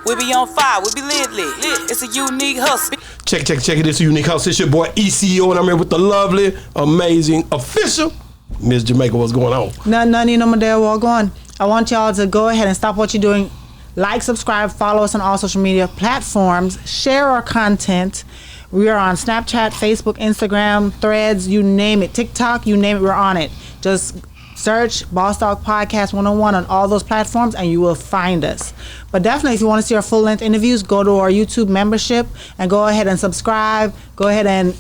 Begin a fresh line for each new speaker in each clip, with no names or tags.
We be on fire, we be lit. It's a unique hustle.
Check it. It's a unique hustle. It's your boy ECO, and I'm here with the lovely, amazing, official Miss Jamaica. What's going on?
None, you know, my dad, walk on. I want y'all to go ahead and stop what you're doing. Like, subscribe, follow us on all social media platforms. Share our content. We are on Snapchat, Facebook, Instagram, Threads, you name it. TikTok, you name it, we're on it. Just search Boss Dawg Podcast 101 on all those platforms and you will find us. But definitely, if you want to see our full-length interviews, go to our YouTube membership and go ahead and subscribe. Go ahead and,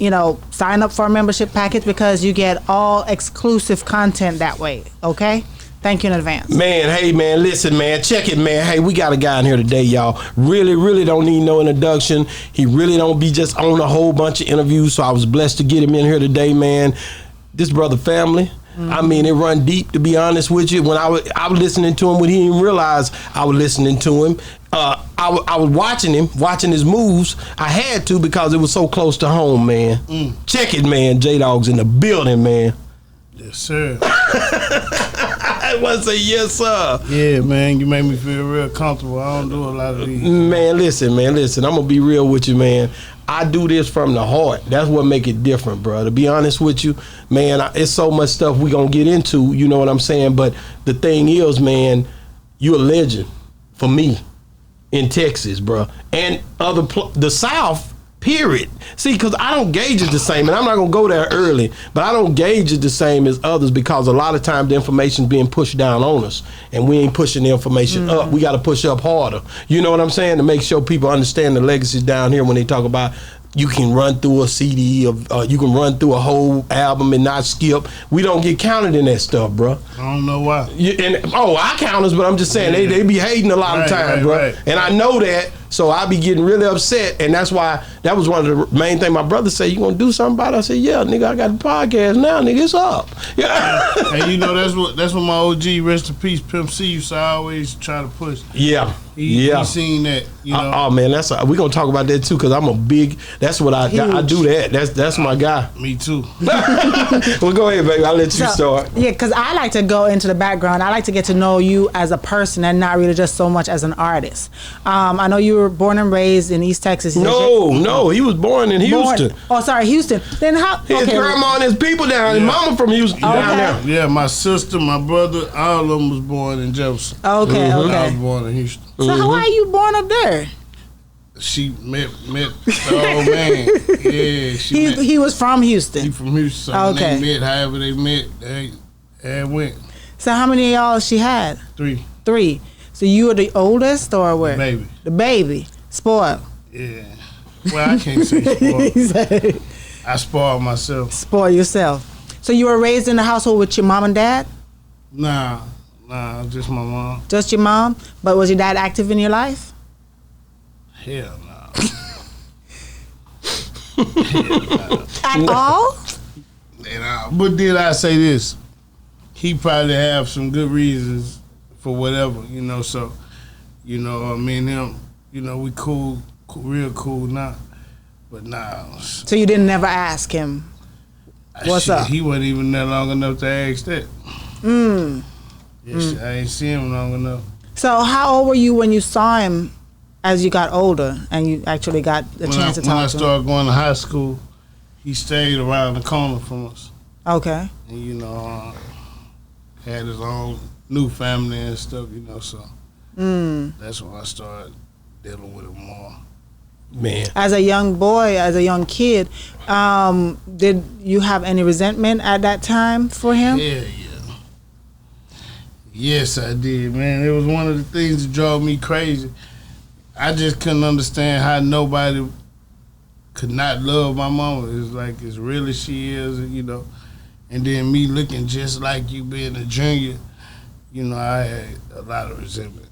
sign up for our membership package because you get all exclusive content that way, okay? Thank you in advance.
Man, hey, man, listen, man, check it, man. Hey, we got a guy in here today, y'all. Really don't need no introduction. He really don't be just on a whole bunch of interviews, so I was blessed to get him in here today, man. This brother family, I mean, it run deep, to be honest with you. When I was listening to him when he didn't realize I was listening to him. I was watching his moves. I had to because it was so close to home, man. Check it, man. J-Dawg's in the building, man.
Yes, sir.
I want to say yes, sir.
Yeah, man, you make me feel real comfortable. I don't do a lot of these.
Man, listen. I'm going to be real with you, man. I do this from the heart. That's what make it different, bro. To be honest with you, man, it's so much stuff we going to get into, you know what I'm saying? But the thing is, man, you a legend for me in Texas, bro. And the South, period. See, because I don't gauge it the same, and I'm not going to go there early, but I don't gauge it the same as others because a lot of times the information being pushed down on us, and we ain't pushing the information up. We got to push up harder. You know what I'm saying? To make sure people understand the legacies down here when they talk about you can run through a CD or you can run through a whole album and not skip. We don't get counted in that stuff, bro.
I don't know why.
I count us, but I'm just saying they be hating a lot of times, bro.
Right.
And I know that. So I be getting really upset, and that's why that was one of the main things my brother said. You gonna do something about it? I said, yeah, nigga, I got the podcast now, nigga, it's up. Yeah.
And that's what my OG, rest in peace, Pimp C, used to always try to push.
Yeah.
He seen that,
Oh man, we gonna talk about that too, cause I'm a big. That's what I do. That's my guy.
Me too.
Well, go ahead, baby. I'll let you start.
Yeah, cause I like to go into the background. I like to get to know you as a person and not really just so much as an artist. I know you were born and raised in East Texas.
No, he was born in Houston.
Houston. Then how?
His grandma and his people down. His mama from Houston down there.
Yeah, my sister, my brother, all of them was born in Jefferson.
Okay.
I was born in Houston.
So how are you born up there?
She met the old man. Yeah,
he was from Houston.
He from Houston. So when they met, however they met, they went.
So how many of y'all she had?
3.
3. So you were the oldest or what?
Baby.
The baby. Spoiled.
Yeah. Well, I can't say spoiled. I spoiled myself.
Spoil yourself. So you were raised in the household with your mom and dad?
Nah, just my mom.
Just your mom? But was your dad active in your life?
Hell no.
At all?
But did I say this? He probably have some good reasons for whatever, so, me and him, we cool, real cool now. But nah.
So you didn't never ask him, what's up?
He wasn't even there long enough to ask that. I ain't seen him long enough.
So how old were you when you saw him as you got older and you actually got the chance to talk to him?
When I started going to high school, he stayed around the corner from us.
Okay.
And, had his own new family and stuff, so that's when I started dealing with him more.
Man.
As a young boy, as a young kid, did you have any resentment at that time for him?
Yeah. Yes, I did, man. It was one of the things that drove me crazy. I just couldn't understand how nobody could not love my mama. It's like as real as she is, And then me looking just like you being a junior, I had a lot of resentment.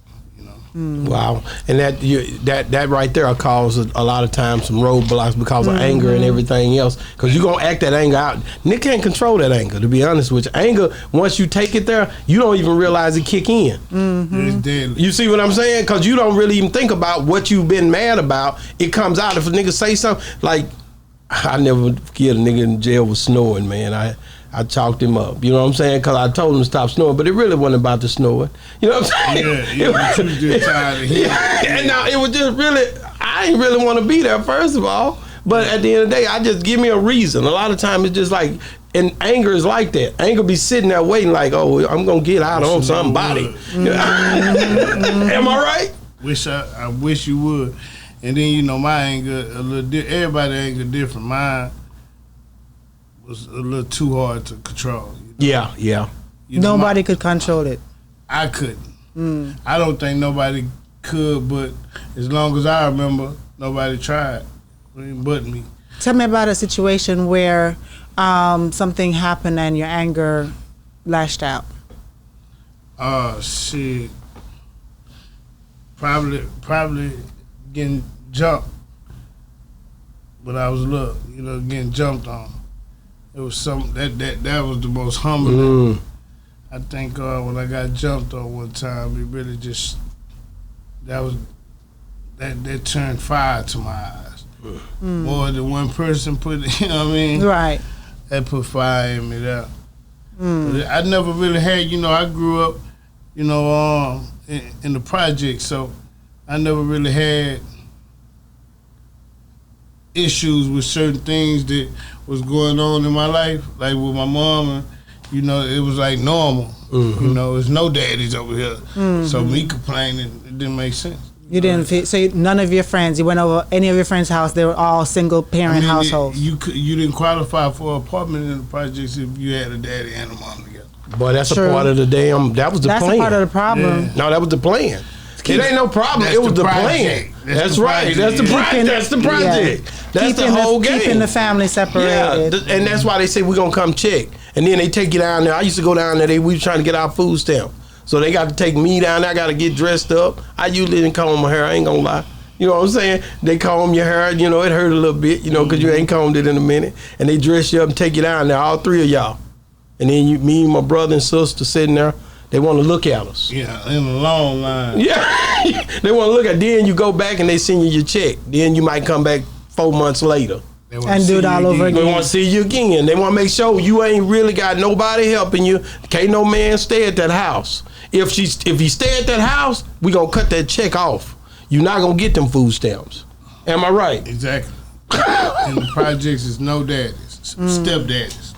Wow, and that right there causes a lot of times some roadblocks because of anger and everything else. Because you gonna act that anger out. Nick can't control that anger. To be honest with you, anger once you take it there, you don't even realize it kick in.
It's deadly.
You see what I'm saying? Because you don't really even think about what you've been mad about. It comes out if a nigga say something like, I never forget a nigga in jail was snoring, man. I chalked him up. You know what I'm saying? Because I told him to stop snoring, but it really wasn't about the snoring. You know what I'm saying?
Yeah, but you was just tired of hearing.
And now it was just really, I ain't really want to be there, first of all. But at the end of the day, I just give me a reason. A lot of times it's just like, and anger is like that. Anger be sitting there waiting like, oh, I'm going to get out on somebody. Am I right?
I wish you would. And then, you know, my anger, a little everybody's anger different. Mine was a little too hard to control. You know?
Yeah.
You know,
Nobody could control it.
I couldn't. I don't think nobody could, but as long as I remember, nobody tried but me.
Tell me about a situation where something happened and your anger lashed out.
Shit. Probably getting jumped. But I was little, you know, getting jumped on. It was something that was the most humbling. I think when I got jumped on one time, it really just that turned fire to my eyes. More than one person put it, you know what I mean?
Right.
That put fire in me there. But I never really had, you know, I grew up, you know, in the project, so I never really had issues with certain things that was going on in my life, like with my mom, and you know, it was like normal. You know, there's no daddies over here, so me complaining, it didn't make sense.
You didn't feel, so none of your friends, you went over any of your friends' house, they were all single parent households.
You didn't qualify for an apartment in the projects if you had a daddy and a mom together.
Boy, that's a part of the damn, that was the plan.
That's a part of the problem.
No, that was the plan. It ain't no problem. It was the plan. That's right. That's the project. That's the project. That's the whole game.
Keeping the family separated.
Yeah, and that's why they say we're going to come check. And then they take you down there. I used to go down there. We were trying to get our food stamp. So they got to take me down there. I got to get dressed up. I usually didn't comb my hair. I ain't going to lie. You know what I'm saying? They comb your hair. You know, it hurt a little bit, you know, because you ain't combed it in a minute. And they dress you up and take you down there, all three of y'all. And then me and my brother and sister sitting there. They want to look at us.
Yeah, in a long line.
Yeah, they want to look at. Then you go back and they send you your check. Then you might come back 4 months later
and do it all over again.
They want to see you again. They want to make sure you ain't really got nobody helping you. Can't no man stay at that house. If you stay at that house, we gonna cut that check off. You're not gonna get them food stamps. Am I right?
Exactly. In the projects, is no daddies, stepdaddies.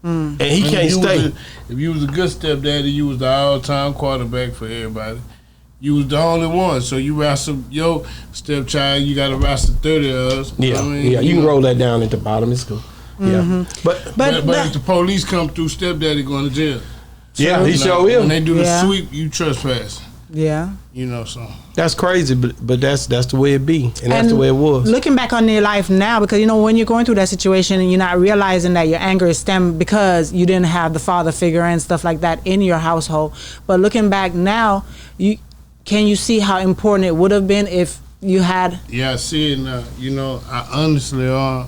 And he can't stay.
If you was a good stepdaddy, you was the all-time quarterback for everybody. You was the only one, so you wrestle your stepchild. You got to wrestle 30 of us.
Yeah,
I mean,
yeah. You can roll that down at the bottom. It's cool. Yeah, but
if the police come through, stepdaddy going to jail.
Yeah, he sure is.
When they do the sweep, you trespass.
Yeah.
You know, so
that's crazy, but that's the way it be, and that's the way it was.
Looking back on your life now, because you know when you're going through that situation and you're not realizing that your anger is stemmed because you didn't have the father figure and stuff like that in your household. But looking back now, can you see how important it would have been if you had?
Yeah, I see it now. You know, I honestly, I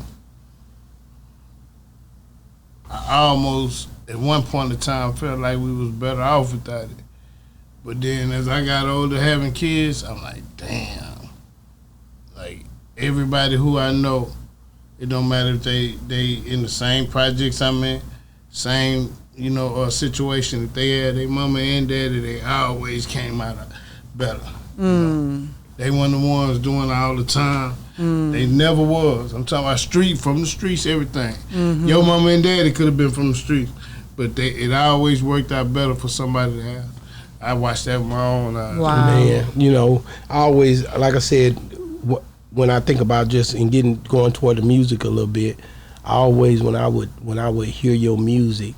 almost at one point in time felt like we was better off without it. But then as I got older having kids, I'm like, damn. Like, everybody who I know, it don't matter if they in the same projects I'm in, same, you know, situation that they had, their mama and daddy, they always came out better. You know? They weren't the ones doing it all the time. They never was. I'm talking about from the streets, everything. Your mama and daddy could have been from the streets, but it always worked out better for somebody to have. I watched that with my own eyes.
Wow.
Man, you know, I always, like I said, when I think about just going toward the music a little bit, I always when I would hear your music,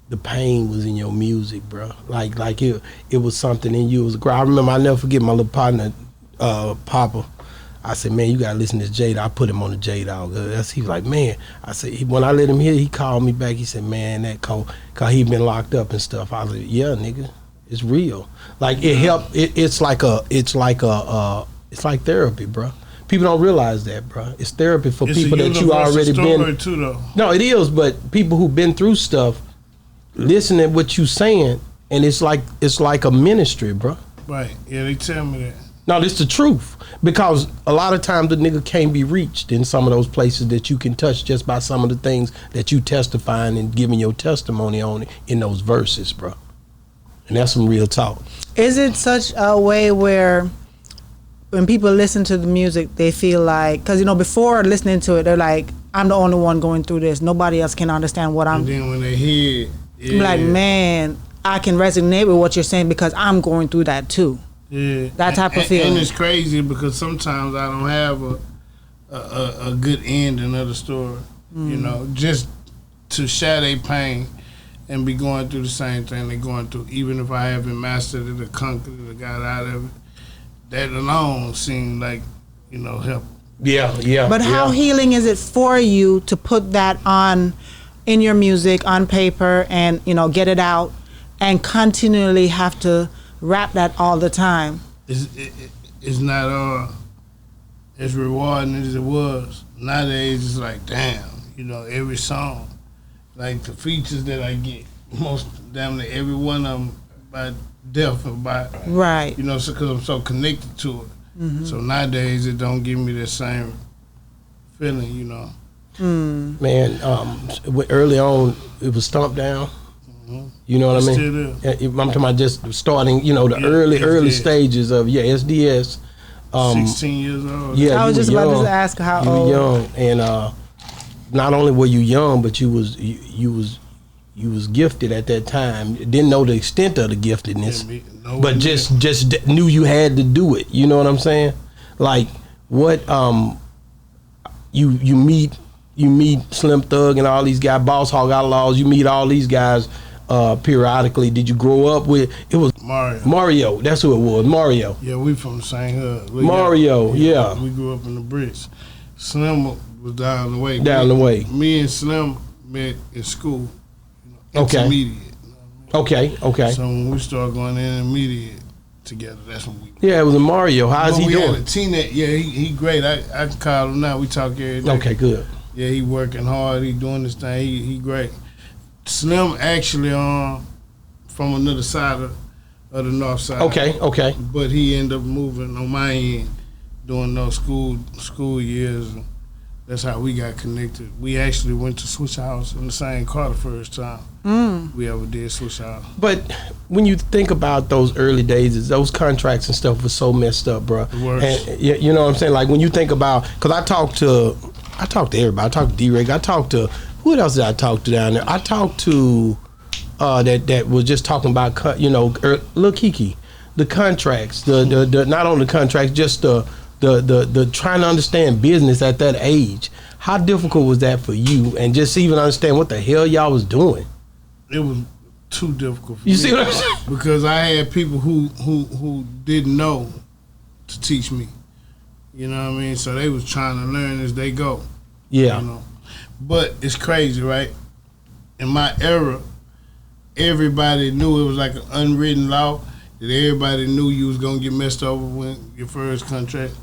the pain was in your music, bro. Like it was something in you. I remember, I never forget my little partner, Papa. I said, man, you gotta listen to this J Dawg. I put him on the J Dawg. He was like, man. I said, when I let him hear, he called me back. He said, man, that cold, cause he been locked up and stuff. I was like, yeah, nigga. It's real. Like it helped. It's like therapy, bro. People don't realize that, bro. It's therapy for people that you already been.
Too, though.
No, it is. But people who've been through stuff, listen to what you saying, and it's like a ministry, bro.
Right. Yeah, they tell me that.
No, this the truth. Because a lot of times the nigga can't be reached in some of those places that you can touch just by some of the things that you testifying and giving your testimony on in those verses, bro. And that's some real talk.
Is it such a way where when people listen to the music, they feel like, because, you know, before listening to it, they're like, I'm the only one going through this. Nobody else can understand what I'm.
And then when they hear it,
I'm like, man, I can resonate with what you're saying because I'm going through that too.
Yeah,
that type of feeling.
And it's crazy because sometimes I don't have a good ending of the story. You know, just to share their pain and be going through the same thing they're going through, even if I haven't mastered it or conquered it or got out of it. That alone seemed like, you know, help.
Yeah.
But how healing is it for you to put that on in your music, on paper, and, you know, get it out and continually have to rap that all the time?
It's not as rewarding as it was. Nowadays, it's like, damn, you know, every song, like the features that I get, most damn near every one of them by death or by,
right,
you know, so because I'm so connected to it.
Mm-hmm.
So nowadays, it don't give me the same feeling, you know.
Man, early on, it was Stomp Down. You know what I mean? I'm talking about just starting, you know, the early stages of SDS.
16 years old.
Yeah,
I was just about to ask how old.
You were young, and not only were you young, but you was gifted at that time. Didn't know the extent of the giftedness, but just knew you had to do it. You know what I'm saying? Like what you meet Slim Thug and all these guys, Boss Hog Outlaws. You meet all these guys periodically. Did you grow up with? It was Mario. That's who it was. Mario.
Yeah, we from the same hood.
Mario. Yeah.
We grew up in the bricks. Slim was down the way. Me and Slim met in school. Intermediate.
Okay.
So when we started going in intermediate together, that's when we.
Yeah, it was a Mario. How's he doing?
Had a teenage. Yeah, he great. I can call him now. We talk every day.
Okay, good.
Yeah, he working hard. He doing this thing. He great. Slim actually from another side of the north side.
Okay.
But he ended up moving on my end during those school years. That's how we got connected. We actually went to Switch House in the same car the first time we ever did Switch House.
But when you think about those early days, those contracts and stuff was so messed up, bro. And you know what I'm saying? Like when you think about, because I talked to everybody. I talked to D-Rig. I talked to, who else did I talk to down there? I talked to that was just talking about, you know, Lil Kiki, the contracts, the not only the contracts, just the trying to understand business at that age. How difficult was that for you? And just even understand what the hell y'all was doing?
It was too difficult for
you
me.
See what I'm saying?
Because I had people who didn't know to teach me. You know what I mean? So they was trying to learn as they go.
Yeah.
You know? But it's crazy, right? In my era, everybody knew it was like an unwritten law that everybody knew you was gonna get messed over when your first contract.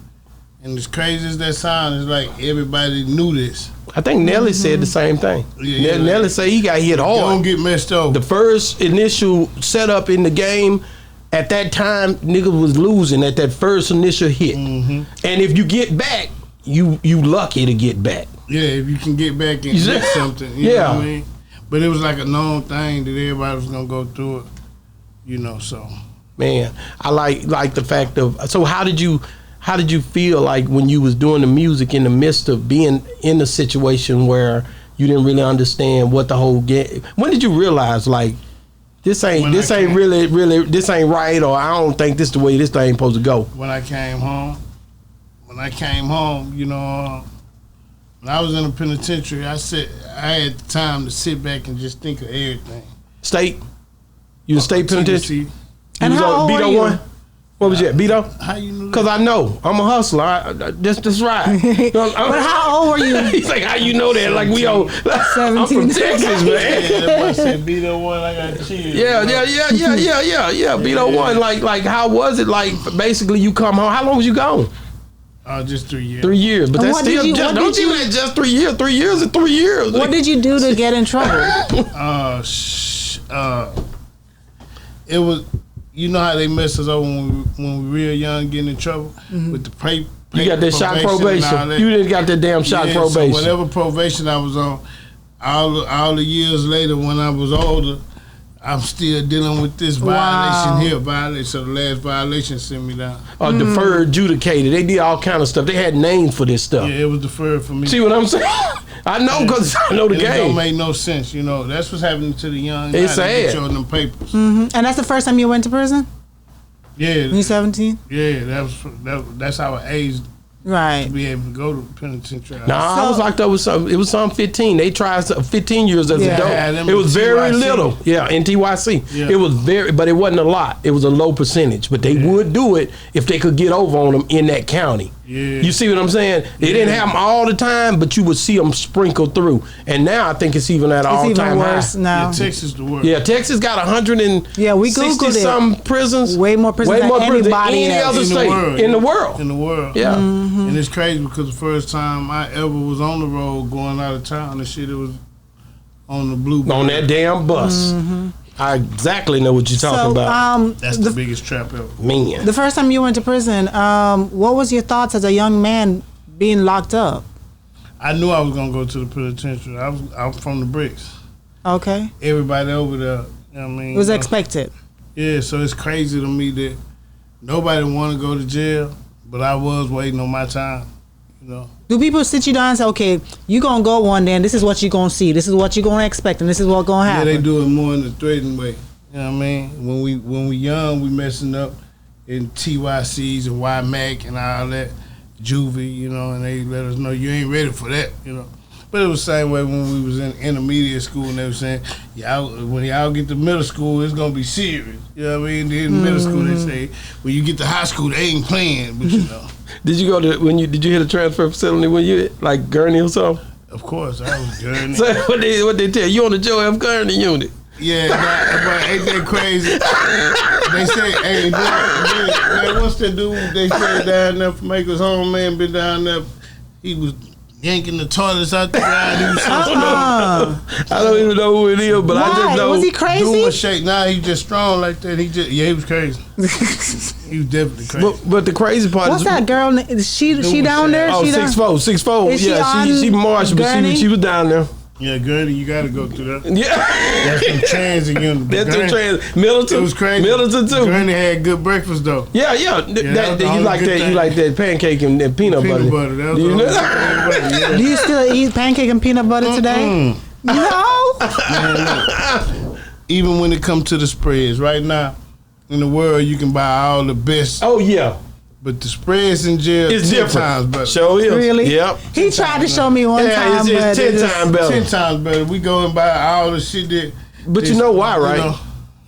And as crazy as that sounds, it's like everybody knew this.
I think Nelly said the same thing.
Yeah,
Nelly said he got hit hard.
Don't get messed over.
The first initial setup in the game, at that time, niggas was losing at that first initial hit. And if you get back, you lucky to get back.
Yeah, if you can get back and get something. You know what I mean? But it was like a known thing that everybody was gonna go through it. You know, so.
Man, I like the fact of, so how did you feel like when you was doing the music in the midst of being in a situation where you didn't really understand what the whole game? When did you realize like this ain't right, or I don't think this the way this thing supposed to go?
When I came home, you know, when I was in the penitentiary, I had the time to sit back and just think of everything.
State? You in state penitentiary?
And how old were you?
One? What was that, Beto?
How you know that?
Because I know. I'm a hustler. That's right.
But how old were you?
He's like, how you know that? 17. Like we all
17.
I'm from Texas, man.
Yeah, that boy said Beto one, I got chills.
Yeah. Beto one. Like how was it? Like basically you come home. How long was you gone?
Just 3 years.
3 years. But
And
that's
what
still
did you-
just,
what
don't
did
you
you-
at just 3 years. 3 years is 3 years.
What did you do to get in trouble?
It was, you know how they mess us over when we real young, getting in trouble with the paper.
You got that shock probation. You didn't got that damn shock probation.
So whatever probation I was on, all the years later when I was older, I'm still dealing with this violation here. So the last violation sent me down.
Deferred, adjudicated. They did all kind of stuff. They had names for this stuff.
Yeah, it was deferred for me.
See what I'm saying? I know because I know the game.
It don't make no sense, you know. That's what's happening to the young.
It's sad.
They showing them papers.
And that's the first time you went to prison?
Yeah.
You 17?
Yeah, that's our age.
Right.
To be able to go to the penitentiary.
I was locked up with some. It was some 15. They tried 15 years as adult. It was very little. Yeah, in TYC. Yeah. It was but it wasn't a lot. It was a low percentage. But they would do it if they could get over on them in that county. Yeah. You see what I'm saying? They didn't have them all the time, but you would see them sprinkle through. And now I think it's even at all time high.
Now.
Yeah, Texas the worst.
Yeah, Texas got 160 some prisons.
Way more prisons than anybody
any other state in the world.
In the world.
Yeah.
And it's crazy because the first time I ever was on the road going out of town and shit, it was on the Bluebird.
On that damn bus. I exactly know what you're talking about.
That's the biggest trap ever.
Man.
The first time you went to prison, what was your thoughts as a young man being locked up?
I knew I was going to go to the penitentiary. I'm from the bricks.
Okay.
Everybody over there, you know what I mean?
It was expected.
Yeah, so it's crazy to me that nobody want to go to jail, but I was waiting on my time, you know.
Do people sit you down and say, okay, you going to go one day and this is what you going to see, this is what you going to expect, and this is what's going to happen?
Yeah, they do it more in the threatening way. You know what I mean? When we young, we messing up in TYCs and YMAC and all that, juvie, you know, and they let us know you ain't ready for that, you know. But it was the same way when we was in intermediate school and they were saying, when y'all get to middle school, it's going to be serious. You know what I mean? In middle school, they say, when you get to high school, they ain't playing, but you know.
Did you go to did you hit a transfer facility when you like Gurney or something?
Of course, I was Gurney.
So what they tell you on the Joe F. Gurney unit?
Yeah, but ain't that crazy? They say, hey, man, what's that dude they said down there from Maker's Home, man, been down there, he was yanking the toilets out the ground. He was so
I don't even know who it is, but I just know.
Was he crazy?
Dude was shake. Nah, he just strong like that. He was crazy. He was definitely crazy.
But the crazy part
is,
that
girl? Is she down there?
Oh, 6'4". Yeah, she marched, but she was down there.
Yeah, Gurney, you gotta go through that.
Yeah.
That's some trans again.
That's some trans. Middleton.
It was crazy.
Middleton too.
Gurney had good breakfast though.
Yeah. You like that. You like that pancake and peanut butter.
Peanut butter. That was
you
know?
Do you still eat pancake and peanut butter today? No.
Man, even when it comes to the spreads, right now in the world, you can buy all the best.
Oh yeah.
But the spreads in jail
is
10
different.
times better.
Show is.
Really?
Yep.
He tried to show me one time.
It's 10 times better.
10 times better. We go and buy all the shit that.
But you know why, right? You know,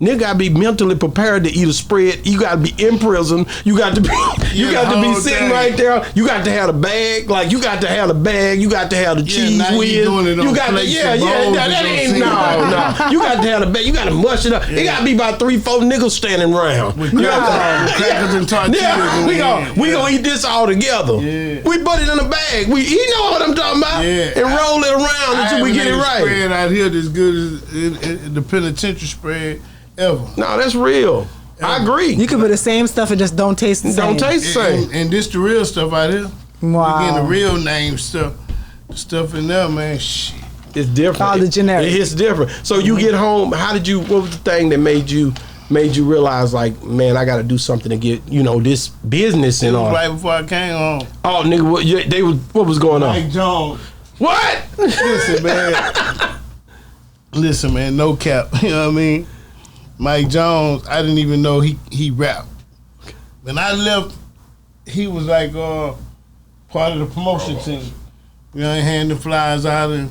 nigga gotta be mentally prepared to eat a spread. You gotta be in prison. You got to be. You got to be sitting right there. You got to have the bag. Like you got to have the bag. You got to have the cheese whiz. You got to. That ain't no. You got to have the bag. You got to mush it up. It got to be about 3-4 niggas standing around.
With crackers and tortillas.
Yeah, we gonna eat this all together. Yeah. We put it in a bag. You know what I'm talking about. Yeah. And roll it around until we get it right.
Spread out here as good as the penitentiary spread ever.
No, that's real. I agree.
You can put the same stuff and just don't taste the same.
Don't taste the same.
And this the real stuff out here.
Wow.
You getting the real name stuff. The stuff in there, man. Shit.
It's different.
All the generic.
It's different. So you get home. What was the thing that made you realize, like, man, I got to do something to get, this business and all.
Right before I came home.
Oh, nigga, what was going on?
Mike Jones.
What?
Listen, man, no cap. You know what I mean? Mike Jones, I didn't even know he rapped. When I left, he was like part of the promotion team. He handing the flyers out, and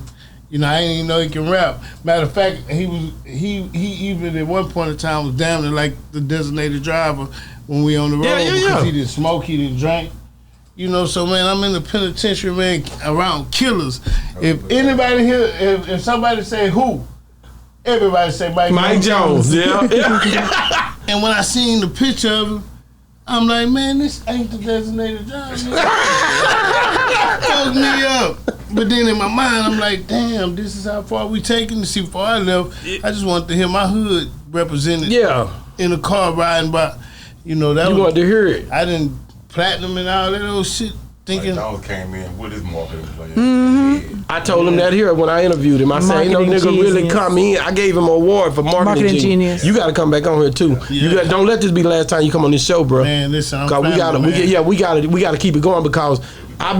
I didn't even know he can rap. Matter of fact, he even at one point in time was damn near like the designated driver when we on the road because he didn't smoke, he didn't drink. So man, I'm in the penitentiary, man, around killers. If anybody here, if somebody say who, everybody say Mike Jones.
Yeah.
And when I seen the picture of him, I'm like, man, this ain't the designated driver. Fuck me up. But then in my mind, I'm like, damn, this is how far we taking. To see before I left, I just wanted to hear my hood represented.
Yeah.
in the car riding by. You know, that
You
was,
wanted to hear it.
I didn't platinum and all that old shit. Thinking,
Dawg came in with his marketing plan.
I told him that here when I interviewed him. I said, ain't no
Marketing
nigga really
genius.
come in. I gave him an award for marketing genius. You got to come back on here too.
Yeah.
Don't let this be the last time you come on this show, bro.
man, listen, I'm
Cause we
family,
gotta,
man.
we gotta keep it going because I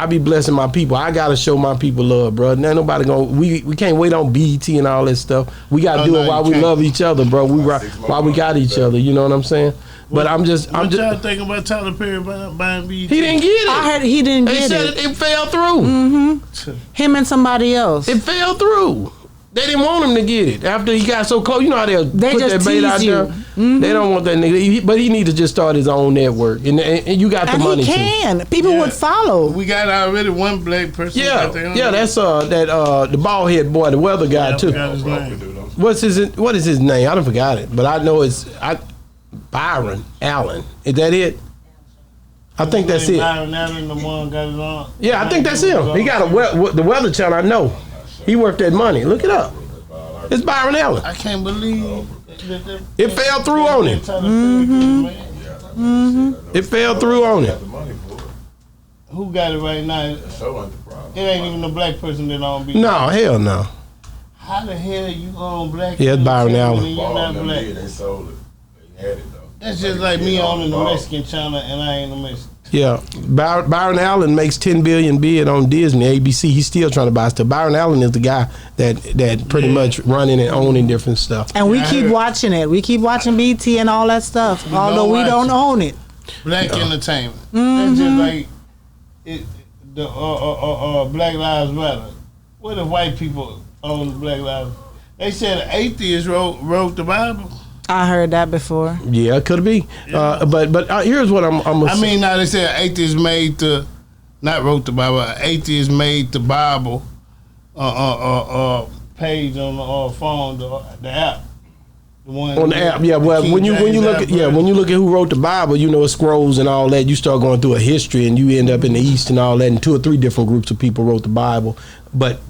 be blessing my people. I gotta show my people love, bro. Now nobody we can't wait on BET and all that stuff. We gotta do it while we love each other, bro. While we got each other. You know what I'm saying? But I'm just.
What y'all thinking about Tyler Perry buying BET?
He didn't get it.
I heard he didn't
They
get
said
it.
it fell through.
Him and somebody else.
It fell through. They didn't want him to get it after he got so close. You know how they put
just
that bait out
tease you.
there. They don't want that nigga. But he need to just start his own network, and you got the
And
money
he
too.
can. People
Yeah.
would follow.
We got already one black person.
Yeah,
out there on
yeah.
there.
That's the bald head boy, the weather guy
I
too.
forgot his name.
What is his name? I don't forgot it, but I know it's Byron Allen. Is that it? I think that's it.
Byron Allen, the one got it on.
Yeah, I think that's him. He got the Weather Channel. I know. He worth that money. Look it up. It's Byron Allen.
I can't believe
It fell through on him. It fell through on him.
Who got it right now? It ain't even a black person that own BET.
No, hell no.
How the hell you own black?
Yeah, it's Byron
channel
Allen.
and you're not black?
They sold it. They had it though.
That's just like me owning the Mexican channel and I ain't a Mexican.
Yeah, Byron Allen makes $10 billion bid on Disney, ABC. He's still trying to buy stuff. Byron Allen is the guy that pretty much running and owning different stuff.
And we
Yeah, I
keep
heard.
watching it. We keep watching BT and all that stuff, although
don't
we
watch
don't
it.
own it.
Black entertainment. That's just like the Black Lives Matter. What if white people own the Black Lives? They said atheists wrote the Bible.
I heard that before.
Yeah, it could be. But here's what I'm gonna
I mean, now they said atheists made not wrote the Bible. Atheists made the Bible page on the phone, the app. The one
on the app, yeah. Well,
King
when you
James
look
app,
at
right?
when you look at who wrote the Bible, you know it scrolls and all that. You start going through a history, and you end up in the East and all that. And 2 or 3 different groups of people wrote the Bible, but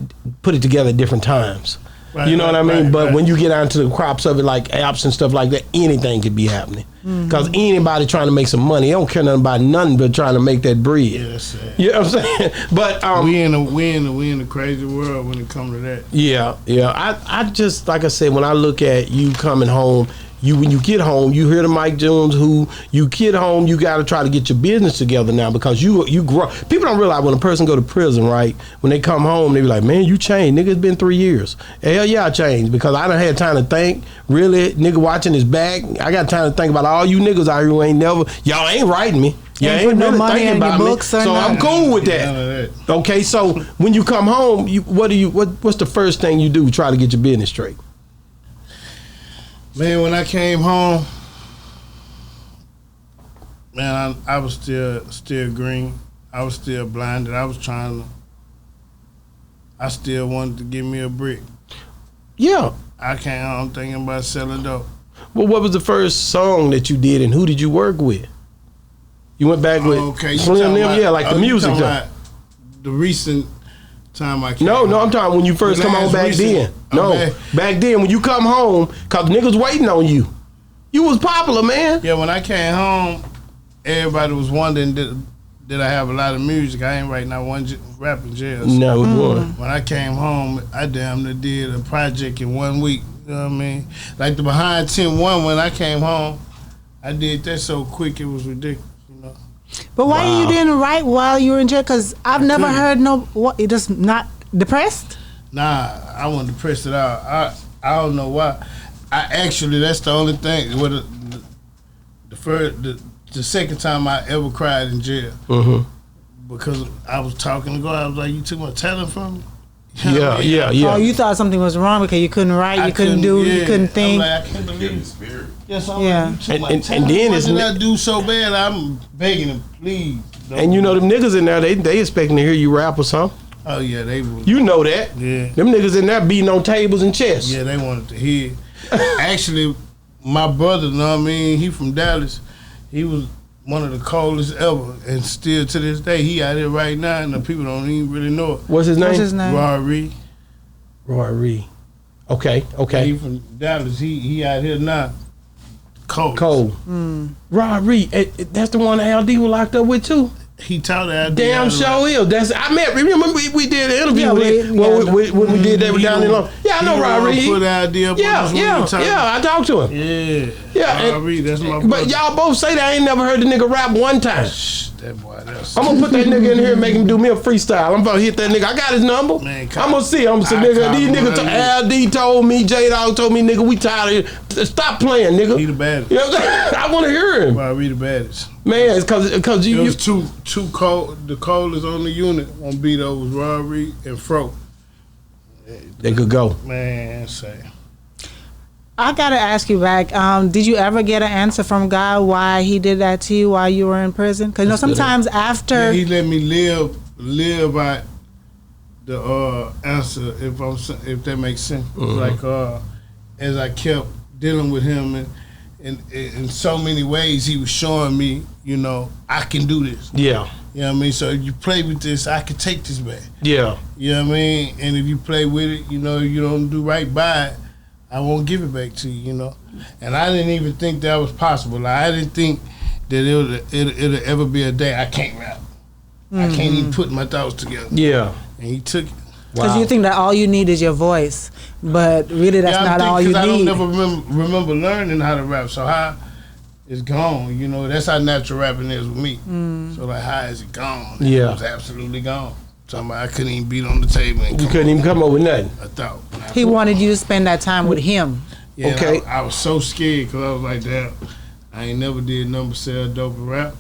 put it together at different times.
Right,
You know what I mean?
right,
But
right.
when you get out into the crops of it, like apps and stuff like that, anything could be happening. Because anybody trying to make some money, they don't care nothing about nothing but trying to make that bread.
Yeah, that's sad.
You know what I'm saying? But
We in a crazy world when it comes to that.
yeah. I just, like I said, when I look at you coming home, when you get home, you hear the Mike Jones who you get home, you got to try to get your business together now because you grow. People don't realize when a person go to prison, right? When they come home, they be like, man, you changed. Nigga, it's been 3 years. Hell yeah, I changed because I done had time to think. Really, nigga watching his back. I got time to think about all you niggas out here who ain't never, y'all ain't writing me. You
Ain't
ain't
put no
really
money
thinking
in your
about me.
books or
So I'm
nothing.
cool with
None
that.
of that.
Okay, so when you come home, what's the first thing you do? Try to get your business straight.
Man, when I came home, man, I was still green. I was still blinded. I still wanted to give me a brick.
Yeah.
I'm thinking about selling dope.
Well, what was the first song that you did, and who did you work with? You went back with
you
Slim
talking
them,
about-
yeah, like the
you
music.
talking
though.
about the recent time I came
No,
home.
I'm talking when you first come home
Last
back
recent-
then. No,
Okay.
back then when you come home, cause niggas waiting on you. You was popular, man.
Yeah, when I came home, everybody was wondering did I have a lot of music. I ain't writing out one rap in jail.
No, it wasn't.
When I came home, I damn near did a project in 1 week. You know what I mean? Like the Behind 10-1, when I came home, I did that so quick it was ridiculous. You know?
But why
Wow.
you didn't write while you were in jail? Because I've never
couldn't.
heard what you just not depressed.
Nah, I wanted to press it out. I don't know why. That's the only thing. The second time I ever cried in jail.
Mm-hmm.
Because I was talking to God, I was like, you took my talent from me? You know
Yeah,
what I mean?
yeah.
Oh, you thought something was wrong because you couldn't write,
I
you couldn't do, you
yeah.
couldn't think.
I'm like, I can't
Give
believe
me
it.
spirit.
Yes, I'm
Yeah.
like, you took my
And
talent.
then
Why
it's
did
ne-
I do so bad? I'm begging him, please. don't
And you know
do
them niggas in there, they expecting to hear you rap or something.
it. Oh yeah, they would.
You know that.
Yeah.
Them niggas in there beating on tables and chests.
Yeah, they wanted to hear. Actually, my brother, know what I mean? He from Dallas. He was one of the coldest ever, and still to this day, he out here right now, and the people don't even really know it.
What's his name?
What's his name?
Rory.
Roy Reed. Okay.
He from Dallas. He out here now.
Cole. Rod Reed, that's the one LD was locked up with too.
He taught that.
Damn show is. That's I met. Remember we did an interview when we did that down in Long. Yeah, I know Rod Reed.
Put that idea up
I talked to him.
Yeah. Rod Reed, that's my brother.
But y'all both say that I ain't never heard the nigga rap one time.
That boy, that's.
I'm gonna put that nigga in here and make him do me a freestyle. I'm gonna hit that nigga. I got his number.
Man,
I'm gonna see. I'm gonna say, nigga. These niggas. LD told me. J Dawg told me, nigga. We tired of it. Stop playing, nigga.
He the baddest.
You know what I'm saying? I want to hear him.
Rod Reed the baddest.
Man, it's because you.
It was two cold. The coldest on the unit on Beto was Rod Reed and Fro.
They could go.
Man, say.
I gotta ask you back. Did you ever get an answer from God why He did that to you while you were in prison? Because you know sometimes after
He let me live by the answer. If that makes sense. Like as I kept dealing with him and in so many ways he was showing me, you know, I can do this.
Yeah.
You know what I mean? So if you play with this, I can take this back.
Yeah.
You know what I mean? And if you play with it, you know, you don't do right by it, I won't give it back to you, you know. And I didn't even think that was possible. Like, I didn't think that it'll ever be a day I can't rap. I can't even put my thoughts together.
Yeah.
And he took it.
because you think that all you need is your voice, but really that's not all you need.
I don't never remember learning how to rap, so how it's gone. You know, that's how natural rapping is with me. So like, how is it gone?
Yeah.
It was absolutely gone. Talking about I couldn't even beat on the table. And
You couldn't even come up with nothing.
I thought.
He wanted you to spend that time with him.
Yeah,
Okay.
I was so scared because I was like, damn, I ain't never did nothing but sell dope and rap.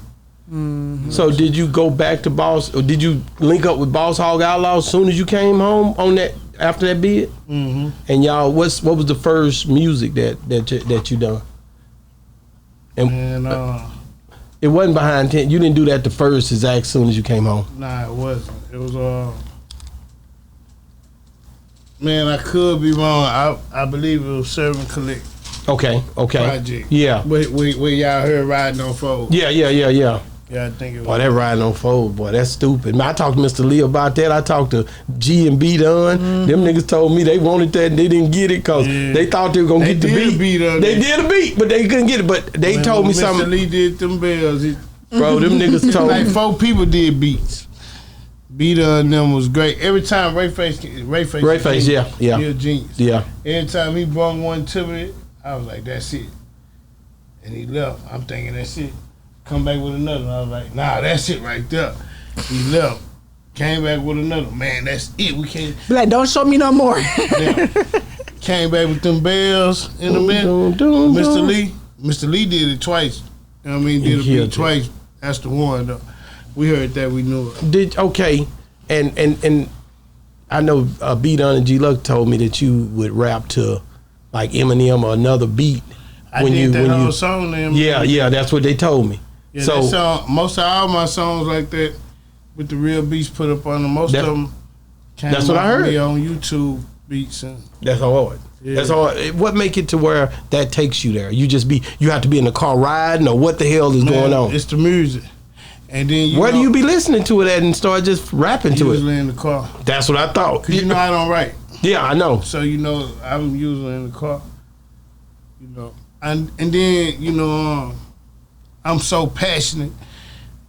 So did you go back to Boss, or did you link up with Boss Hog Outlaw as soon as you came home on that, after that bid?
Mm-hmm.
And y'all, what was the first music that you done? And it wasn't behind 10. You didn't do that the first exact soon as you came home.
Nah, it wasn't. It was man, I could be wrong. I believe it was Serve and Collect
Okay.
project.
Yeah.
Where y'all heard Riding on Fold.
Yeah.
Yeah, I think it was.
Boy, that riding on fold, boy, that's stupid. Man, I talked to Mr. Lee about that. I talked to G and B Dunn. Them niggas told me they wanted that and they didn't get it because they thought they were going to get the beat. They did a beat, but they couldn't get it. But they told me
Mr.
something.
Mr. Lee did them bells.
Bro, them niggas told
Like
me.
4 people did beats. B Dunn them was great. Every time Rayface,
yeah.
he a genius.
Yeah.
Every time he brought one to me, I was like, that's it. And he left. I'm thinking, that's it. Come back with another. And I was like, nah, that's it right there. He left. Came back with another. Man, that's it. We can't.
Be like, don't show me no more.
Yeah. Came back with them bells in a minute. Mr. Lee did it twice. You know what I mean? Did a beat twice. That's the one though. We heard that, we knew it. And I know B Dunn and G Luck told me that you would rap to like Eminem or another beat. I did that whole song to Eminem.
Yeah, that's what they told me.
Yeah,
so
that song, most of all my songs like that with the real beats put up on them, most of them came
that's what I heard.
on YouTube beats. And
that's hard. Yeah. That's hard. What make it to where that takes you there? You have to be in the car riding, or what the hell is going on?
It's the music. And then
where do you be listening to it at and start just rapping to it?
Usually in the car.
That's what I thought.
Cause you know I don't write.
Yeah, I know.
So you know I'm usually in the car. You know, and then you know I'm so passionate.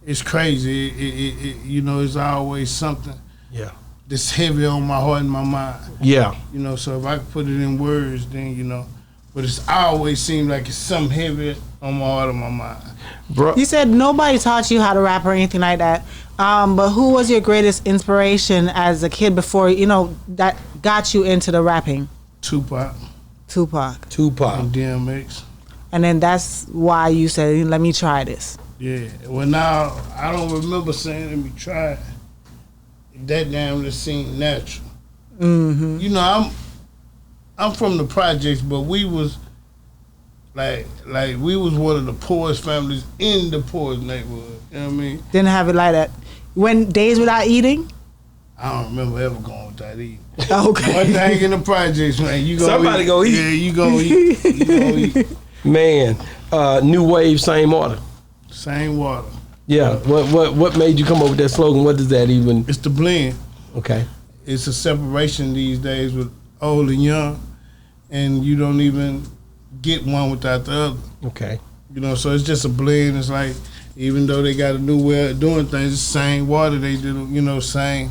It's crazy. You know, it's always something.
Yeah.
That's heavy on my heart and my mind.
Yeah.
You know, so if I could put it in words, then you know. But it's always seemed like it's something heavy on my heart and my mind.
Bro.
You said nobody taught you how to rap or anything like that. But who was your greatest inspiration as a kid before, you know, that got you into the rapping?
Tupac.
And
DMX.
And then that's why you said, let me try this.
Yeah. Well, now, I don't remember saying, let me try it. That damn just seemed natural.
Mm-hmm.
You know, I'm from the projects, but we was like we was one of the poorest families in the poorest neighborhood. You know what I mean?
Didn't have it like that. When days without eating?
I don't remember ever going without eating.
Okay.
One thing in the projects, man, you gonna
somebody
eat.
go eat.
Yeah, you gonna eat. You gonna eat.
Man, new wave, same water.
Same water.
Yeah. What made you come up with that slogan? What does that even?
It's the blend.
Okay.
It's a separation these days with old and young, and you don't even get one without the other.
Okay.
You know, so it's just a blend. It's like, even though they got a new way of doing things, it's the same water they do, you know, same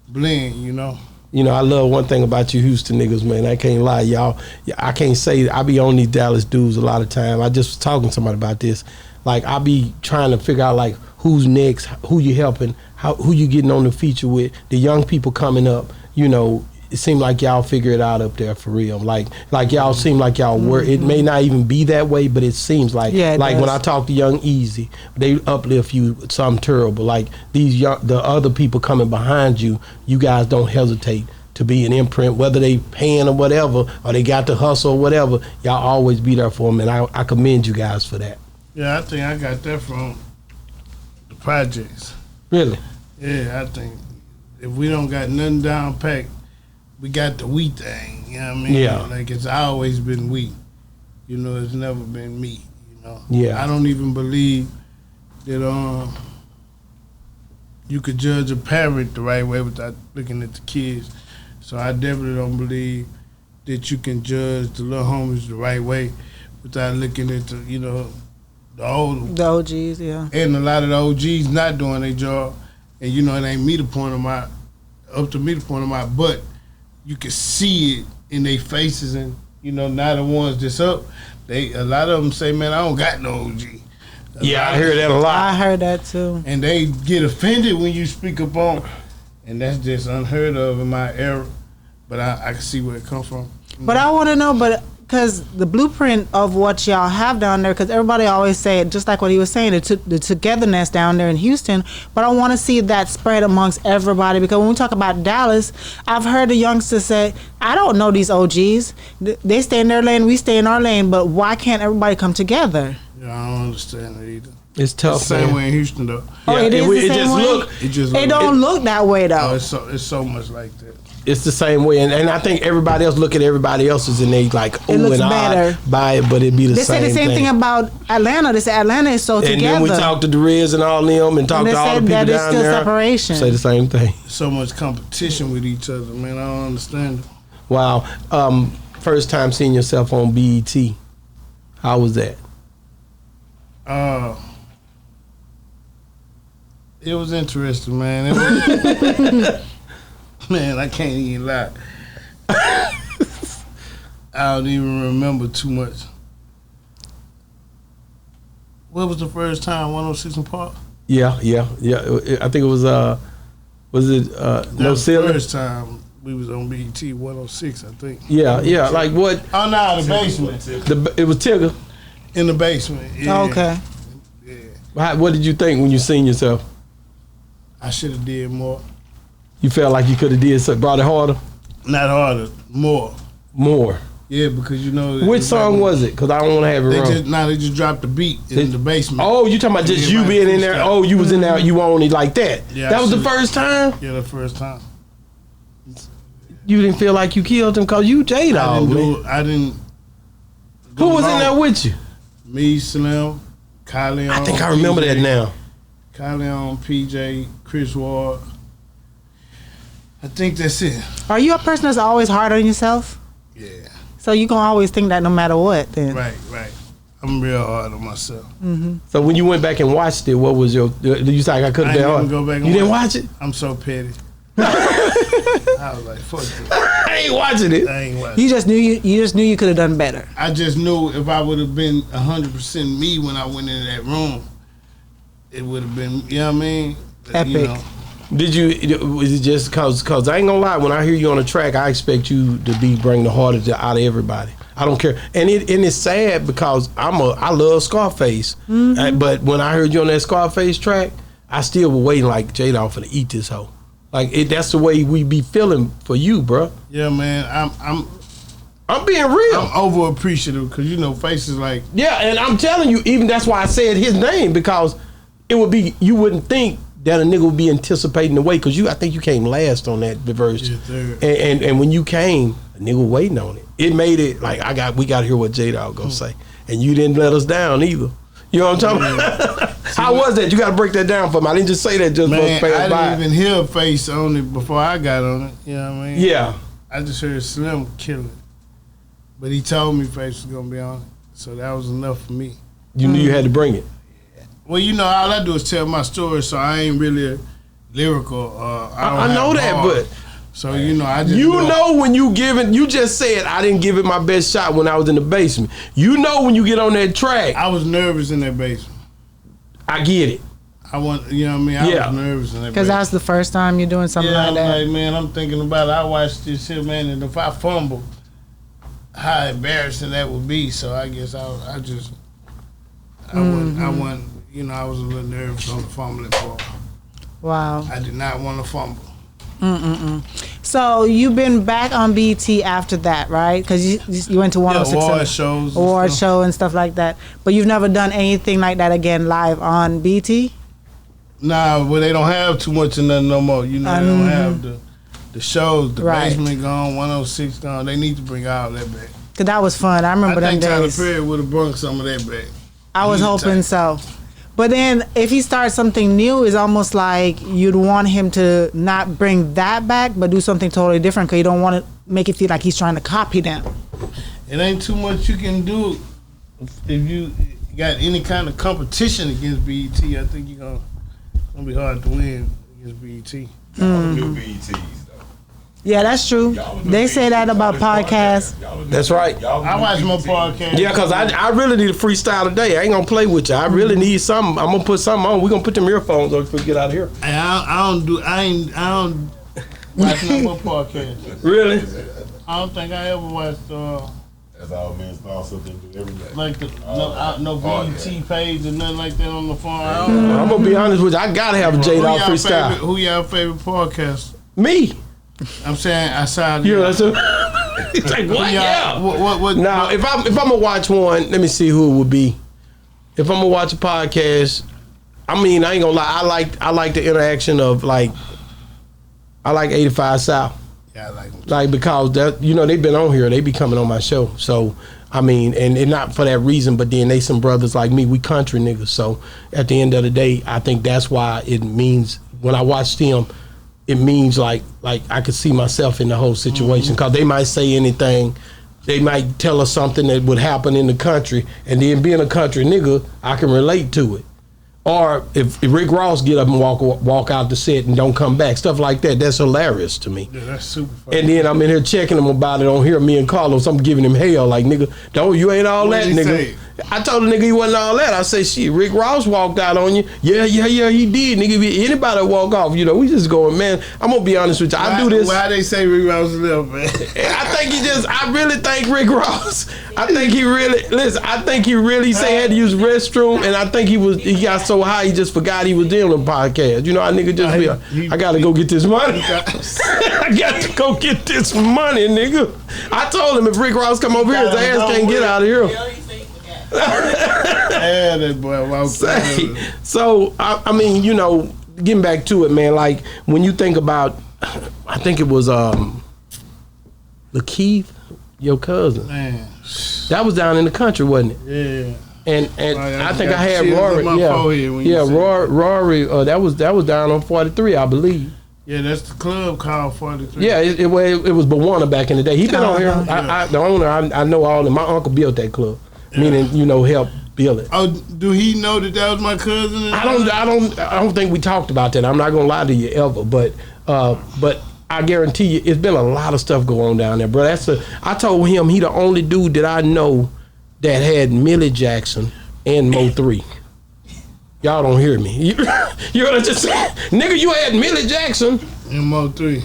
blend, you know.
You know, I love one thing about you Houston niggas, man. I can't lie, y'all. I can't say, I be on these Dallas dudes a lot of time. I just was talking to somebody about this. Like, I be trying to figure out, like, who's next, who you helping, who you getting on the feature with, the young people coming up, you know. It seemed like y'all figure it out up there for real. Like y'all seem like y'all work. It may not even be that way, but it seems like when I talk to Young Easy, they uplift you something terrible. Like the other people coming behind you, you guys don't hesitate to be an imprint, whether they paying or whatever, or they got to hustle or whatever. Y'all always be there for them, and I commend you guys for that.
Yeah, I think I got that from the projects.
Really?
Yeah, I think if we don't got nothing down packed, we got the we thing, you know what I mean?
Yeah.
Like, it's always been we. You know, it's never been me, you know?
Yeah.
I don't even believe that you could judge a parent the right way without looking at the kids. So I definitely don't believe that you can judge the little homies the right way without looking at the, you know, the
OGs, yeah.
And a lot of the OGs not doing their job. And, you know, it ain't me to point them out, up to me to point them out, but you can see it in their faces, and you know, now the ones that's up, a lot of them say, "Man, I don't got no OG."
Yeah, I hear that a lot.
I heard that too.
And they get offended when you speak up on, and that's just unheard of in my era. But I can see where it comes from.
But I want to know, because the blueprint of what y'all have down there, because everybody always say it, just like what he was saying, the togetherness down there in Houston, but I want to see that spread amongst everybody, because when we talk about Dallas, I've heard the youngsters say, I don't know these OGs. They stay in their lane, we stay in our lane, but why can't everybody come together?
Yeah, I don't understand it either.
It's tough.
It's the same way in Houston, though.
Oh,
Yeah,
it is the same way? It don't look that way, though.
Oh, it's so much like that.
It's the same way, and I think everybody else look at everybody else's and they like,
It looks
and
better.
buy it, but it be the
They
same.
say the same thing about Atlanta. They say Atlanta is so
And
together.
then we talk to the Riz and all them, and talk
And they
to all the
said
people
that it's
down
still
there.
separation.
Say the same thing.
So much competition with each other, man. I don't understand it.
Wow. First time seeing yourself on BET. How was that?
It was interesting, man. Man, I can't even lie. I don't even remember too much. What was the first time? 106 in Park?
Yeah. I think it was
That
No
was the
Ceiling?
first time we was on BET 106, I think.
Yeah. Like what?
Oh no, the basement.
It was Tigger.
In the basement. Yeah.
Okay.
Yeah.
What did you think when you seen yourself?
I should have did more.
You felt like you could have brought it harder?
Not harder, more.
More.
Yeah, because you know.
Which song was it? Because I don't want to have it wrong.
They just dropped the beat in the basement.
Oh, you talking about just you being in there? Oh, you was in there, you on it like that.
Yeah,
That was the first time?
Yeah, the first time.
You didn't feel like you killed him because you J-Dawg, man.
I didn't.
Who was in there with you?
Me, Slim, Kylie.
I think I remember that now.
Kylie on, PJ, Chris Ward. I think that's it.
Are you a person that's always hard on yourself?
Yeah.
So you gonna always think that no matter what, then?
Right. I'm real hard on myself.
So when you went back and watched it, what was your? You said I could have been
I
hard.
didn't go back and
You didn't
watch
watch it?
I'm so petty. I was like, fuck it.
I ain't watching it.
I ain't watching.
You just knew you could have done better.
I just knew if I would have been 100% me when I went into that room, it would have been, you know what I mean?
Epic.
You know,
Was it just cause I ain't gonna lie, when I hear you on the track, I expect you to bring the hardest out of everybody. I don't care, and it's sad because I love Scarface, but when I heard you on that Scarface track, I still was waiting like J-Dawg for to eat this hoe. Like that's the way we be feeling for you, bro.
yeah, man.
I'm being real.
I'm over appreciative because you know faces like
Yeah, and I'm telling you, even that's why I said his name, because it would be, you wouldn't think that a nigga would be anticipating the way, because I think you came last on that verse, and when you came, a nigga was waiting on it. It made it like we got to hear what J-Dawg gonna say, and you didn't let us down either. You know what I'm talking about? How was that? You got to break that down for me. I didn't just say that just
man.
for
I
by.
didn't even hear a face on it before I got on it. You know what I mean?
Yeah.
I just heard Slim kill it. But he told me Face was gonna be on it, so that was enough for me.
You knew you had to bring it.
Well, you know, all I do is tell my story, so I ain't really lyrical.
I know that, but
so you know, I just
you know when you giving. You just said I didn't give it my best shot when I was in the basement. You know when you get on that track.
I was nervous in that basement.
I get it.
I want, you know what I mean? I was nervous in that
Because that's the first time you're doing something like that.
Like, man, I'm thinking about it. I watched this shit, man, and if I fumble, how embarrassing that would be. So I guess I wasn't, you know, I was a little nervous on the fumbling part.
Wow.
I did not want to fumble.
So you've been back on BT after that, right? Because you went to 106
award shows,
award show and stuff like that. But you've never done anything like that again live on BT?
Nah, well, they don't have too much of nothing no more. You know, they don't have the shows, the basement gone, 106 gone. They need to bring all that back.
Because that was fun. I remember them days.
I think Tyler Perry would have brought some of that back.
I was hoping so. But then if he starts something new, it's almost like you'd want him to not bring that back, but do something totally different because you don't want to make it feel like he's trying to copy them.
It ain't too much you can do if you got any kind of competition against BET. I think you're going to be hard to win against BET.
New BETs, though.
Yeah, that's true. They say that about podcasts.
That's right.
I watch more podcasts.
Yeah, because I really need a freestyle today. I ain't going to play with you. I really need something. I'm going to put something on. We're going to put them earphones on before we get out of here.
I don't watch no more podcasts.
Really?
I don't think I ever watched
That's all men's thoughts something to do every day.
like no BET page or nothing like that on the phone.
I'm going to be honest with you. I got to have a J-Dawg freestyle.
Who y'all favorite podcast?
Me.
I'm saying outside.
You know, so it's like what? Yeah.
What?
Now, if I'm gonna watch one, let me see who it would be. If I'm gonna watch a podcast, I mean, I ain't gonna lie. I like the interaction of I like 85 South.
Yeah, I like them.
Like because that they've been on here, they be coming on my show. So I mean, and not for that reason, but then they some brothers like me. We country niggas. So at the end of the day, I think that's why it means when I watch them. It means like I could see myself in the whole situation because they might say anything, they might tell us something that would happen in the country, and then being a country nigga, I can relate to it. Or if Rick Ross get up and walk out the set and don't come back, stuff like that, that's hilarious to me.
Yeah, that's super funny.
And then I'm in here checking him about it on here, me and Carlos, I'm giving him hell like, nigga, you ain't all that, nigga. Say? I told the nigga he wasn't all that. I said, shit, Rick Ross walked out on you. Yeah, he did, nigga. Anybody walk off, we just going, man, I'm gonna be honest with you. I do this.
Why they say Rick Ross left, man?
I really think Rick Ross, I think he really said he had to use the restroom, and I think he got so high he just forgot he was doing a podcast. You know, I nigga just I gotta go get this money. I got to go get this money, nigga. I told him if Rick Ross come over here, his ass can't get out of here.
Yeah, that boy.
So I mean, getting back to it, man. Like when you think about, I think it was Lakeith, your cousin. Man, that was down in the country, wasn't it?
Yeah.
And I think I had Rory. Rory. That was down on 43, I believe.
Yeah, that's the club called 43.
Yeah, it was Bawana back in the day. He been on here.
Yeah.
The owner, I know all of them. My uncle built that club. Meaning, help build it.
Oh, do he know that was my cousin?
I don't think we talked about that. I'm not gonna lie to you ever, but I guarantee you, it's been a lot of stuff going on down there, bro. I told him he the only dude that I know that had Millie Jackson and Mo 3. Y'all don't hear me. You know what I just said? Nigga, you had Millie Jackson
and Mo 3.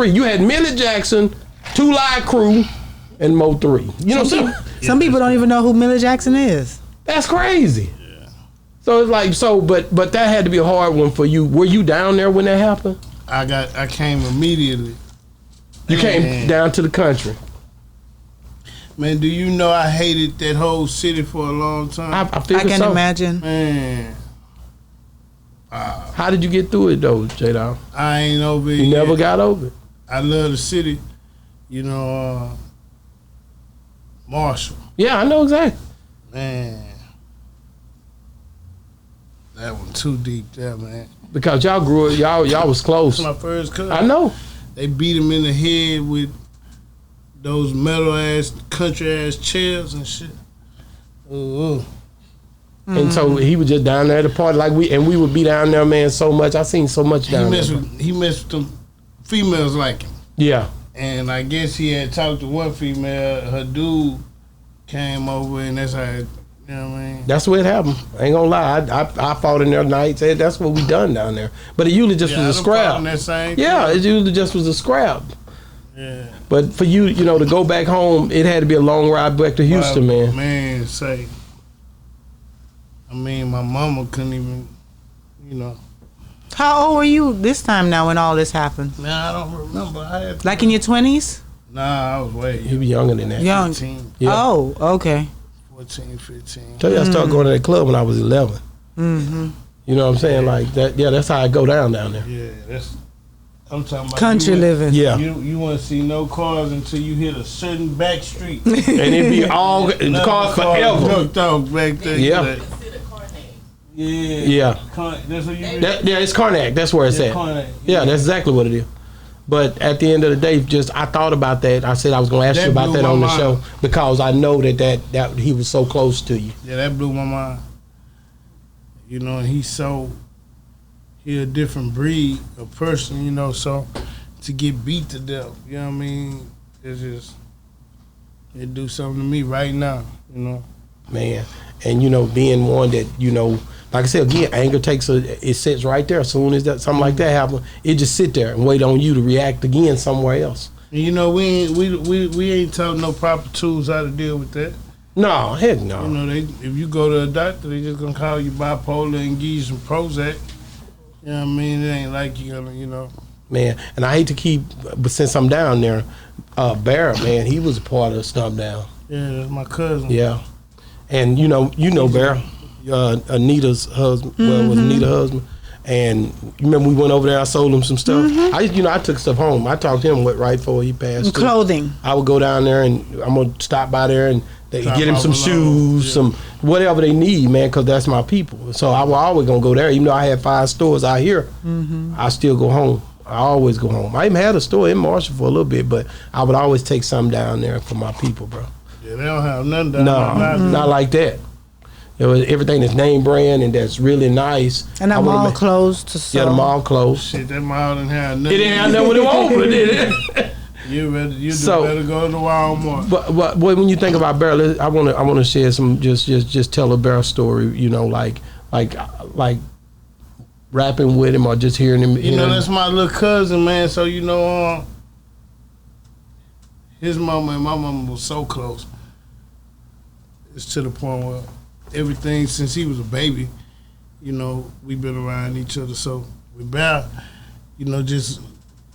You had Millie Jackson, 2 Live Crew, and Mo 3. You know what I'm saying?
Some people don't even know who Millie Jackson is.
That's crazy. Yeah. So it's like but that had to be a hard one for you. Were you down there when that happened?
I came immediately.
You came down to the country.
Man, do you know I hated that whole city for a long time?
I can imagine.
Man.
How did you get through it though, J-Dawg?
I ain't over it.
You never got over it.
I love the city. Marshall.
Yeah, I know exactly.
Man. That one too deep there, man.
Because y'all grew up, y'all was close.
That's my first cousin.
I know.
They beat him in the head with those metal ass country ass chairs and shit. Ooh.
And so he was just down there at the party, like we would be down there, man, so much. I seen so much down there.
He messed with them females like him.
Yeah.
And I guess he had talked to one female. Her dude came over, and that's how it, you know what I mean?
That's where it happened. I ain't gonna lie. I fought in there nights. That's what we done down there. But it usually just was a scrap. Yeah, it usually just was a scrap.
Yeah.
But for you, to go back home, it had to be a long ride back to Houston, man.
Man, my mama couldn't even,
How old were you this time now when all this happened?
Man, I don't remember.
Like in your 20s?
Nah, I was way
He was younger than that.
Young.
15,
Yeah.
Oh, okay.
14, 15.
Tell you I started going to that club when I was 11.
Mm-hmm.
You know what I'm saying? Like that. Yeah, that's how I go down there.
Yeah, I'm talking about
Country living.
Yeah.
You want to see no cars until you hit a certain back street.
And it be all cars forever.
Hooked off back there.
Yeah. Yeah.
That's what you
Yeah, it's Karnak. That's where it's at.
Karnak.
Yeah, that's exactly what it is. But at the end of the day, I thought about that. I said I was going to ask you about that on the show because I know that he was so close to you.
Yeah, that blew my mind. And he's a different breed of person, so to get beat to death, you know what I mean? It do something to me right now,
Man, and being one that, like I said, again, anger it sits right there. As soon as something like that happens, it just sit there and wait on you to react again somewhere else.
And we ain't taught no proper tools how to deal with that.
No, heck no.
If you go to a doctor, they just gonna call you bipolar and give you some Prozac. You know what I mean? It ain't like you gonna,
Man, and I hate to keep, but since I'm down there, Barrett, man, he was a part of Stomp Down.
Yeah, that's my cousin.
Yeah, and you know Barrett, Anita's husband. Well, was Anita's husband. And you remember we went over there. I sold him some stuff. I took stuff home. I talked to him right before he passed.
Clothing.
I would go down there and I'm gonna stop by there and get him some shoes, some whatever they need, man, because that's my people. So I was always gonna go there, even though I had 5 stores out here. I still go home. I always go home. I even had a store in Marshall for a little bit, but I would always take something down there for my people, bro.
Yeah, they don't have nothing down there.
No, not like that. Everything that's name brand and that's really nice.
And that mall closed to sell.
Yeah, the mall closed.
Shit, that mall didn't have nothing.
It didn't have nothing when it was open, did it?
You better go to Walmart.
But when you think about Bear, I want to share some just tell a Bear story. Like rapping with him or just hearing him.
That's my little cousin, man. So his mama and my mama was so close. It's to the point where everything since he was a baby, we've been around each other. So with Bear, just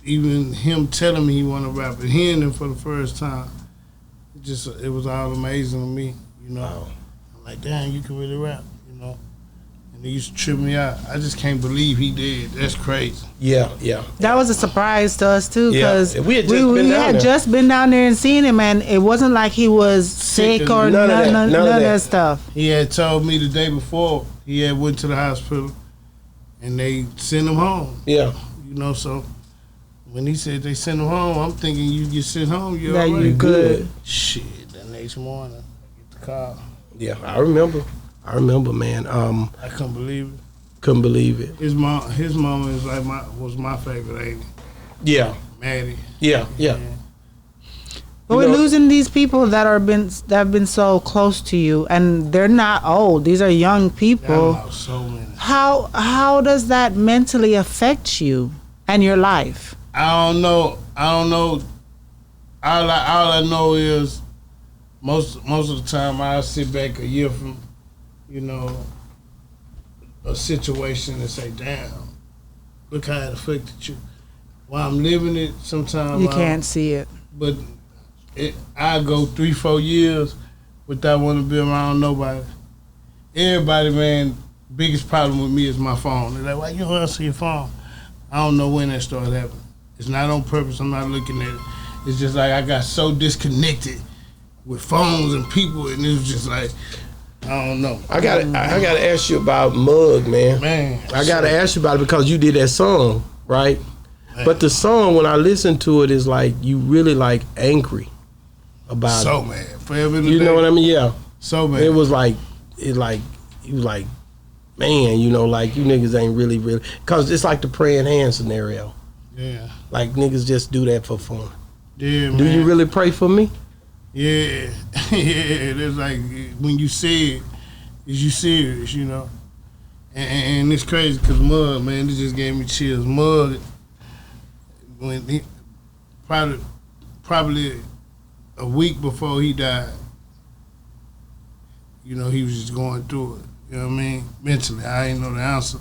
even him telling me he want to rap and hearing him for the first time, it was all amazing to me. I'm like, damn, you can really rap, And it used to trip me out. I just can't believe he did. That's crazy.
Yeah.
That was a surprise to us too, because
we had
just been down there and seen him, and it wasn't like he was sick or none of that stuff.
He had told me the day before he had went to the hospital, and they sent him home.
Yeah.
So when he said they sent him home, I'm thinking you get sent home, you're
that
all right.
You good.
Shit, the next morning, I get the call.
Yeah, I remember, man.
I couldn't believe it.
Couldn't believe it.
His mom is was my favorite, ain't it?
Yeah.
Maddie.
Yeah.
But we're losing these people that have been so close to you, and they're not old. These are young people.
I lost so many.
How does that mentally affect you and your life?
I don't know. All I know is most of the time I'll sit back a year from, a situation and say, damn, look how it affected you. While I'm living it, sometimes
you can't see it.
But I go 3-4 years without wanting to be around nobody. Everybody, man, biggest problem with me is my phone. They're like, why you don't answer your phone? I don't know when that started happening. It's not on purpose. I'm not looking at it. It's just like I got so disconnected with phones and people, and it was just like, I don't know.
I gotta ask you about Mug, man. I gotta ask you about it because you did that song, right? Man. But the song, when I listen to it, is like you really like angry. about
So mad. Forever in the
you
day.
know what I mean? Yeah.
So mad.
It was like he was like, man, you know, like you niggas ain't really, cause it's like the praying hand scenario.
Yeah.
Like niggas just do that for fun.
Yeah, man.
Do you really pray for me?
Yeah. Yeah. It's like when you say it, is you serious, you know? And it's crazy because Mug, man, this just gave me chills. Mug, when he probably a week before he died, you know, he was just going through it. You know what I mean? Mentally, I ain't know the answer.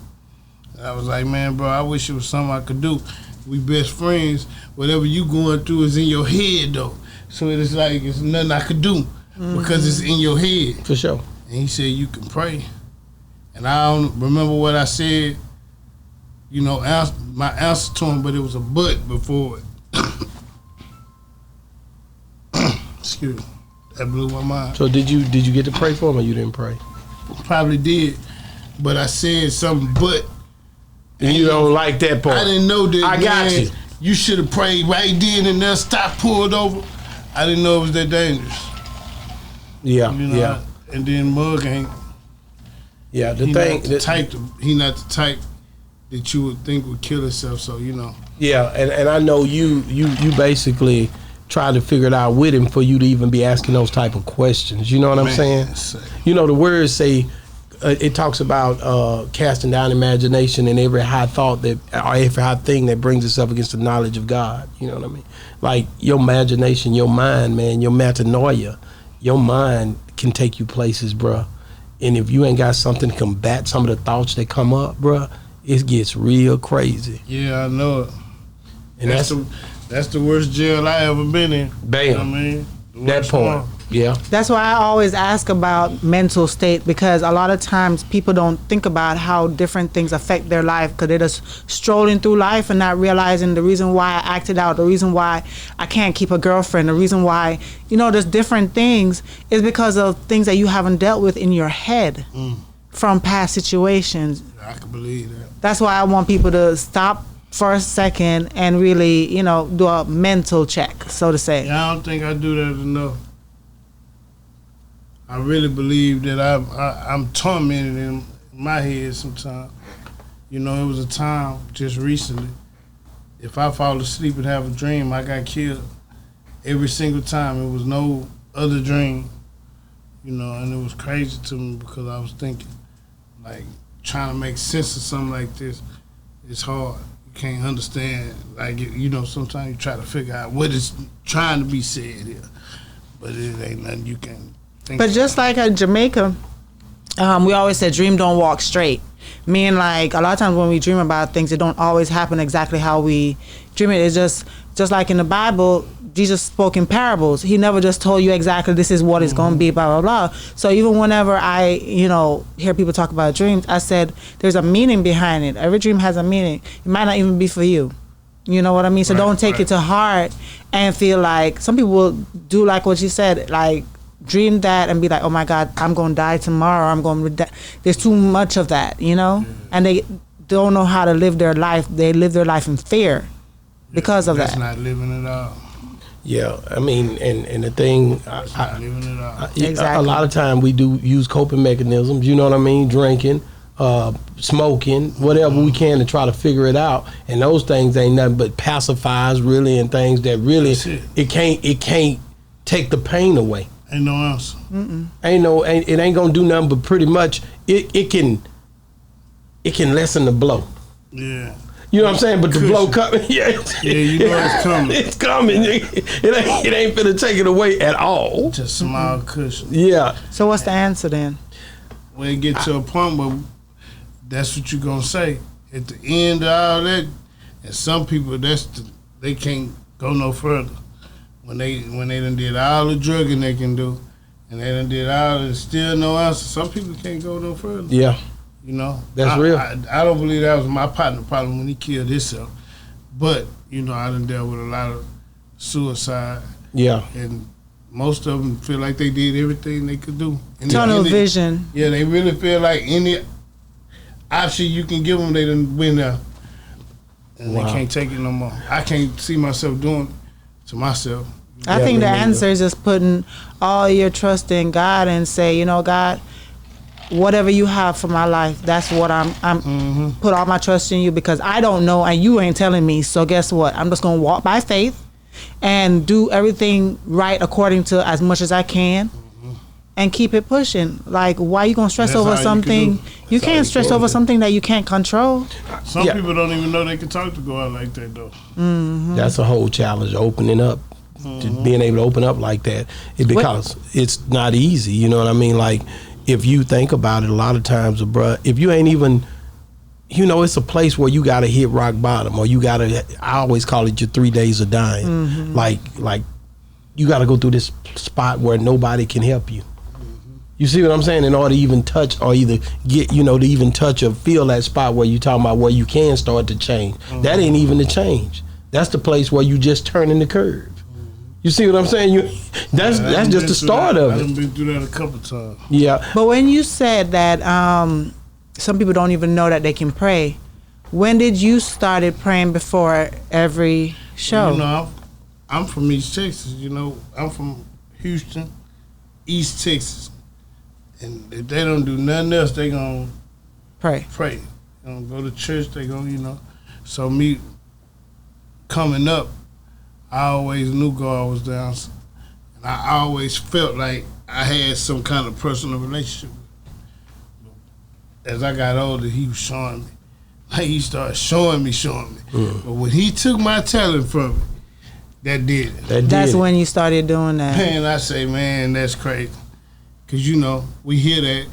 I was like, man, bro, I wish it was something I could do. We best friends. Whatever you going through is in your head, though. So it's like it's nothing I could do because it's in your head.
For sure.
And he said, you can pray. And I don't remember what I said, you know, my answer to him, but it was a but before it. Excuse me. That blew my mind.
So did you get to pray for him or you didn't pray?
Probably did, but I said something but.
And you don't like that part.
I didn't know that.
I got
man,
you.
You should have prayed right then and there, stop, pulled over. I didn't know it was that dangerous.
Yeah,
You know,
yeah.
And then Mug ain't.
Yeah,
He not the type that you would think would kill himself. So you know.
Yeah, and I know you basically tried to figure it out with him for you to even be asking those type of questions. You know what I'm saying? You know, the words say, it talks about casting down imagination and every high thought or every high thing that brings itself against the knowledge of God. You know what I mean? Like your imagination, your mind, man, your metanoia, your mind can take you places, bruh. And if you ain't got something to combat some of the thoughts that come up, bruh, it gets real crazy.
Yeah, I know it.
And
that's the worst jail I ever been in.
Bam.
You know what I mean? The
that
worst
point.
one.
Yeah.
That's why I always ask about mental state, because a lot of times people don't think about how different things affect their life, because they're just strolling through life and not realizing the reason why I acted out, the reason why I can't keep a girlfriend, the reason why, you know, there's different things is because of things that you haven't dealt with in your head from past situations.
I can believe that.
That's why I want people to stop for a second and really, you know, do a mental check, so to say.
Yeah, I don't think I do that enough. I really believe that I'm tormented in my head sometimes. You know, it was a time just recently. If I fall asleep and have a dream, I got killed. Every single time. It was no other dream. You know, and it was crazy to me because I was thinking, like, trying to make sense of something like this, it's hard. You can't understand. Like, you know, sometimes you try to figure out what is trying to be said here. But it ain't nothing you can think
But just like at Jamaica, we always said dream don't walk straight. Meaning, like, a lot of times when we dream about things, it don't always happen exactly how we dream it. It's just like in the Bible, Jesus spoke in parables. He never just told you exactly this is what it's going to be, blah, blah, blah. So even whenever I, you know, hear people talk about dreams, I said there's a meaning behind it. Every dream has a meaning. It might not even be for you. You know what I mean? So don't take it to heart and feel like, some people will do like what you said, like dream that and be like, oh my God, I'm going to die tomorrow. I'm going to die. There's too much of that, you know? And they don't know how to live their life. They live their life in fear because of
That's
that.
not living it out.
Yeah, I mean, and the thing,
That's not living it out.
Exactly.
a lot of time we do use coping mechanisms, you know what I mean? Drinking, smoking, whatever we can to try to figure it out. And those things ain't nothing but pacifiers, really, and things that really, it can't take the pain away.
Ain't no answer.
It ain't gonna do nothing but pretty much, it can lessen the blow.
Yeah.
You know what I'm saying? But the blow coming,
Yeah, you know it's coming.
It's coming. It ain't finna take it away at all.
Just small cushion.
Yeah.
So what's the answer then?
When it get to a point where that's what you gonna say. At the end of all that, and some people they can't go no further. When they done did all the drugging they can do, and they done did all and still no answer. Some people can't go no further.
Yeah.
You know,
That's real.
I don't believe that was my partner problem when he killed himself. But, you know, I done dealt with a lot of suicide.
Yeah.
And most of them feel like they did everything they could do.
Tunnel vision.
Yeah, they really feel like any option you can give them, they done win there. And
Wow.
they can't take it no more. I can't see myself doing it to myself.
I think the
me neither.
answer is just putting all your trust in God and say, you know, God, whatever you have for my life, that's what I'm put all my trust in you, because I don't know and you ain't telling me. So guess what? I'm just gonna walk by faith and do everything right according to as much as I can. And keep it pushing. Like, why you gonna stress over something? You can't stress over something that you can't control.
Some people don't even know they can talk to God like that, though.
That's a whole challenge, opening up, to being able to open up like that. Because it's not easy, you know what I mean? Like, if you think about it, a lot of times, bruh, if you ain't even, you know, it's a place where you gotta hit rock bottom, or you gotta, I always call it your 3 days of dying. Like you gotta go through this spot where nobody can help you. You see what I'm saying? In order to even touch, or either get, you know, to even touch or feel that spot where you talking about where you can start to change. That ain't even the change. That's the place where you just turning the curve. You see what I'm saying? That's just the start of it.
I've been through that a couple times.
Yeah.
But when you said that some people don't even know that they can pray, when did you started praying before every show?
You know, I'm from East Texas. You know, I'm from Houston, East Texas. And if they don't do nothing else, they gonna
Pray.
They gonna go to church. They gonna, you know. So me coming up, I always knew God was down, and I always felt like I had some kind of personal relationship. As I got older, he was showing me. Like, he started showing me. But when he took my talent from me, that did it.
That's when you started doing that.
Man, I say, man, that's crazy. Because, you know, we hear that.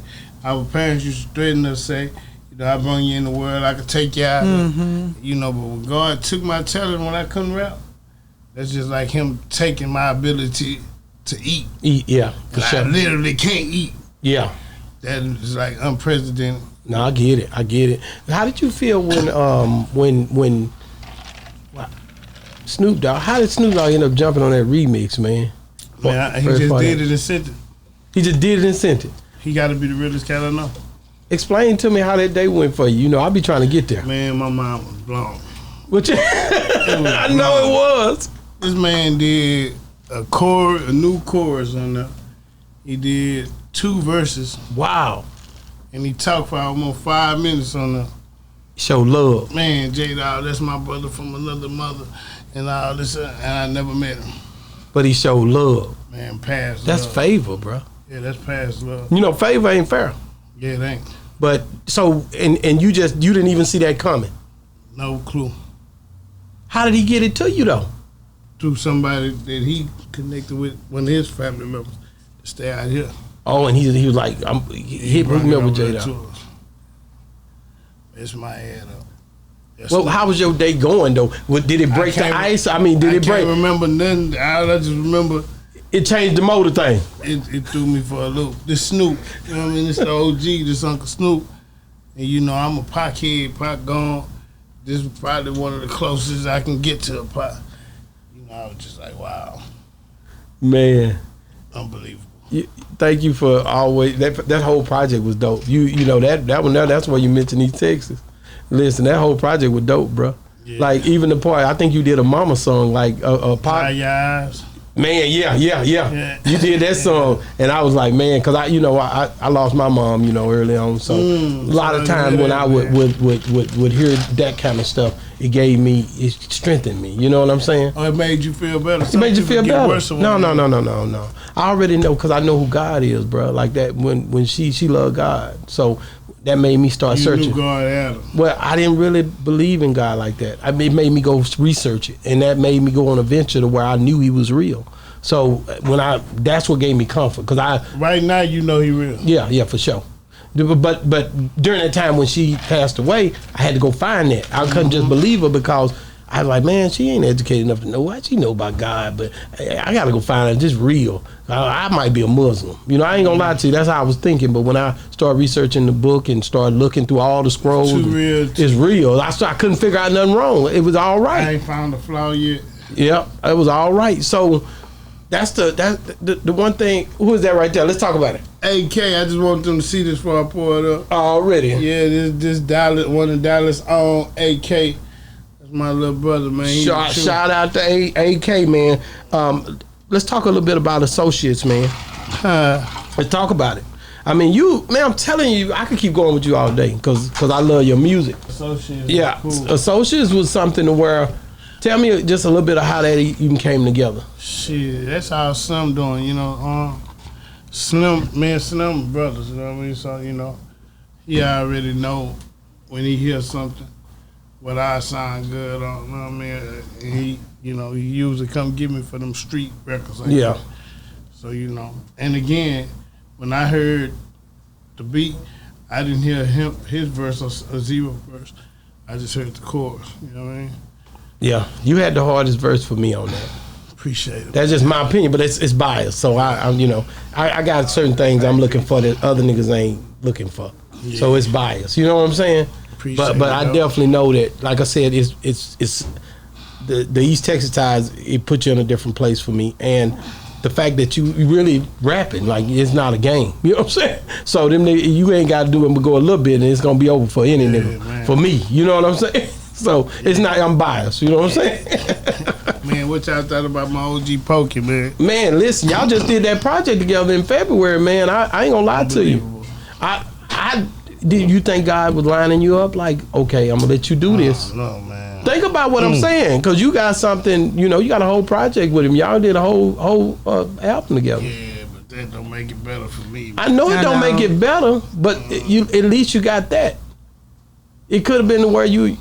Our parents used to threaten us, say, you know, I bring you in the world, I could take you out. You know, but when God took my talent when I couldn't rap, that's just like him taking my ability to eat.
Yeah, for sure.
I literally can't eat.
Yeah.
That is like unprecedented.
No, I get it. How did you feel when Snoop Dogg? How did Snoop Dogg end up jumping on that remix, man?
Man, he just did it and sent it.
He just did it and sent it.
He got to be the realest cat I know.
Explain to me how that day went for you. You know, I'll be trying to get there.
Man, my mind was blown.
Which I know it was.
This man did a new chorus on there. He did 2 verses.
Wow.
And he talked for almost 5 minutes on there.
Show love.
Man, J-Dawg, that's my brother from another mother, and all this, and I never met him.
But he showed love.
Man, past
That's
love.
favor, bro.
Yeah, that's past love.
You know, favor ain't fair.
Yeah, it ain't.
But so, and you didn't even see that coming.
No clue.
How did he get it to you though?
Through somebody that he connected with, one of his family members, to stay out here.
Oh, and he was like, he remember J-Dawg.
It's my head up.
Well, how was your day going though? Did it break the ice? I mean, did it break?
I can't remember nothing. I just remember
it changed the motor thing.
It threw me for a loop. This Snoop, you know what I mean? This the OG, this Uncle Snoop. And you know, I'm a Pac head, Pac gone. This is probably one of the closest I can get to a Pac. You know, I was just like, wow.
Man.
Unbelievable.
Thank you for always, that whole project was dope. You know, that one there, that's why you mentioned East Texas. Listen, that whole project was dope, bro. Yeah. Like, even the part, I think you did a mama song, like a Pac.
Yes.
Man, yeah. You did that song, and I was like, man, because I lost my mom, you know, early on. So a lot of times when I would hear that kind of stuff, it strengthened me. You know what I'm saying?
Oh, it made you feel better.
It made you feel better. No. I already know, because I know who God is, bro. Like that when she loved God, so that made me start searching.
You knew God had him.
Well, I didn't really believe in God like that. It made me go research it, and that made me go on a venture to where I knew He was real. So that's what gave me comfort, because
right now you know He real.
Yeah, for sure. But during that time when she passed away, I had to go find that. I couldn't just believe her, because I was like, man, she ain't educated enough to know what she know about God, but I got to go find out if it's real. I might be a Muslim. You know, I ain't going to lie to you. That's how I was thinking. But when I started researching the book and started looking through all the scrolls, it's real. I couldn't figure out nothing wrong. It was all right.
I ain't found a flaw yet.
Yep, it was all right. So that's the one thing. Who is that right there? Let's talk about it.
AK, I just want them to see this before I pour it up.
Already?
Yeah, this Dallas, one of Dallas' own AK. My little brother, man.
Shout out to AK, man. let's talk a little bit about associates, man. Let's talk about it. I mean, I'm telling you, I could keep going with you all day because I love your music.
Associates.
Yeah,
cool.
Associates was something to where. Tell me just a little bit of how that even came together.
Shit, that's how Slim doing, you know. Slim brothers, you know what I mean? So, you know, he already know when he hears something, what I sound good on, you know what I mean? And he usually come get me for them street records like that. So, you know, and again, when I heard the beat, I didn't hear his verse or zero verse. I just heard the chorus, you know what I mean?
Yeah, you had the hardest verse for me on that.
Appreciate it.
That's just my opinion, but it's biased. So I got certain things I'm looking for that other niggas ain't looking for. Yeah. So it's biased. You know what I'm saying? But I definitely know that. Like I said, it's the East Texas ties. It put you in a different place for me, and the fact that you really rapping like it's not a game. You know what I'm saying? So you ain't got to do it but go a little bit, and it's gonna be over for any nigga. Man. For me, you know what I'm saying? So it's not. I'm biased. You know what I'm saying?
Man, what y'all thought about my OG Pokey, man?
Man, listen, y'all just did that project together in February, man. I ain't gonna lie to you. Did you think God was lining you up? Like, okay, I'm gonna let you do this.
No, man.
Think about what I'm saying, cause you got something. You know, you got a whole project with him. Y'all did a whole album together.
Yeah, but that don't make it better for me.
I know it don't make it better, but at least you got that. It could have been where you.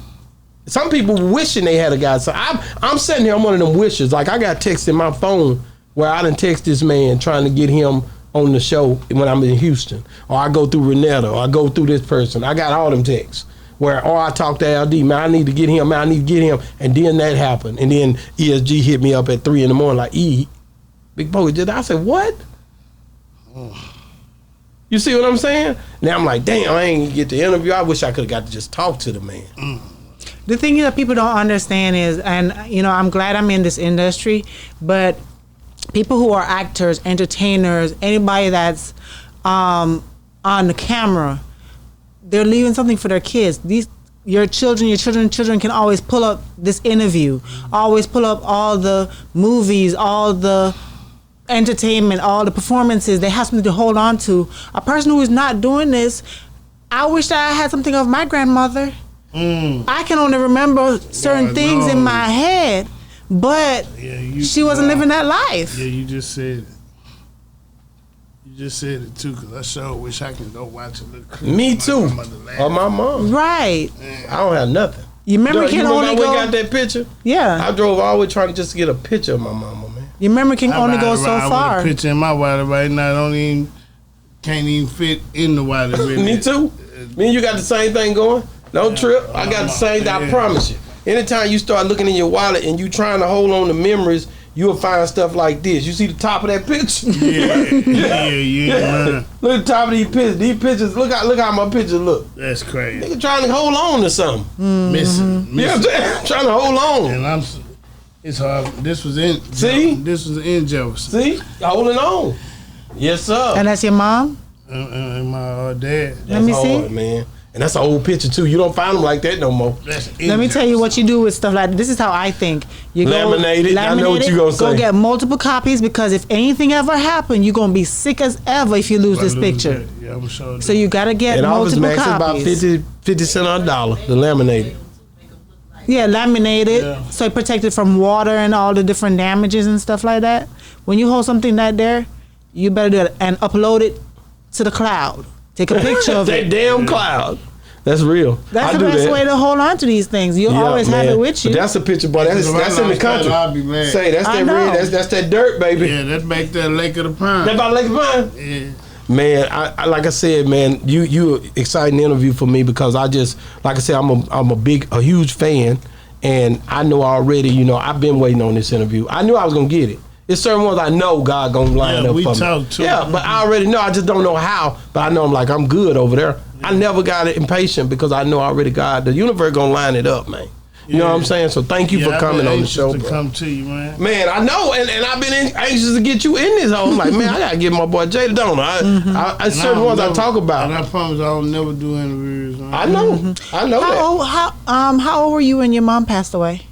Some people wishing they had a guy. So I'm sitting here, I'm one of them wishers. Like I got text in my phone where I done text this man trying to get him on the show when I'm in Houston. Or I go through Renetta, or I go through this person. I got all them texts. Or I talk to LD, man, I need to get him, And then that happened. And then ESG hit me up at 3 in the morning like, Big Pokey did that. I said, what? You see what I'm saying? Now I'm like, damn, I ain't get the interview. I wish I could have got to just talk to the man.
The thing that people don't understand is, and you know, I'm glad I'm in this industry, but people who are actors, entertainers, anybody that's on the camera, they're leaving something for their kids. Your children can always pull up this interview, always pull up all the movies, all the entertainment, all the performances. They have something to hold on to. A person who is not doing this, I wish that I had something of my grandmother. I can only remember certain things in my head, but she wasn't living that life.
Yeah, you just said it. You just said it too, because I sure wish I could go watch a little clip.
Me too. Or my mom.
Right.
I don't have nothing.
You remember King Only Go?
got that picture?
Yeah.
I drove all the way trying to just get a picture of my mama, man.
You remember King Only Go so far?
With a picture in my wallet right now, can't even fit in the wallet. Really.
Me too. Me and you got the same thing going. Don't trip. I got the same thing, I promise you. Anytime you start looking in your wallet and you trying to hold on to memories, you'll find stuff like this. You see the top of that picture? Yeah. Look at the top of these pictures. These pictures, look how my pictures look.
That's crazy.
Nigga trying to hold on to something.
Missing.
You know what I'm saying? Trying to hold on.
And it's hard. This was in Jefferson.
See? Holding on. Yes, sir.
And that's your mom?
And my dad.
Let me see.
Hard, man. And that's an old picture too. You don't find them like that no more.
Let me tell you what you do with stuff like this. Is how I think. You
laminate it. I know what you gonna say.
Go get multiple copies, because if anything ever happened, you're gonna be sick as ever if you lose this picture.
Yeah, I'm sure.
So you gotta get multiple
copies. It's about 50 cents on a dollar to laminate it.
Yeah, laminate it so it protected from water and all the different damages and stuff like that. When you hold something that there, you better do it and upload it to the cloud. Take a picture of
that damn cloud. That's real.
That's the best way to hold on to these things. You always have it with you.
But that's a picture, boy. That's in the country.
I'll be glad.
Say that's that red. That's that dirt, baby.
Yeah, that's back there, Lake of the Pine.
That about Lake of the Pine.
Yeah.
Man, I like I said, man, you exciting interview for me, because I just, like I said, I'm a huge fan, and I know already. You know, I've been waiting on this interview. I knew I was gonna get it. There's certain ones I know God gonna line up for me. Yeah, but I already know. I just don't know how. But I know I'm good over there. I never got impatient, because I know already the universe gonna line it up, man. You know what I'm saying? So thank you for coming on the show, bro.
Come to you, man.
Man, I know, and I've been anxious to get you in this hole. I'm like, man, I gotta get my boy Jada Donner. I certain ones I talk about.
And I promise I'll never do interviews. Man.
I know, I know
How old were you when your mom passed away?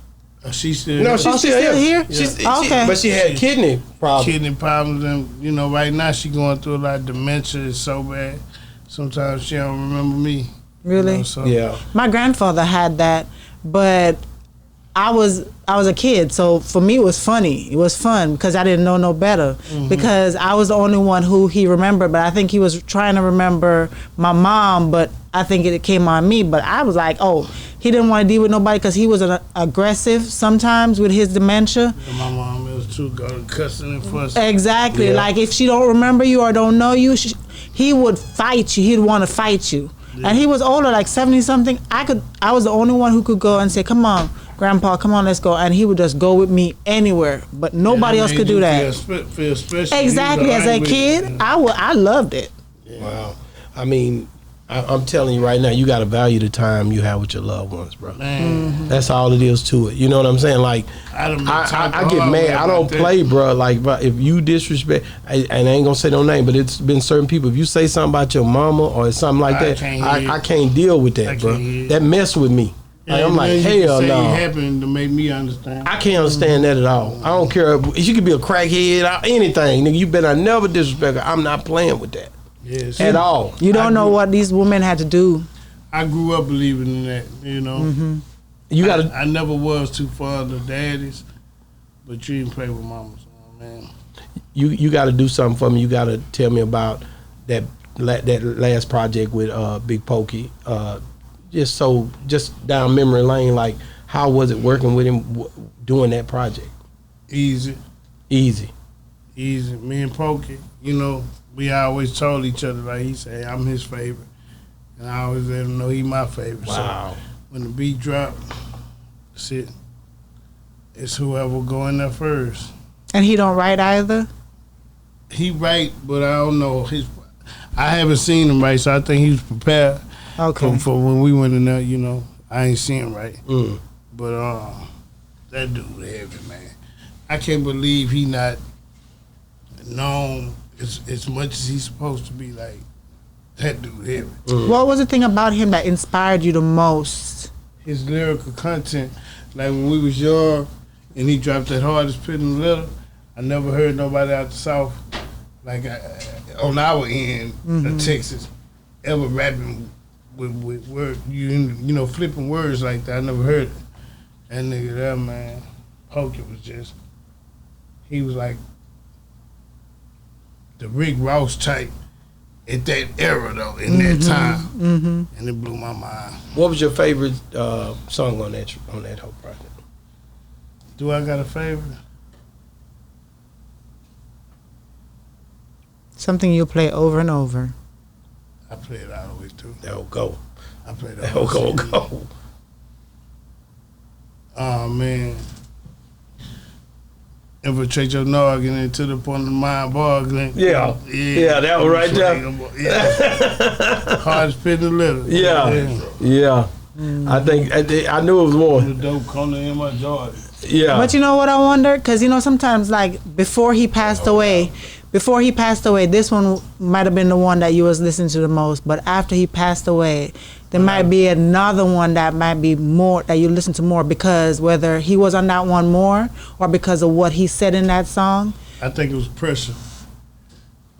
She's still
No,
here.
she's still
here?
She's,
Okay.
but she had kidney problems.
Kidney problems, and you know, right now she going through a lot of dementia. It's so bad. Sometimes she don't remember me.
Really?
You know, so
Yeah.
My grandfather had that, but I was a kid, so for me it was funny. It was fun because I didn't know no better. Because I was the only one who he remembered, but I think he was trying to remember my mom, but I think it came on me. But I was like, oh, he didn't want to deal with nobody because he was aggressive sometimes with his dementia.
My mom is too, go to cussing and fussing.
Exactly.
Yeah.
Like if she don't remember you or don't know you, he would fight you. He'd want to fight you.
Yeah.
And he was older, like 70 something. I was the only one who could go and say, "Come on, Grandpa, come on, let's go." And he would just go with me anywhere. But nobody else could do that.
Feel special.
Exactly. As a kid, I loved it.
Wow. I mean, I'm telling you right now, you got to value the time you have with your loved ones, bro.
Man,
That's all it is to it. You know what I'm saying? Like,
I
I get mad. I don't play, bro. Like, bro, if you disrespect, and I ain't gonna say no name, but it's been certain people. If you say something about your mama or something like that, I can't deal with that, bro. That mess with me. Like, I'm like, hell
no.
no.
It happened to make me understand.
I can't understand that at all. I don't care. You could be a crackhead or anything, nigga. You better never disrespect her. I'm not playing with that
Yes.
at all.
You don't know what these women had to do.
I grew up believing in that, you know.
You gotta.
I never was too fond of daddies, but you didn't play with mamas, man.
You got to do something for me. You got to tell me about that last project with Big Pokey. Just down memory lane. Like, how was it working with him doing that project?
Easy. Me and Pokey, you know, we always told each other, like he said, I'm his favorite, and I always let him know he my favorite.
Wow.
So when the beat drop, it's whoever go in there first.
And he don't write either?
He write, but I don't know I haven't seen him write, so I think he was prepared.
Okay.
For when we went in there, you know, I ain't seen him right.
Mm.
But that dude heavy, man. I can't believe he not known as much as he's supposed to be. Like, that dude heavy.
What was the thing about him that inspired you the most?
His lyrical content, like when we was young and he dropped that hardest pit in the letter, I never heard nobody out the South, like on our end of Texas, ever rapping with word, you know, flipping words like that. I never heard it. That nigga there, man, Pokey was just, he was like the Rick Ross type at that era though, in that time, and it blew my mind.
What was your favorite song on that whole project?
Do I got a favorite?
Something you play over and over.
I play it always too.
That'll go.
I play it
That'll go.
Oh man. Infiltrate your noggin into the point of mind boggling.
Yeah, that one right there.
Yeah. Hardest pit in the litter.
Yeah. I think I knew it was
The
one.
dope corner in my jaw.
Yeah.
But you know what I wonder? Because, you know, sometimes, like, before he passed away, this one might have been the one that you was listening to the most. But after he passed away, there might be another one that might be more, that you listen to more, because whether he was on that one more or because of what he said in that song.
I think it was pressure.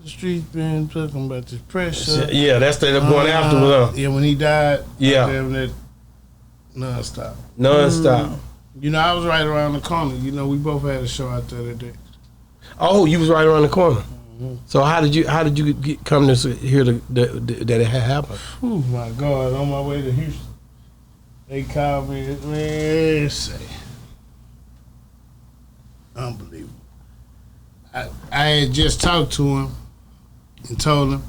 The streets been talking about this pressure.
Yeah, that's the one afterwards.
Yeah, when he died.
Yeah.
That non-stop.
Non-stop.
You know, I was right around the corner. You know, we both had a show out there that day.
Oh, you was right around the corner. So how did you come to hear that it had happened?
Oh my God! On my way to Houston, they called me. Man, say, unbelievable. I had just talked to him and told him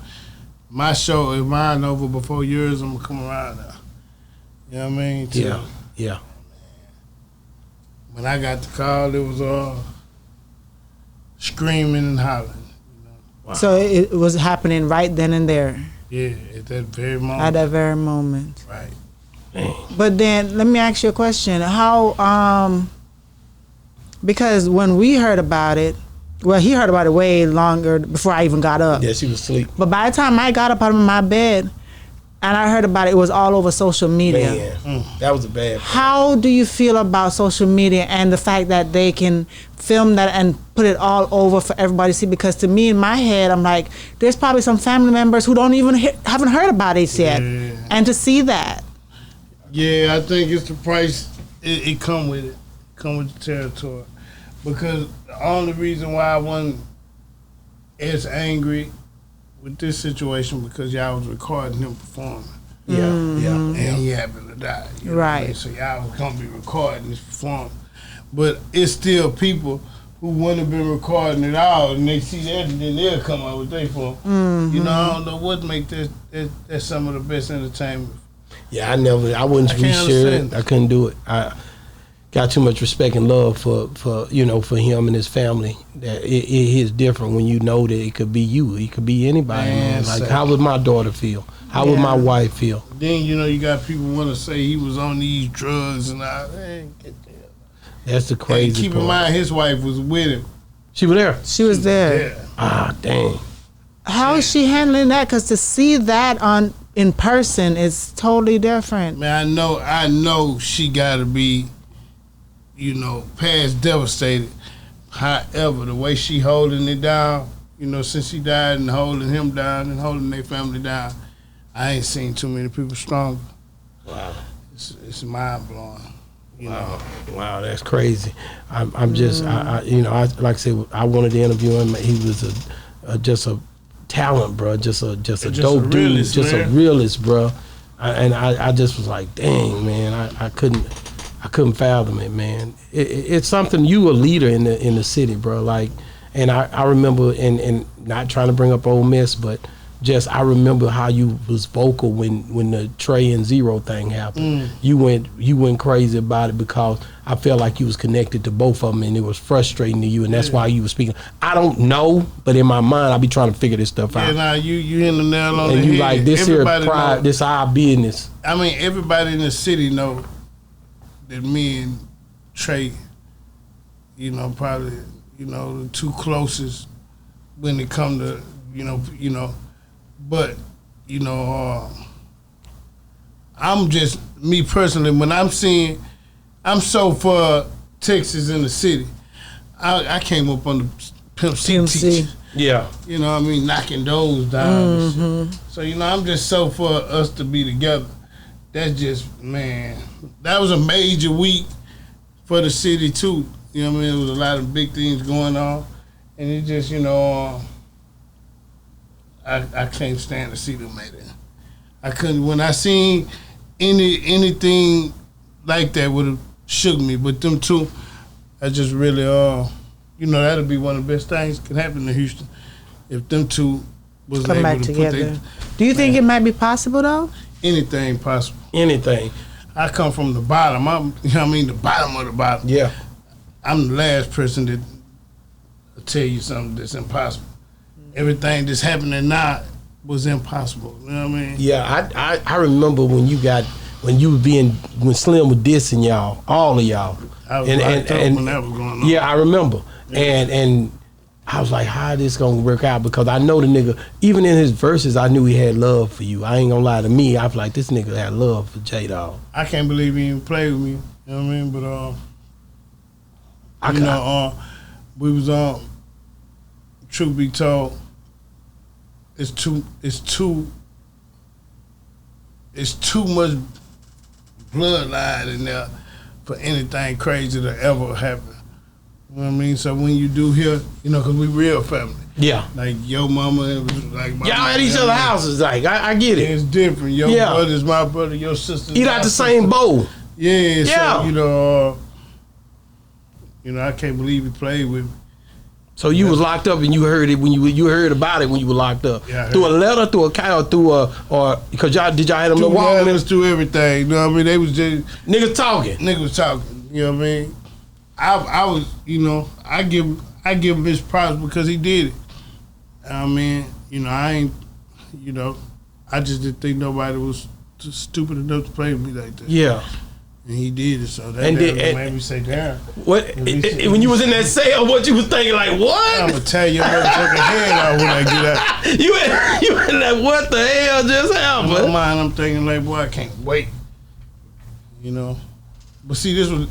my show is mine over before yours. I'm gonna come around now. You know what I mean?
Yeah.
When I got the call, it was screaming and hollering.
Wow.
So it was happening right then and there.
Yeah, at that very moment.
At that very moment.
Right.
But then let me ask you a question. How because when we heard about it, well, he heard about it way longer before I even got up.
Yeah, she was asleep.
But by the time I got up out of my bed, and I heard about it. It was all over social media.
Man, that was a bad.
How do you feel about social media and the fact that they can film that and put it all over for everybody to see? Because to me, in my head, I'm like, there's probably some family members who don't even haven't heard about it yet, and to see that.
Yeah, I think it's the price. It come with it. Come with the territory. Because the only reason why I wasn't as angry with this situation because y'all was recording him performing.
Yeah.
And he happened to die. You know what I mean? So y'all was gonna be recording his performance. But it's still people who wouldn't have been recording it all, and they see that, and then they'll come out with their phone. You know, I don't know what make that's some of the best entertainment.
Yeah, I wouldn't reshare it. I couldn't do it. I got too much respect and love for him and his family. That it is different when you know that it could be you. It could be anybody. Man. Like, how would my daughter feel? How would my wife feel?
Then, you got people want to say he was on these drugs and all. Man, get there.
That's the crazy part.
Keep in mind, his wife was with him.
She was there?
She was there.
Ah, dang.
How is she handling that? Because to see that in person is totally different.
Man, I know she got to be, past devastated. However, the way she holding it down, since she died and holding him down and holding their family down, I ain't seen too many people stronger.
Wow.
It's mind blowing.
Wow, that's crazy. I'm just, like I said, I wanted to interview him. He was just a talent, bro. Just a dope dude. Just a realist, bro. I just was like, dang, man. I couldn't fathom it, man. It's something. You a leader in the city, bro. Like, and I remember, and not trying to bring up Ole Miss, but just I remember how you was vocal when the Trey and Zero thing happened. You went crazy about it because I felt like you was connected to both of them, and it was frustrating to you, and that's why you was speaking. I don't know, but in my mind, I be trying to figure this stuff out.
Yeah, nah, you in the nail on the head.
And you like, this here pride, this our business.
I mean, everybody in the city know that me and Trey, probably, the two closest when it come to, but, I'm just, me personally, when I'm so for Texas in the city. I came up on the Pimp C teaching.
Yeah.
Knocking those down. So, I'm just so for us to be together. That's just, man, that was a major week for the city too. There was a lot of big things going on. And it just, I can't stand to see them like that. I couldn't, when I seen anything like that would have shook me. But them two, I just really, that'll be one of the best things that could happen to Houston if them two was
come
able
back
to
together.
put
Do you think it might be possible though?
Anything possible.
Anything.
I come from the bottom. I'm, the bottom of the bottom.
Yeah.
I'm the last person that will tell you something that's impossible. Everything that's happening now was impossible. You know what I mean?
Yeah, I remember when when Slim was dissing y'all, all of y'all.
I was
and
when that was going on.
Yeah, I remember. Yeah. And I was like, how this gonna work out? Because I know the nigga, even in his verses, I knew he had love for you. I ain't gonna lie to me. I was like, this nigga had love for J-Dawg.
I can't believe he even played with me. You know what I mean? But we was on. Truth be told, it's too much bloodline in there for anything crazy to ever happen. You know what I mean? So when you do hear, because we real family.
Yeah.
Like your mama, it was like my
y'all at each other's houses. Like I get it.
It's different. Your brother's my brother. Your sister's
eat out the same bowl.
Yeah. So I can't believe he played with me.
So you was locked up and you heard it when you heard about it when you were locked up.
Yeah,
through a letter, through a cow, or because y'all have them little
walkmans, through everything. You know what I mean? They was just
niggas talking.
You know what I mean? I was, I give him his props because he did it. I mean, I ain't, I just didn't think nobody was too stupid enough to play with me like that.
Yeah.
And he did it, so that
And
made me say, damn.
What when you was in that cell, what you was thinking? Like
I'm
what?
gonna tear your motherfucking head out when I get out.
You in that? What the hell just
In my
happened?
mind, I'm thinking like, boy, I can't wait. You know? But see, this was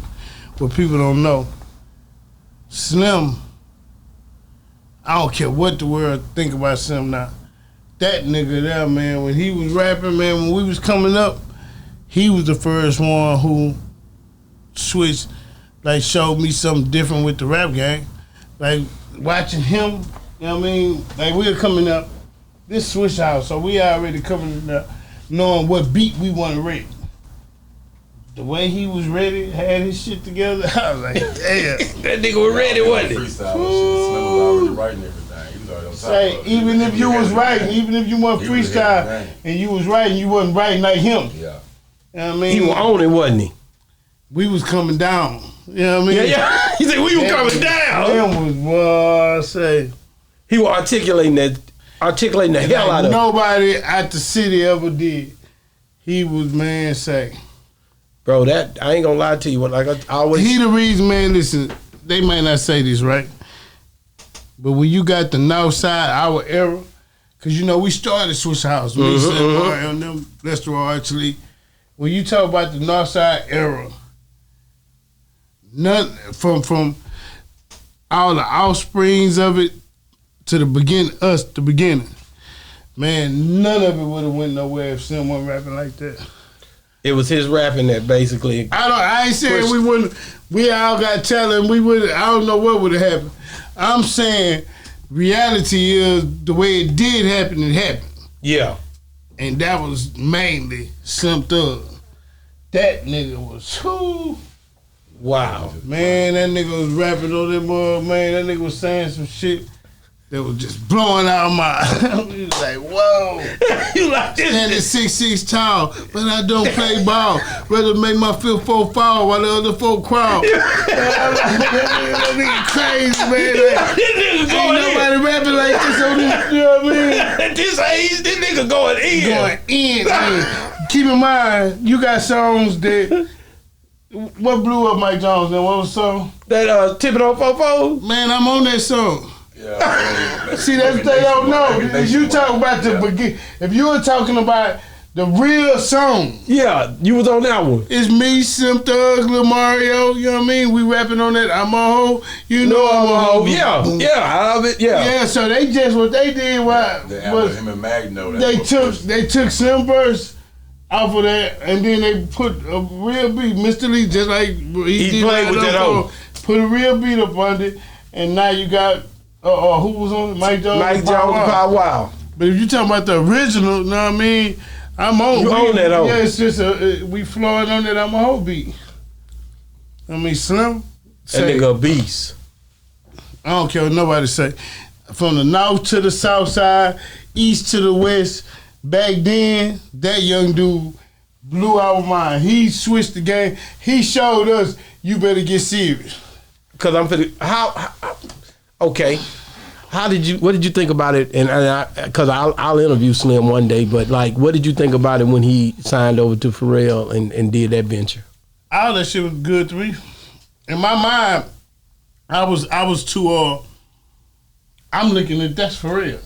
what people don't know. Slim, I don't care what the world think about Slim now. That nigga there, man, when he was rapping, man, when we was coming up, he was the first one who switched, like showed me something different with the rap game. Like watching him, you know what I mean? Like we were coming up, this switch out, so we already coming up knowing what beat we want to rap. The way he was ready, had his shit together, I was like, damn.
That nigga was ready, wasn't he?
Freestyle and shit. Slim was already writing everything. He was already on top
Say,
of it.
even if you was writing, even if you weren't
He was
freestyle
everything.
and you was writing, you wasn't writing like him.
Yeah.
You know what I mean?
He was on it, wasn't he?
We was coming down. You know what I mean?
Yeah. He said we were coming down.
Them was, boy, I say.
He was articulating the hell out of it.
Nobody at the city ever did. He was, man, say.
Bro, that I ain't gonna lie to you. Like I always,
He the reason, man, listen, they might not say this, right? But when you got the North Side, our era, because, you know, we started Swiss House. Me, Slim, Mario, and them, Lester, actually. When you talk about the North Side era, none from all the offsprings of it to the beginning, man, none of it would have went nowhere if Slim wasn't rapping like that.
it was his rapping that basically.
I ain't saying we wouldn't. We all got talent. We would. I don't know what would have happened. I'm saying reality is the way it did happen. It happened,
Yeah.
and that was mainly Slim Thug. That nigga was who.
Wow.
Man, that nigga was rapping on that mug, man. That nigga was saying some shit that was just blowing out my. He was like, whoa.
You like this?
Standing 6'6" tall, but I don't play ball. Rather make my fifth four fall while the other four crawl. That nigga crazy, man. Like,
This nigga
ain't
going
nobody rapping like this on this, you know what I mean?
in. At this age, this nigga going in.
Going in, man. Keep in mind, you got songs that. What blew up Mike Jones? Then what was the song?
That tipping on fofo.
Man, I'm on that song.
Yeah.
See, that's what they don't know. If you talk about the begin, if you were talking about the real song,
Yeah, you was on that one.
it's me, Sim Thug, Lil Mario. You know what I mean? We rapping on that. I'm a hoe. You know I'm a hoe.
Yeah, I love it. Yeah.
Yeah. So they just what they did was
Him and Magno.
they took Slim verse off of that, and then they put a real beat. Mr. Lee just like he did
played
right
with that
up
hoe.
on, put a real beat up on it, and now you got who was on it? Mike Jones.
Mike
and
Jones,
Pow Wow.
Pow Wow.
But if you talking about the original, you know what I mean? I'm on.
You own that hoe.
Yeah, it's just we flowing on that. I'm a whole beat. I mean, Slim.
That
Say,
nigga a beast.
I don't care what nobody say. From the north to the south side, east to the west. Back then, that young dude blew our mind. He switched the game. He showed us you better get serious.
Cause I'm finna, okay. What did you think about it? Cause I'll interview Slim one day, but like, what did you think about it when he signed over to Pharrell and did that venture?
All that shit was good to me. In my mind, I was too I'm looking at that's for real.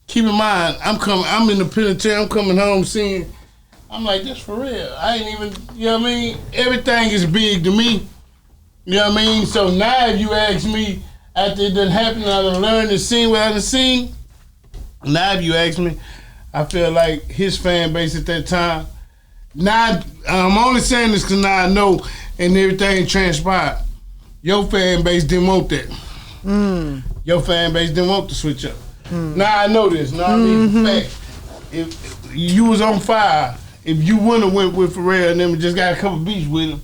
Keep in mind, I'm in the penitentiary, I'm coming home seeing, I'm like, that's for real. I ain't even, you know what I mean? Everything is big to me. You know what I mean? So now if you ask me, after it done happened, I done learned and seen what I done seen. Now if you ask me, I feel like his fan base at that time, now, I'm only saying this because now I know and everything transpired. Your fan base didn't want that. Your fan base didn't want to switch up. Now I know this. Now I mean, fact, if you was on fire, if you wouldn't have went with Pharrell and them just got a couple beats with him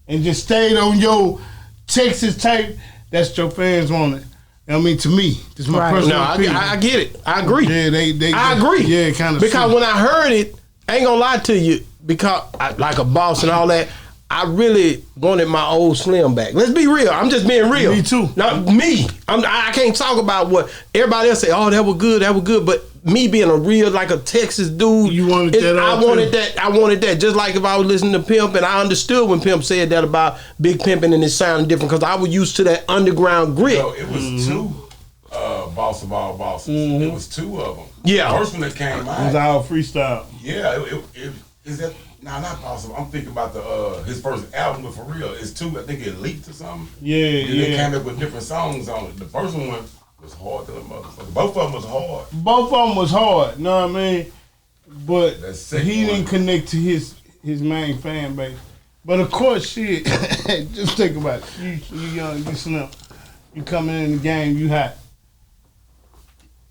and just stayed on your Texas tape, that's what your fans wanted. I mean, to me, this is my personal
No,
opinion.
I get it. I agree.
Yeah,
I agree.
Yeah, kind of.
Because when I heard it, I ain't gonna lie to you, because like a boss and all that, I really wanted my old Slim back. Let's be real. I'm just being real.
Me too.
Not me. I can't talk about what everybody else say. Oh, that was good. But me being a real like a Texas dude,
You wanted that
I
all
wanted
too?
that. I wanted that. Just like if I was listening to Pimp, and I understood when Pimp said that about Big Pimpin' and it sounded different because I was used to that underground grit.
Yo, it was two boss of all bosses. It was two of them.
Yeah.
The first one that came
It was
out.
all freestyle.
Yeah, it is that. Nah, not possible. I'm thinking about the his first album with For Real. It's two. I think it leaked or something.
Yeah,
And they
yeah.
came up with different songs on it. The first one was hard to the motherfucker. Both of them was hard.
Both of them was hard, know what I mean? But
That second
he didn't
one.
connect to his main fan base. But of course, shit, just think about it. You young, you slim. You coming in the game, you hot.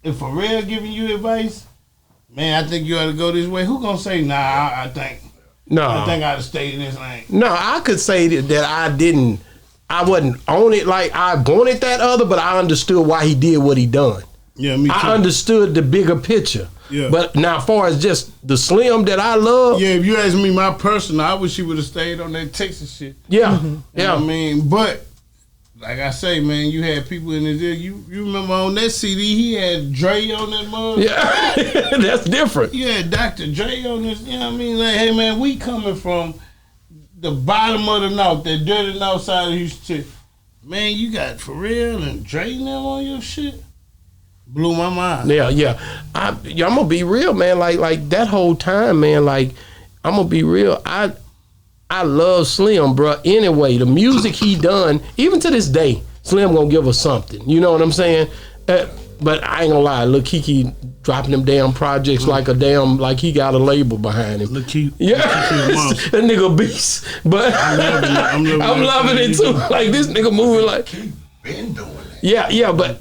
If For Real giving you advice, man, I think you ought to go this way. Who gonna say, nah, I think
No,
I ought to stay in this lane.
no, I could say that I wasn't on it like I wanted that other, but I understood why he did what he done.
Yeah, me too.
I understood the bigger picture.
Yeah.
But now, as far as just the Slim that I love,
Yeah, if you ask me my personal, I wish he would have stayed on that Texas shit.
yeah,
You know
yeah.
what I mean? But like I say, man, you had people in his ear. You remember on that CD, he had Dre on that mug.
Yeah, that's different.
You had Dr. Dre on this. You know what I mean? Like, hey man, we coming from the bottom of the north, that dirty north side of Houston. Man, you got For Real and Dre and them on your shit. Blew my mind.
Yeah. I'm gonna be real, man. Like that whole time, man. Like I'm gonna be real. I love Slim, bro. Anyway, the music he done, even to this day, Slim gonna give us something. You know what I'm saying? But I ain't gonna lie, look, Kiki dropping them damn projects like he got a label behind him.
Look cute.
Yeah,
Look cute,
that nigga beast. But I'm loving it too. Like this nigga moving like.
He been doing that.
Yeah, but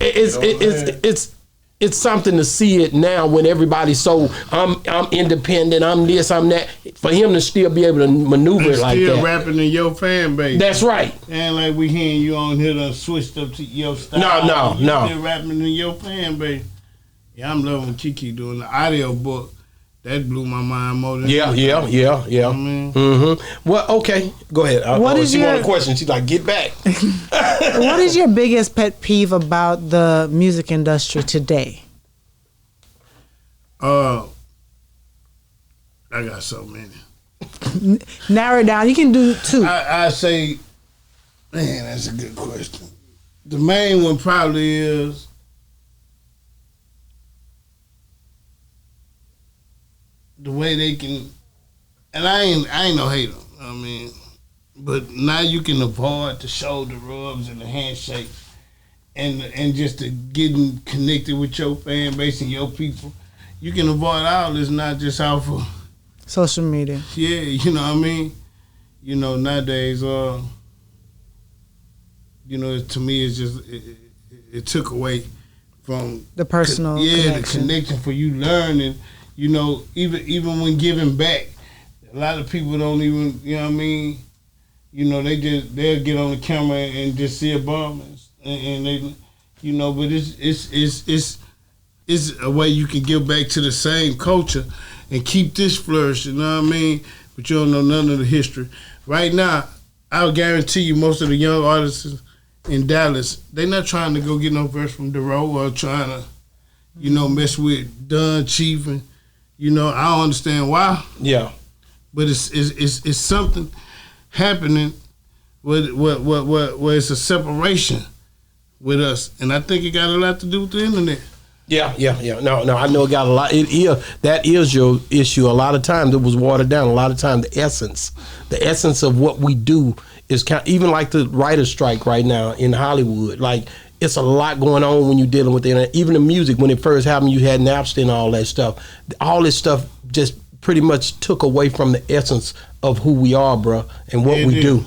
it's something to see it now when everybody's so I'm independent, I'm this, I'm that. For him to still be able to maneuver it like
still
that.
rapping in your fan base.
That's right.
And like we hearing you on here done switched up to your style.
No.
You still rapping in your fan base. Yeah, I'm loving Kiki doing the audio book. That blew my mind more than
Yeah.
mean?
Mm-hmm. Well, okay, go ahead.
What is
she
your-
want a question? She's like, get back.
What is your biggest pet peeve about the music industry today?
I got so many.
Narrow it down. You can do two.
I say, man, that's a good question. The main one probably is the way they can, and I ain't no hater. I mean, but now you can avoid the shoulder rubs and the handshake, and just the getting connected with your fan base and your people. You can avoid all this, not just off of.
Social media.
Yeah, you know what I mean? You know, nowadays, you know, to me, it's just, it took away from
The personal
the
connection.
connection for you learning, you know, even when giving back. A lot of people don't even, you know what I mean? You know, they'll get on the camera and just see a bum and they, you know, but it's a way you can give back to the same culture and keep this flourishing, you know what I mean? But you don't know none of the history. Right now, I'll guarantee you most of the young artists in Dallas, they not trying to go get no verse from DeRoe or trying to, you know, mess with Dunn, Chief, and, you know, I don't understand why,
Yeah.
but it's something happening where it's a separation with us, and I think it got a lot to do with the internet.
Yeah. No, I know it got a lot. That is your issue. A lot of times it was watered down. A lot of times the essence of what we do is even like the writer's strike right now in Hollywood. Like it's a lot going on when you're dealing with the internet. Even the music, when it first happened, you had Napster and all that stuff. All this stuff just pretty much took away from the essence of who we are, bro, and what we do.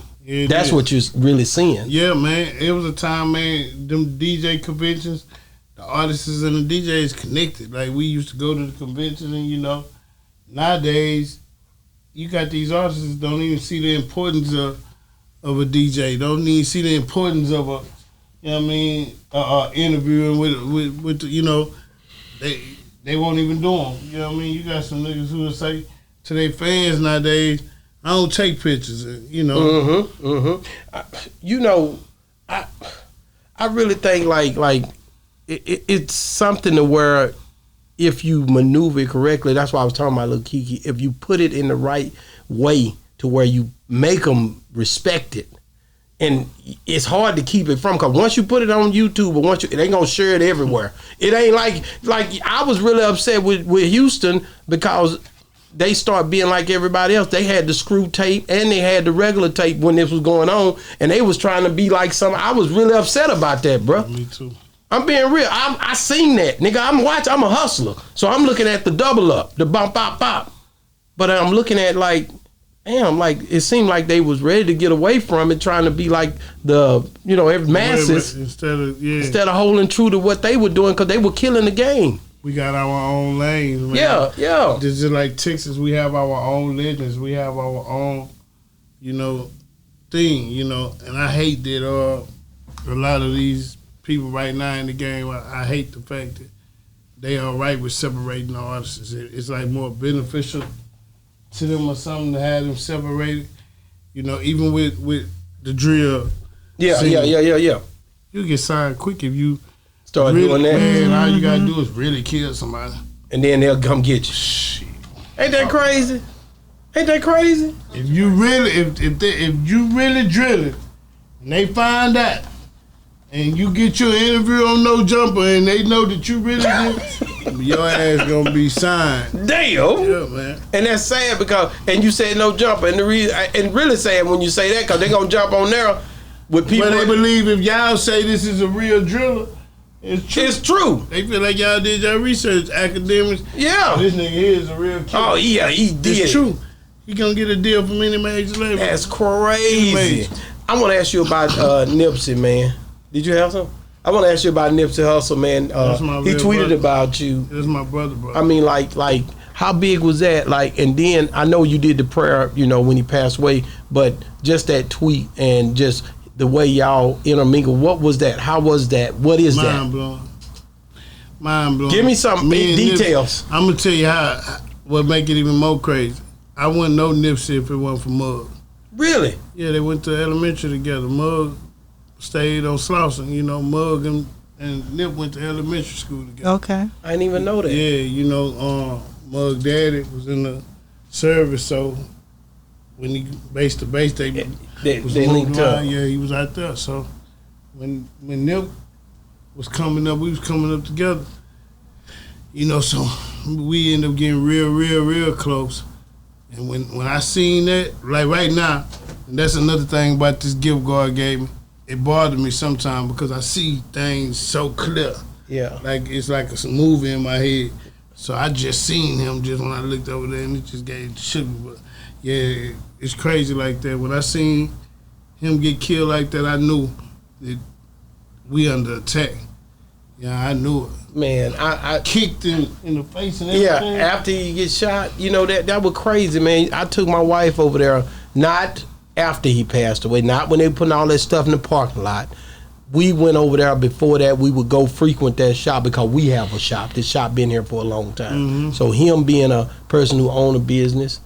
That's what you're really seeing.
Yeah, man. It was a time, man, them DJ conventions, the artists and the DJs connected. Like, we used to go to the conventions and, you know, nowadays, you got these artists that don't even see the importance of a DJ. Don't even see the importance of a, you know what I mean, interviewing with the, you know, they won't even do them. You know what I mean? You got some niggas who will say to their fans nowadays, I don't take pictures, you know.
You know, I really think like it's something to where if you maneuver it correctly, that's why I was talking about Lil Kiki. If you put it in the right way to where you make them respect it, and it's hard to keep it from, because once you put it on YouTube, or they gonna share it everywhere. It ain't like I was really upset with Houston because they start being like everybody else. They had the screw tape and they had the regular tape when this was going on, and they was trying to be like some. I was really upset about that, bro.
Me too.
I'm being real. I seen that, nigga. I'm a hustler, so I'm looking at the double up, the bop bop bop. But I'm looking at like, damn, like it seemed like they was ready to get away from it, trying to be like the masses instead of holding true to what they were doing, because they were killing the game.
We got our own lanes, man.
Yeah.
This is like Texas. We have our own legends. We have our own, thing, And I hate that a lot of these people right now in the game, I hate the fact that they are right with separating the artists. It's like more beneficial to them or something to have them separated. Even with the drill.
Yeah.
You get signed quick if you
start doing that.
Man, all you gotta do is really kill somebody.
And then they'll come get you.
Shit.
Ain't that crazy?
If you really if you really drill it and they find out and you get your interview on No Jumper and they know that you really did, your ass gonna be signed.
Damn.
Yeah, man.
And that's sad and you said No Jumper, and the reason, and really sad when you say that, because they gonna jump on there with people.
But they believe if y'all say this is a real driller, it's true.
It's true.
They feel like y'all did your research, academics.
Yeah.
This nigga here is a real killer.
Oh yeah, he did.
It's true. He gonna get a deal from any major label.
That's crazy. I want to ask you about Nipsey, man. Did you have something? I want to ask you about Nipsey Hussle, man. He tweeted
brother.
About you.
That's my brother, bro.
I mean, like, how big was that? Like, and then I know you did the prayer, when he passed away, but just that tweet and just the way y'all intermingle. What was that? How was that? What is that?
Mind blowing.
Give me some details.
I'm gonna tell you what make it even more crazy. I wouldn't know Nipsey if it wasn't for Mug.
Really?
Yeah, they went to elementary together. Mug stayed on Slauson. Mug and Nip went to elementary school together.
Okay.
I didn't even know that.
Yeah, Mug daddy was in the service, so when he base to base, they
linked up.
Yeah, he was out there. So when Nip was coming up, we was coming up together. So we ended up getting real close. And when I seen that, like right now, and that's another thing about this gift God gave me, it bothered me sometimes because I see things so clear.
Yeah.
Like it's like a movie in my head. So I just seen him just when I looked over there, and it just shook me. But yeah, it's crazy like that. When I seen him get killed like that, I knew that we under attack. Yeah, I knew it.
Man, I
kicked him in the face and everything.
Yeah, after he get shot, that was crazy, man. I took my wife over there, not after he passed away, not when they putting all that stuff in the parking lot. We went over there before that. We would go frequent that shop because we have a shop. This shop been here for a long time. Mm-hmm. So him being a person who owned a business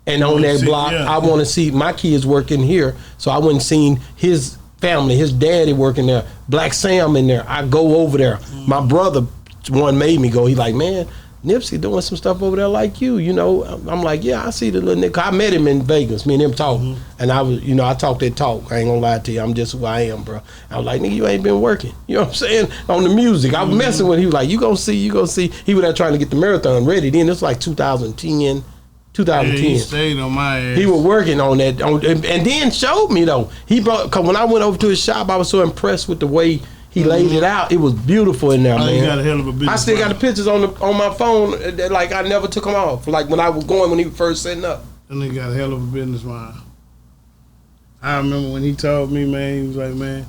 and on that block, I want to see my kids working here. So I wouldn't seen his family, his daddy working there, Black Sam in there. I go over there. Mm-hmm. My brother, one made me go. He like, man, Nipsey doing some stuff over there like you, I'm like, yeah, I see the little nigga. I met him in Vegas. Me and him talk. Mm-hmm. And I was, I talked that talk. I ain't gonna lie to you. I'm just who I am, bro. I was like, nigga, you ain't been working. You know what I'm saying? On the music. I was messing with him. He was like, you gonna see. He was there trying to get the marathon ready. Then this was like 2010.
Yeah, he stayed on my ass.
He was working on that, and then showed me though. He brought, cause when I went over to his shop, I was so impressed with the way he laid it out. It was beautiful in there, man.
He got a hell of a business.
I still got the pictures on my phone. Like I never took them off. Like when I was going when he was first setting up.
And he got a hell of a business mind. I remember when he told me, man, he was like, man,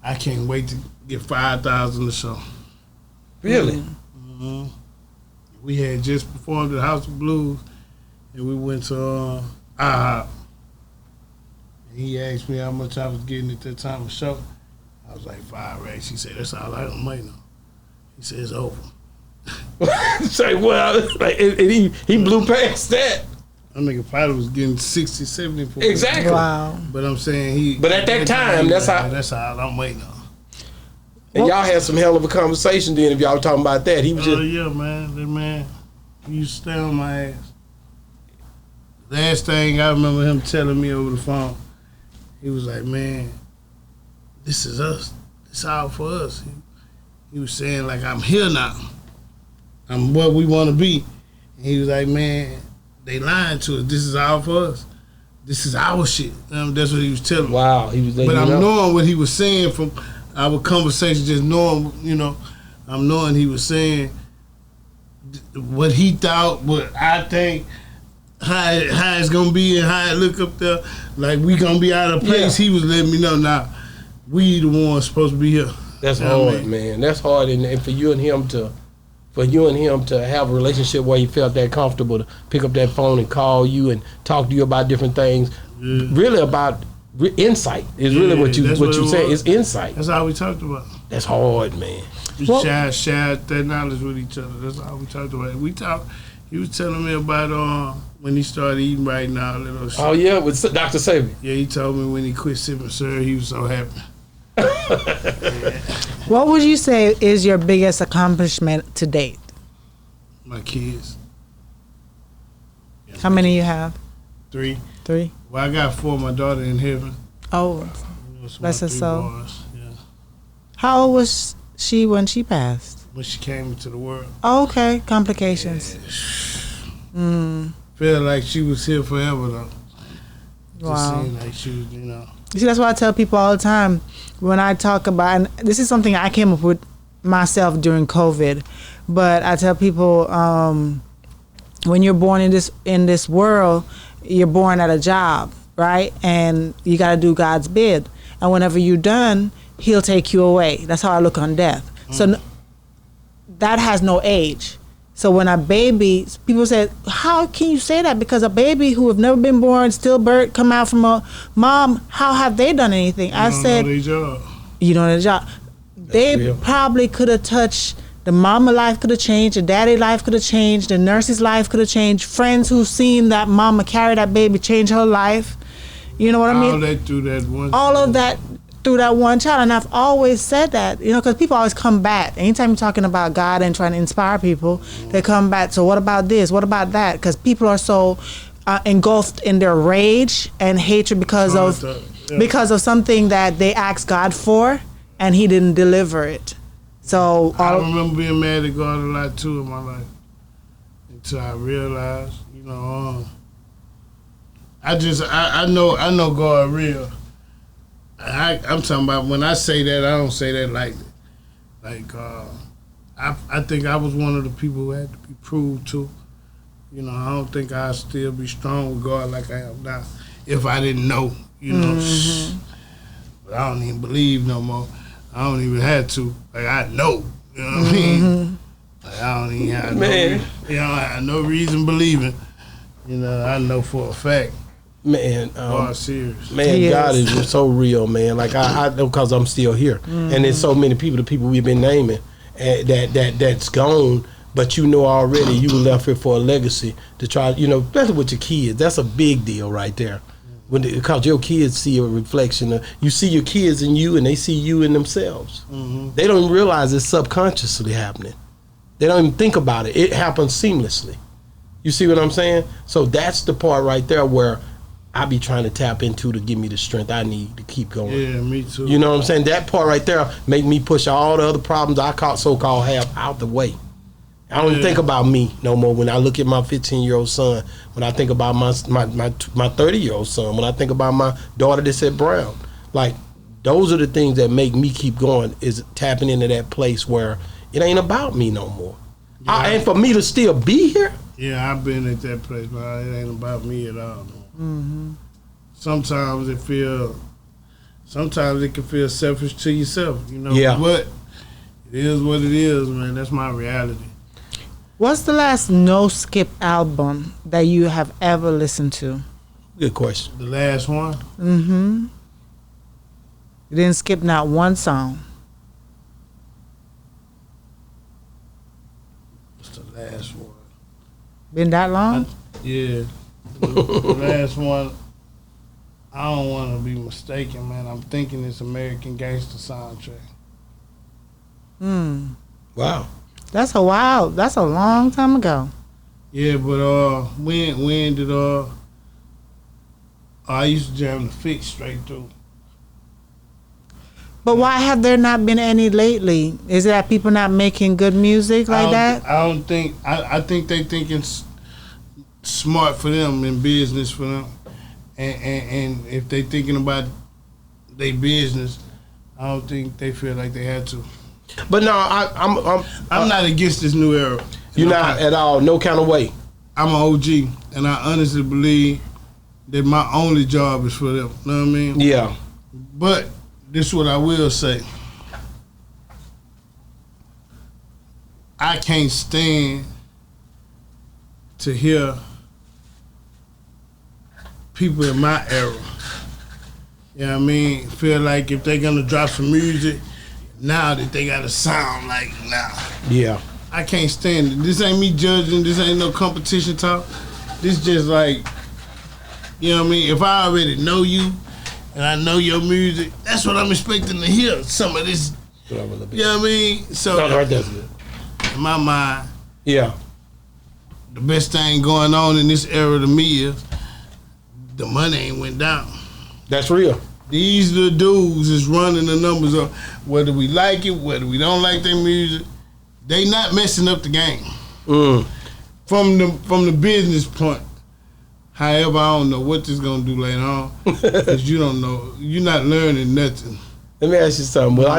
I can't wait to get 5,000 to show.
Really?
Mm-hmm. We had just performed at House of Blues. And we went to IHOP. And he asked me how much I was getting at that time of show. I was like, 5 racks. He said, that's all I don't make no. He said, it's over.
Say, well, like, and he blew past that.
I nigga probably was getting 60, 70 for
exactly.
Wow.
But I'm saying
But at that time, that's all
I'm waiting on.
And y'all had some hell of a conversation then if y'all were talking about that. He was just...
yeah, man. That man, he used to stay on my ass. Last thing I remember him telling me over the phone, he was like, man, this is us. It's all for us. He was saying, like, I'm here now. I'm what we want to be. And he was like, man, they lying to us. This is all for us. This is our shit. That's what he was telling me.
Wow. He was
but I'm knowing what he was saying from our conversation, just knowing, I'm knowing he was saying what he thought, what I think, how it's going to be and how it look up there. Like, we going to be out of place. Yeah. He was letting me know, now, we the ones supposed to be here.
That's hard, man. That's hard. And for you and him to have a relationship where he felt that comfortable to pick up that phone and call you and talk to you about different things, really about insight is really what you say. It's insight.
That's all we talked about.
That's hard, man.
We shared that knowledge with each other. That's all we talked about. He was telling me about when he started eating right now. Little shit.
Oh yeah, with Dr. Sabi.
Yeah, he told me when he quit sipping syrup, he was so happy. Yeah.
What would you say is your biggest accomplishment to date?
My kids.
How many you have?
3.
3?
Well, I got 4. My daughter in heaven.
Oh, bless her soul.
Yeah.
How old was she when she passed?
When she came into the world.
Oh, okay. Complications.
Yeah. Feel like she was here forever, though.
Wow.
Just seemed like she was,
You see, that's why I tell people all the time when I talk about, and this is something I came up with myself during COVID, but I tell people when you're born in this world, you're born at a job, right? And you got to do God's bid. And whenever you're done, He'll take you away. That's how I look on death. So that has no age. So when a baby, people say, how can you say that? Because a baby who have never been born, stillbirth, come out from a mom, how have they done anything? I said,
you don't
know their job. They probably could have touched, the mama life could have changed, the daddy life could have changed, the nurse's life could have changed, friends who've seen that mama carry that baby change her life. You know what I mean?
All that through that one.
All of that through that one child. And I've always said that, because people always come back. Anytime you're talking about God and trying to inspire people, they come back. So what about this? What about that? Because people are so engulfed in their rage and hatred because of something that they asked God for and He didn't deliver it. So
I remember being mad at God a lot too in my life until I realized, I know God real. I'm talking about when I say that, I don't say that lightly. Like, I think I was one of the people who had to be proved to. I don't think I'd still be strong with God like I am now if I didn't know, But I don't even believe no more. I don't even have to. Like, I know. You know what I mean? Like, I don't even have I have no reason believing. I know for a fact.
Man,
serious.
Man, God is so real, man. Like I know because I'm still here, and there's so many people, the people we've been naming, that's gone. But already you were left here for a legacy to try. Especially with your kids, that's a big deal right there. Because your kids see a reflection of, you see your kids in you, and they see you in themselves. They don't even realize it's subconsciously happening. They don't even think about it. It happens seamlessly. You see what I'm saying? So that's the part right there where I be trying to tap into to give me the strength I need to keep going.
Yeah, me too.
You know what I'm saying? That part right there make me push all the other problems I so-called have out the way. I don't even think about me no more when I look at my 15-year-old son, when I think about my 30-year-old son, when I think about my daughter that's at Brown. Like, those are the things that make me keep going, is tapping into that place where it ain't about me no more.
Yeah.
And for me to still be here.
Yeah, I've been at that place, but it ain't about me at all. Sometimes it can feel selfish to yourself. What? It is what it is, man. That's my reality.
What's the last no-skip album that you have ever listened to?
Good question.
The last one?
You didn't skip not one song.
What's the last one?
Been that long?
Yeah. The last one, I don't want to be mistaken, man. I'm thinking it's American Gangster soundtrack.
Wow.
That's a long time ago.
Yeah, but when did I used to jam the fix straight through.
But why have there not been any lately? Is it that people not making good music like that?
I don't think. I think they thinking smart for them and business for them, and if they thinking about their business, I don't think they feel like they had to.
But no,
I'm not against this new era.
You're not at all, no kind of way.
I'm an OG, and I honestly believe that my only job is for them. You know what I mean?
Yeah.
But this is what I will say. I can't stand to hear people in my era, you know what I mean, feel like if they're gonna drop some music, now that they gotta sound like now.
Yeah.
I can't stand it. This ain't me judging, this ain't no competition talk. This just like, you know what I mean, if I already know you and I know your music, that's what I'm expecting to hear. Some of this, you know what I mean? So, in my mind,
yeah,
the best thing going on in this era to me is the money ain't went down.
That's real.
These the dudes is running the numbers up. Whether we like it, whether we don't like their music, they not messing up the game. From the business point. However, I don't know what this gonna do later on, because you don't know. You're not learning nothing.
Let me ask you something. Well,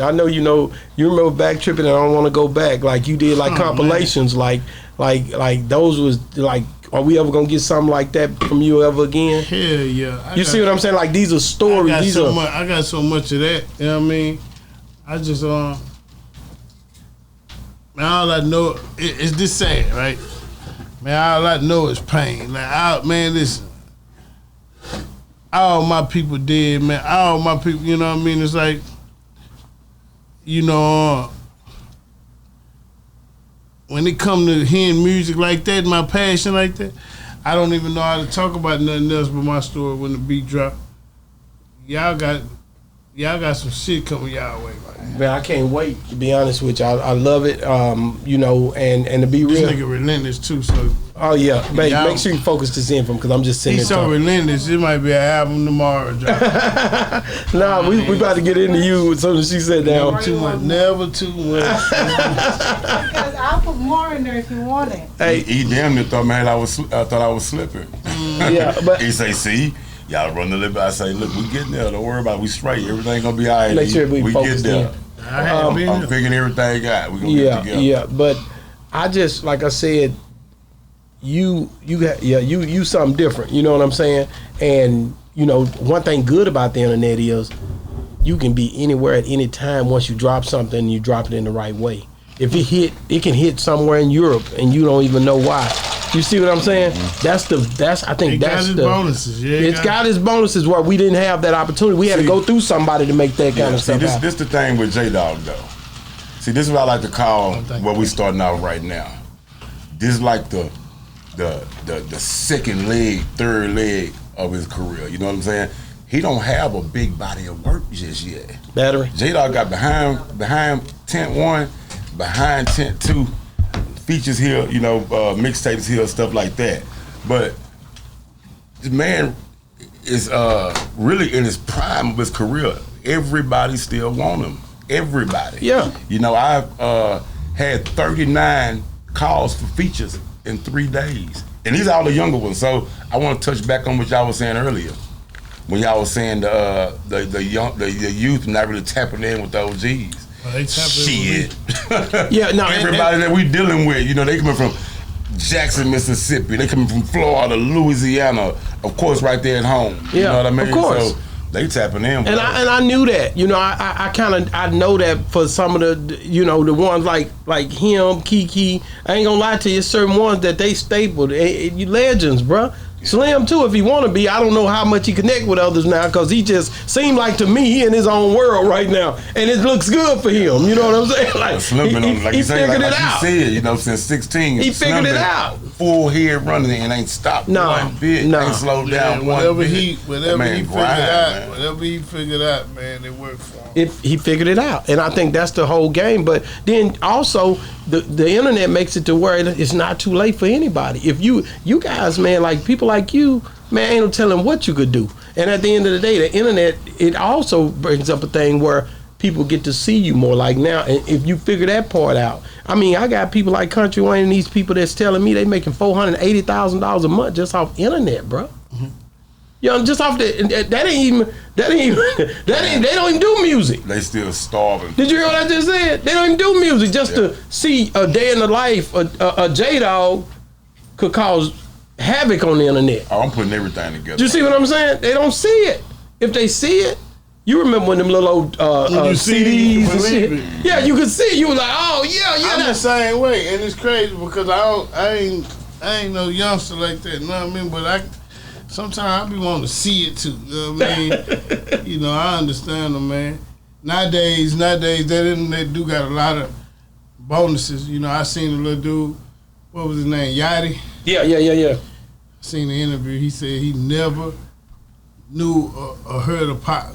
I know you remember Back Tripping, and I don't want to go back. Like you did, like compilations, man. like those was like. Are we ever gonna get something like that from you ever again?
Hell yeah.
You see what I'm saying? Like these are stories.
I got so much of that. You know what I mean? I just man, all I know is this sad, right? Man, all I know is pain. Like, man, listen. All my people dead, man. All my people, you know what I mean? It's like, you know, when it come to hearing music like that, my passion like that, I don't even know how to talk about nothing else but my story when the beat drop. Y'all got some shit coming y'all way, man.
Man, I can't wait, to be honest with you. I love it, you know, and to be real.
This nigga relentless too, so.
Oh yeah, babe, make sure you focus this in from, because I'm just sitting
He's so relentless, it might be an album tomorrow.
Nah, we about to get into you as soon as she said down.
Never too much.
Because I'll put more in there if you want it.
Hey, he damn near thought, man, I thought I was slipping.
Yeah, but
he say, see, y'all run the lip. I say, look, we getting there. Don't worry about it. We straight. Everything gonna be all right.
Make sure we focus
get there.
I'm
figuring everything out. We gonna get together.
Yeah, but I just, like I said, you something different. You know what I'm saying? And you know, one thing good about the internet is you can be anywhere at any time once you drop something and you drop it in the right way. If it can hit somewhere in Europe and you don't even know why. You see what I'm saying? I think that's the
bonuses. Yeah,
it's got its bonuses where we didn't have that opportunity. We had to go through somebody to make that kind of stuff.
This the thing with J-Dawg though. See, this is what I like to call what we starting out right now. This is like the second leg, third leg of his career. You know what I'm saying? He don't have a big body of work just yet.
Battery.
J-Dawg got behind tent 1, behind tent 2. Features here, you know, mixtapes here, stuff like that. But this man is really in his prime of his career. Everybody still want him. Everybody.
Yeah.
You know, I've had 39 calls for features in 3 days. And these are all the younger ones. So I want to touch back on what y'all was saying earlier. When y'all was saying the youth not really tapping in with the OGs. Shit.
Yeah, no.
Everybody that we dealing with, you know, they coming from Jackson, Mississippi. They coming from Florida, Louisiana, of course, right there at home.
Yeah,
you know what I mean?
Of course.
So they tapping in.
And I knew that. You know, I know that for some of the, you know, the ones like him, Kiki. I ain't gonna lie to you, certain ones that they stapled. You legends, bruh. Slim too, if he want to be. I don't know how much he connect with others now, because he just seemed like to me he in his own world right now, and it looks good for him. You know what I'm saying? Like
Slim been on, like
he
you say,
figured
like
it out.
you said, you know, since 16.
He figured it out.
full head running and ain't stopped one bit. Ain't slowed down one
whatever
bit.
he figured
man,
out, whatever he figured out, man, it worked for him.
He figured it out, and I think that's the whole game. But then also the internet makes it to where it's not too late for anybody. If you guys, man, like people like you, man, ain't no telling what you could do. And at the end of the day, the internet, it also brings up a thing where people get to see you more. Like now, and if you figure that part out, I mean, I got people like Country Wayne and these people that's telling me they making $480,000 a month just off internet, bro. Mm-hmm. You know, just off they don't even do music.
They still starving.
Did you hear what I just said? They don't even do music just to see a day in the life. A J-Dawg could cause havoc on the internet.
Oh, I'm putting everything together.
Do you see what I'm saying? They don't see it. If they see it, you remember when them little old CDs and shit? Yeah, you could see. You were like, oh yeah.
I'm the same way, and it's crazy because I ain't no youngster like that. You know what I mean? But sometimes I be wanting to see it too. You know what I mean? You know, I understand them, man. Nowadays, that internet do got a lot of bonuses. You know, I seen a little dude. What was his name? Yachty.
Yeah.
Seen the interview. He said he never knew or heard of Pac.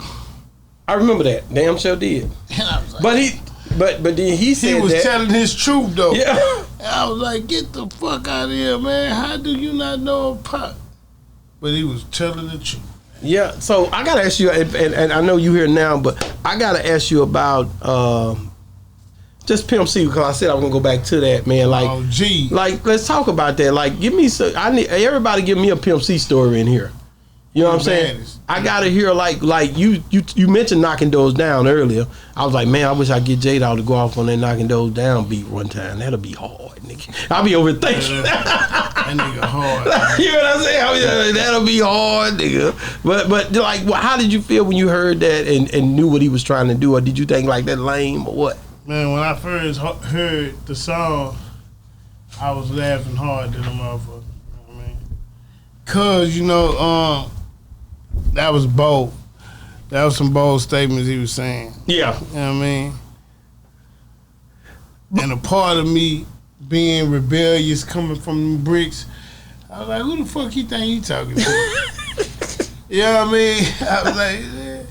I remember that. Damn sure did.
And I was like,
but then he said
he was
that,
telling his truth though.
Yeah.
And I was like, get the fuck out of here, man. How do you not know of Pac? But he was telling the truth.
Yeah. So I gotta ask you, and I know you here now, but I gotta ask you about just Pimp C, because I said I was gonna go back to that, man. Like,
oh, gee.
Like, let's talk about that. Like, give me some. I need everybody give me a Pimp C story in here. You know what I'm saying? I gotta hear like you mentioned knocking doors down earlier. I was like, man, I wish I get J-Dawg to go off on that knocking doors down beat one time. That'll be hard, nigga. I'll be overthinking.
That nigga hard.
You know what I'm saying? That'll be hard, nigga. But like, how did you feel when you heard that and knew what he was trying to do, or did you think like that lame or what?
Man, when I first heard the song, I was laughing hard to the motherfucker. You know what I mean? Cause that was bold. That was some bold statements he was saying.
Yeah.
You know what I mean? And a part of me being rebellious coming from the bricks, I was like, who the fuck he think he talking to? You know what I mean? I was like, yeah.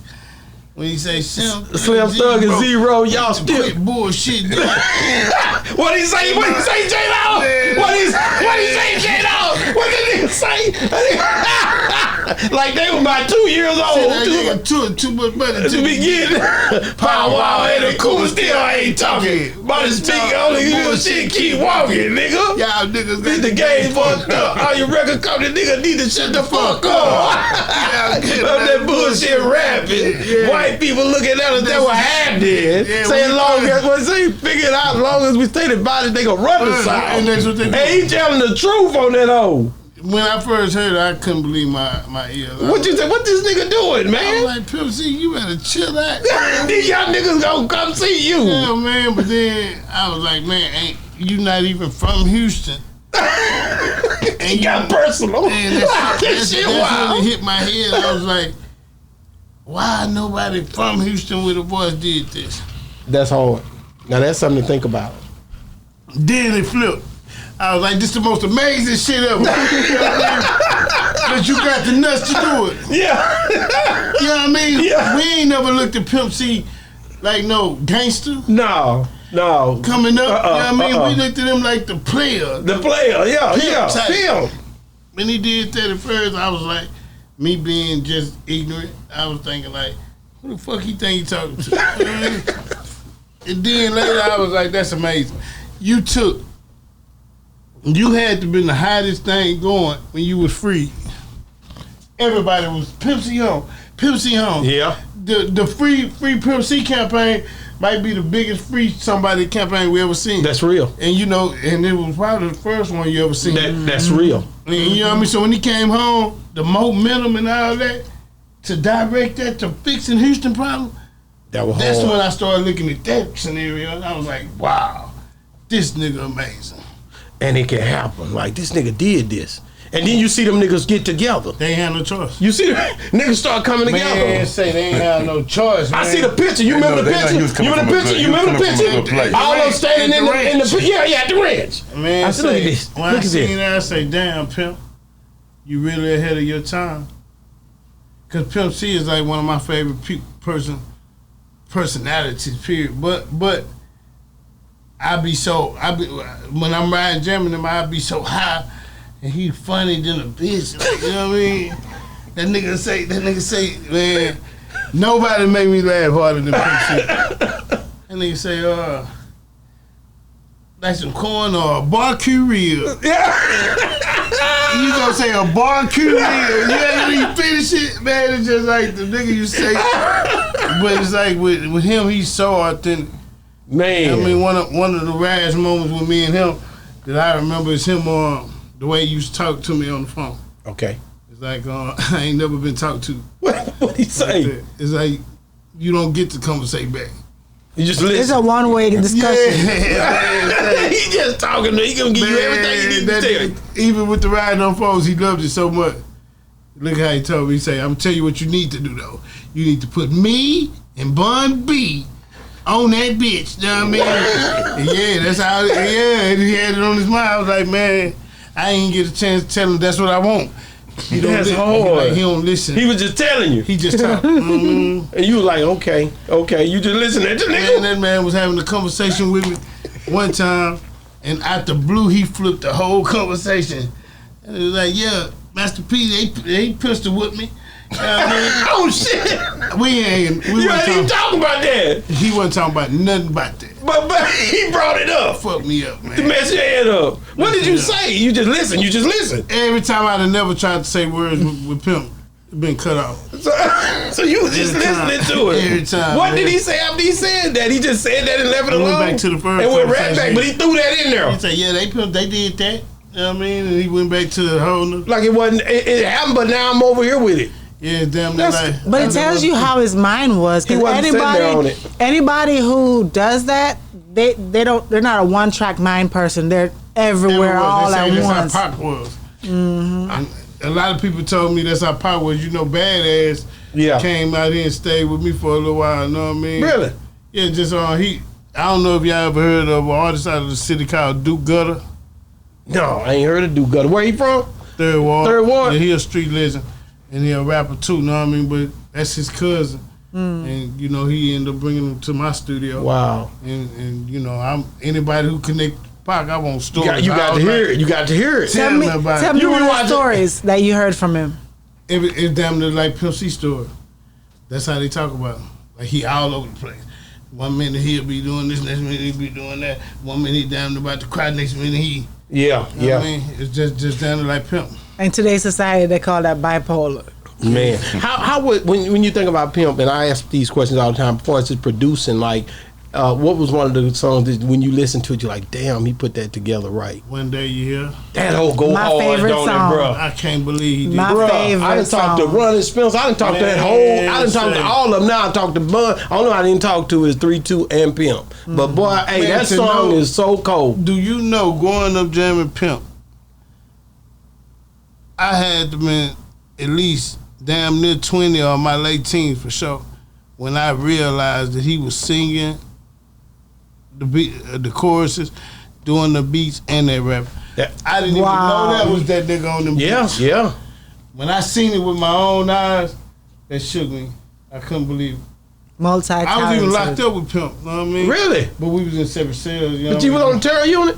When he say Slim
Thug and Zero, y'all still
bullshit.
What he say? What he say, J-Dawg? What he say, J-Dawg? What did he say? Like they were about 2 years old.
Too much money
to begin. Power wow and the cool still ain't talking. But it's speak only bullshit, keep walking, nigga.
Y'all niggas got
the game fucked up. All your record company niggas need to shut the fuck up. That bullshit rapping. White people looking at us, that what happened. Saying long as what say, figure it out, long as we stay about it, they gonna run the side.
And that's what they do.
He telling the truth on that hoe.
When I first heard it, I couldn't believe my ears.
What you say? What this nigga doing, man?
I was like, Pimp C, you better chill out.
These young niggas gonna come see you.
Yeah, man. But then I was like, man, ain't you not even from Houston?
And got personal.
And that shit really hit my head. I was like, why nobody from Houston with a voice did this?
That's hard. Now that's something to think about.
Then it flipped. I was like, this is the most amazing shit ever. But you got the nuts to do it.
Yeah.
You know what I mean?
Yeah.
We ain't never looked at Pimp C like no gangster.
No.
Coming up, you know what I mean? We looked at him like the player.
The player, yeah. Pimp.
When he did that at first, I was like, me being just ignorant, I was thinking like, who the fuck he think he talking to? And then later I was like, that's amazing. You had to been the hottest thing going when you was free. Everybody was Pimp C home. Pimp C home.
Yeah.
The free Pimp C campaign might be the biggest free somebody campaign we ever seen.
That's real.
And and it was probably the first one you ever seen.
That's real.
And you know what I mean? So when he came home, the momentum and all that, to direct that to fixing Houston problem, that's when I started looking at that scenario and I was like, wow, this nigga amazing.
And it can happen. Like, this nigga did this. And then you see them niggas get together.
They ain't had no choice.
You see niggas start coming together.
Man, say they ain't have no choice, man.
I see the picture. You remember the picture? You remember the picture? You remember the picture? All of them standing in the yeah, at the ranch.
Man,
I said, look at this.
When
Look
I
at
seen
this.
that, I say, damn, Pimp, you really ahead of your time. Because Pimp C is like one of my favorite personalities, period. But when I'm riding jamming him, I be so high, and he funny than a bitch. Like, you know what I mean? That nigga say, man, nobody make me laugh harder than Pimp C. That nigga say, that's some corn or a barbecue rib. You gonna say a barbecue rib? Yeah, when you finish it, man, it's just like the nigga you say. But it's like with him, he's so authentic.
Man,
I mean, one of the rarest moments with me and him that I remember is him the way he used to talk to me on the phone.
okay.
It's like I ain't never been talked to.
What he say?
Like it's like you don't get to conversate back.
You just
It's
listen.
a one-way discussion.
Yeah,
He just talking. He gonna give you everything you need to tell you.
Even with the riding on phones, he loved it so much. Look how he told me. He say, "I'm gonna tell you what you need to do though. You need to put me and Bun B on that bitch." You know what I mean? Yeah, that's how. Yeah, and he had it on his mind. I was like, man, I ain't get a chance to tell him that's what I want. He don't
That's
listen.
hard.
He don't listen.
He was just telling you.
He just talk. Mm-hmm.
And you was like, okay. You just listen to the
Man,
nigga.
that man was having a conversation with me one time, and out the blue, he flipped the whole conversation. And it was like, yeah, Master P, they pistol whipped me. You know what I mean?
Oh shit!
We
You ain't
wasn't
even talking about that.
he wasn't talking about nothing about that.
But he brought it up
Fuck me up,
to
man.
mess your head up. What did you
Mess me up.
say? You just listen. You just listen.
Every time I'd have never tried to say words with Pimp, it been cut off.
So you was just
Every time.
listening to it.
Every time,
What did
man.
he say after he said that? He just said that and left it
I went
alone.
back to the first
and went right
conversation.
back, but he threw that in there
He said, yeah, they did that. You know what I mean? And he went back to the whole nother.
like it wasn't. It happened, but now I'm over here with it.
Yeah, damn near
That's-
like.
But it tells you how his mind was.
He
Because
wasn't sitting there on it.
anybody who does that, they're not a one-track mind person. They're everywhere all
They
at
say
once.
that's how Pac was. And a lot of people told me that's how Pac was. You know, Badass
Yeah.
came out here and stayed with me for a little while. You know what I mean?
Really?
Yeah, just I don't know if y'all ever heard of an artist out of the city called Duke Gutter.
No, I ain't heard of Duke Gutter. Where he from?
Third Ward.
Third Ward?
Yeah, he a street legend. And he a rapper too, know what I mean? But that's his cousin. And, you know, he ended up bringing him to my studio.
Wow.
And you know, anybody who connect Pac, I want stories.
You got to hear it. You got to hear it.
Tell me about
Tell
it.
me
You
one of
watch
the
it.
stories that you heard from him.
It's damn near like Pimp C story. That's how they talk about him. Like he all over the place. One minute he'll be doing this, next minute he'll be doing that. One minute he damn near about to cry, next minute he.
Yeah,
You know
yeah.
what I mean? It's just damn near like Pimp.
In today's society, they call that bipolar.
Man, how would when you think about Pimp, and I ask these questions all the time before it's just producing, like, what was one of the songs that when you listen to it, you're like, damn, he put that together right.
One day you hear,
That whole go
My
hard,
favorite
don't
song.
it, bro?
I can't believe he did.
My
Bruh,
favorite
I done talked to
song.
Ron and Spencer. I done talked to that whole. I done talked to
Man,
all of them. Now I talked to Bun. I don't know. I didn't talk to is 3-2 and Pimp. But boy, hey,
Man,
that
to
song
know-
is so cold.
Do you know growing up jamming Pimp, I had to been at least damn near 20 or my late teens for sure when I realized that he was singing the choruses, doing the beats, and that rap.
Yeah.
I didn't
Wow.
even know that was that nigga on them
Yeah,
beats.
yeah.
When I seen it with my own eyes, that shook me. I couldn't believe it.
Multi-talented.
I was even locked up with Pimp, you know what I mean?
Really?
But we was in separate cells, you know
But you was on the terror unit?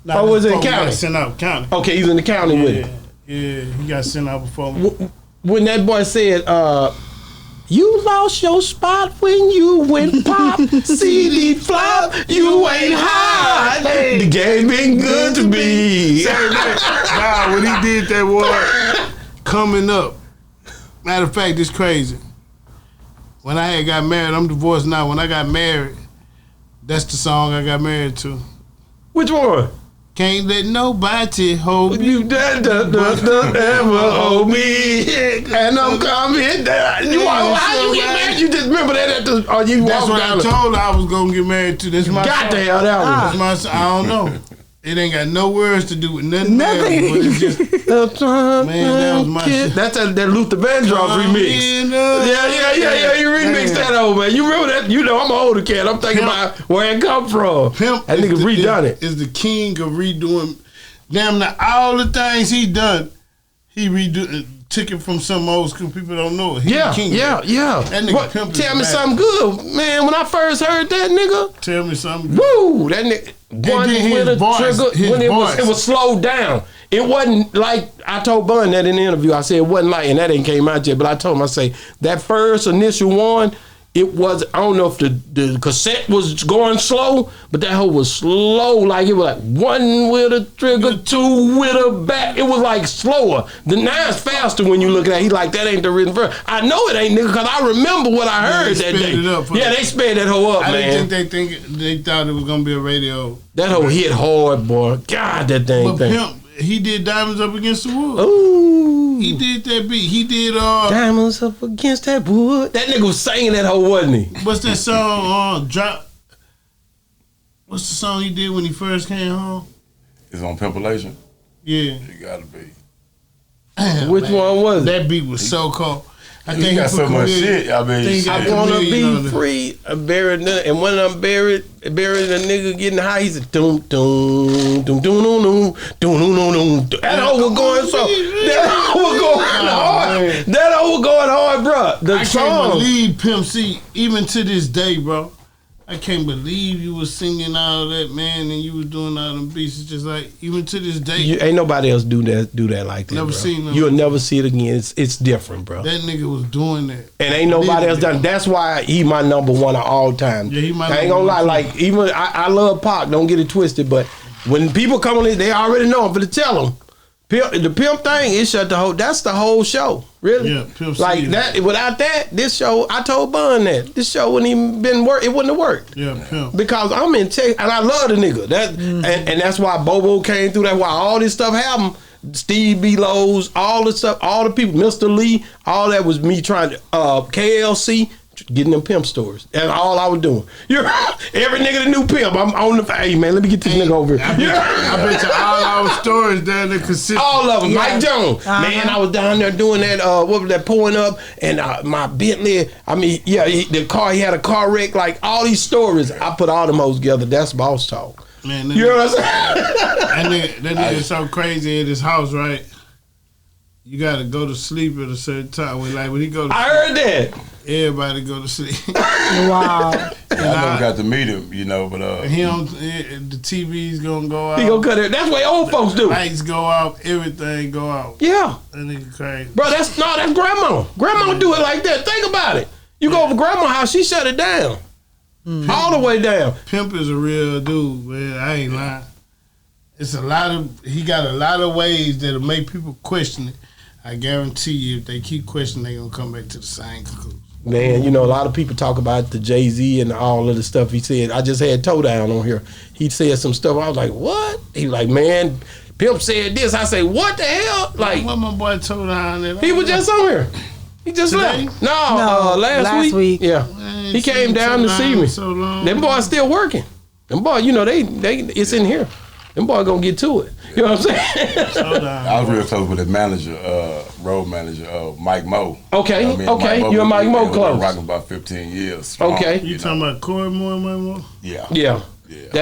Nah,
or was it in
before we got
county?
sent out county.
Okay, he was in the county with it.
Yeah, he got sent out before me.
When that boy said, you lost your spot when you went pop, CD flop, you ain't hot. The game been good to me.
Nah, when he did that word, coming up. Matter of fact, it's crazy. When I had got married, I'm divorced now. When I got married, that's the song I got married to.
Which one?
Can't let nobody hold me.
You don't ever hold me, and I'm coming down. How you get married? You just remember that at the, or you
That's
walk
what
down
I told her I was gonna get married to. That's my
Got
song.
to have that one.
That's my song. I don't know. It ain't got no words to do with nothing. Else, but it's just, man, that was my shit.
That's that Luther Vandross remix. Yeah. You remixed that over, man. You remember that? You know, I'm an older cat. I'm thinking about where it come from.
Pimp
that nigga redone it.
Is the king of redoing. Damn, now all the things he done, he took it from some old school people don't know it.
Yeah.
That nigga Pimp.
Tell me something good, man. When I first heard that nigga,
tell me something good.
Woo, that nigga. One with a trigger when it was slowed down. It wasn't like I told Bun that in the interview. I said it wasn't like, and that ain't came out yet. But I told him, I say that first initial one, it was. I don't know if the cassette was going slow, but that hoe was slow. Like it was like one with a trigger, two with a back. It was like slower. The nine's faster when you look at it. He like that ain't the written verse. I know it ain't, nigga, because I remember what I heard that day. They sped that hoe up, man.
I didn't think they thought it was gonna be a radio.
That hoe hit hard, boy. God, that thing.
But Pimp, he did Diamonds Up Against the Wood.
Ooh.
He did that beat. He did
Diamonds Up Against That Wood. That nigga was singing that hoe, wasn't he?
What's that song? What's the song he did when he first came home?
It's on Pimpulation.
Yeah.
You gotta be.
Damn,
Which
man.
one was it?
That beat was so cold. I think
he got so much shit. I mean,
I wanna be free. And when I'm buried a nigga getting high, he said, doom, doom, doom, doom, doom, doom, doom, doom, doom. That hoe was going so. That hoe was going hard. That hoe was going hard, bro.
I can't believe Pimp C, even to this day, bro. I can't believe you was singing all of that, man, and you was doing all them beats. It's just like, even to this day.
Ain't nobody else do that like that,
never
bro.
seen them.
You'll never see it again. It's different, bro.
That nigga was doing that.
And ain't nobody else done. That's why he my number one of all time.
Yeah, he my
I ain't gonna lie, like, even, I love Pac, don't get it twisted, but when people come on, they already know I'm finna tell them. The Pimp thing, it shut the whole, that's the whole show. Really?
Yeah, Pimp C.
Like that, without that, this show, I told Bun that this show wouldn't even been work. It wouldn't have worked.
Yeah, Pimp.
Because I'm in tech, and I love the nigga. That and that's why Bobo came through. That's why all this stuff happened. Steve B. Lowe's, all the stuff, all the people, Mr. Lee, all that was me trying to KLC. Getting them Pimp stores. That's all I was doing. Every nigga that knew Pimp, I'm on the, hey man, let me get this nigga over here.
I bet you all our stories down there consistent.
All of them. Yeah. Mike Jones. Man, I was down there doing that, what was that, pulling up, and my Bentley, I mean, yeah, he had a car wreck, like all these stories. I put all them hoes together. That's boss talk.
Man,
you know what I'm saying?
That nigga is so crazy in his house, right? You gotta go to sleep at a certain time. Like when he go to sleep,
I heard that.
Everybody go to sleep.
Wow.
I never got to meet him, you know, but
he don't. The TV's gonna go out.
He gonna cut it. That's what old folks do.
Lights go out. Everything go out.
Yeah.
That nigga crazy.
Bro, that's grandma. Grandma do it like that. Think about it. You go over grandma's house, she shut it down. All the way down.
Pimp is a real dude, man. I ain't lying. It's he got a lot of ways that'll make people question it. I guarantee you, if they keep questioning, they gonna come back to the same conclusion.
Man, you know, a lot of people talk about the Jay-Z and all of the stuff he said. I just had Toe Down on here. He said some stuff. I was like, what? He was like, man, Pimp said this. I say, what the hell? Like,
what my boy Toe Down?
He was just on here. He just
Today?
left. No, last week. Yeah.
Man,
he came down to see me.
So long.
Them boys still working. Them boys, you know, they it's in here. Them boys gonna get to it. You know what I'm saying?
I was real close with his manager, road manager, Mike Mo.
Okay,
I mean,
okay.
Mike
You and Mike Mo close.
Rocking about 15 years. Strong,
Okay.
You talking about Corey Moore and Mike Mo?
Yeah.
Yeah.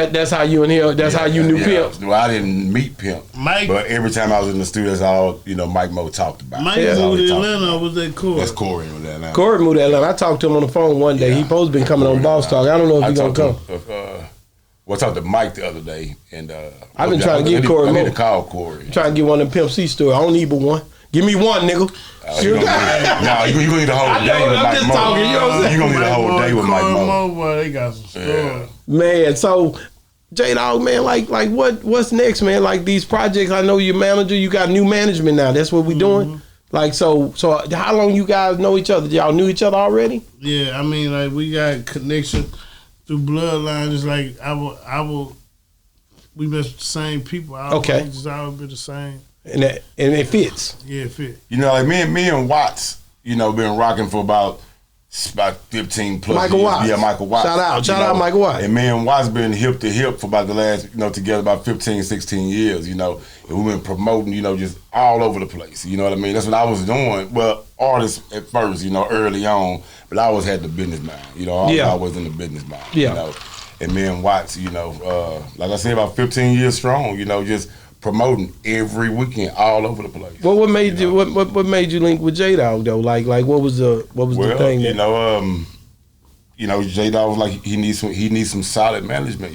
That's how you and him. That's how you knew Pimp.
Well, I didn't meet Pimp,
Mike,
but every time I was in the studio, that's all Mike Mo talked about.
Mike moved to Atlanta. Was that Corey?
That's Corey in Atlanta.
Corey moved to Atlanta. I talked to him on the phone one day. He supposed to been coming on Boss Talk. I don't know if he's gonna come.
I talked to Mike the other day, and
I've been trying to get Corey.
I need to call Corey.
Trying to get one of them Pimp C stores. I don't need but one. Give me one, nigga.
You gonna need a whole day with Mike Mo. You gonna need a whole day with Mike Mo.
Boy, they got some stories.
Man, so J-Dawg, man, like what's next, man? Like these projects, I know your manager, you got new management now. That's what we doing. Like so how long you guys know each other? Y'all knew each other already?
Yeah, I mean, like we got connection through bloodline. It's like we been the same people.
Okay.
Just always been the same.
And it fits.
Yeah, it fit.
You know, like me and Watts, been rocking for about It's about 15 plus
Michael
years.
Watts.
Yeah, Michael Watts.
Shout out Michael Watts.
And me and Watts been hip to hip for about the last, together about 15, 16 years, And we've been promoting, just all over the place. You know what I mean? That's what I was doing. Well, artists at first, early on, but I always had the business mind. I was in the business mind.
Yeah.
And me and Watts, like I said, about 15 years strong, just promoting every weekend all over the place.
Well, what made you what made you link with J-Dawg though? Like what was the thing?
J-Dawg was like he needs some solid management.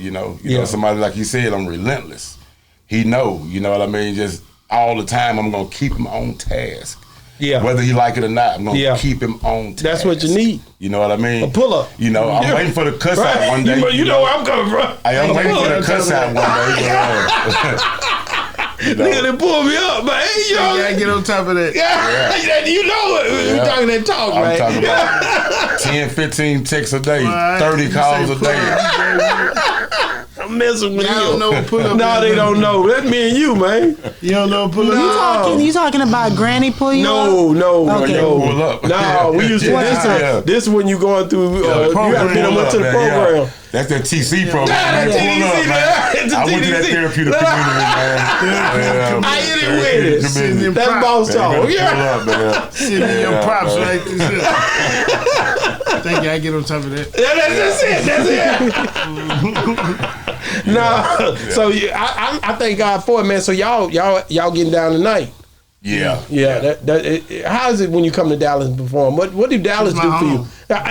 Somebody like he said, I'm relentless. He know, you know what I mean. Just all the time, I'm gonna keep him on task. Yeah. Whether he like it or not, I'm gonna keep him on task.
That's what you need.
You know what I mean?
A pull up.
I'm waiting for the cuss out one day.
You know where I'm coming from.
I'm waiting for the cuss out one day.
Nigga, they pull me up, man. Hey,
you gotta get on top of that.
Yeah. You know it. We talking that talk, man.
I'm talking about 10, 15 texts a day, 30 calls a day.
I'm messing with you.
Don't know what pull up.
No, they don't know. That's me and you, man.
You don't know what pull up.
You talking about Granny pull you up?
No.
Pull up.
No, we used to this when you going through. You got to get them into the program.
That's that TC program.
That's TC, man.
I went to that therapeutic community, man.
I hit it with it. That's boss talk.
Yeah.
Send me your props like this. Thank you. I get on top of that.
That's it. No, so I thank God for it, man. So y'all getting down tonight.
Yeah.
How is it when you come to Dallas and perform? What do Dallas do for you?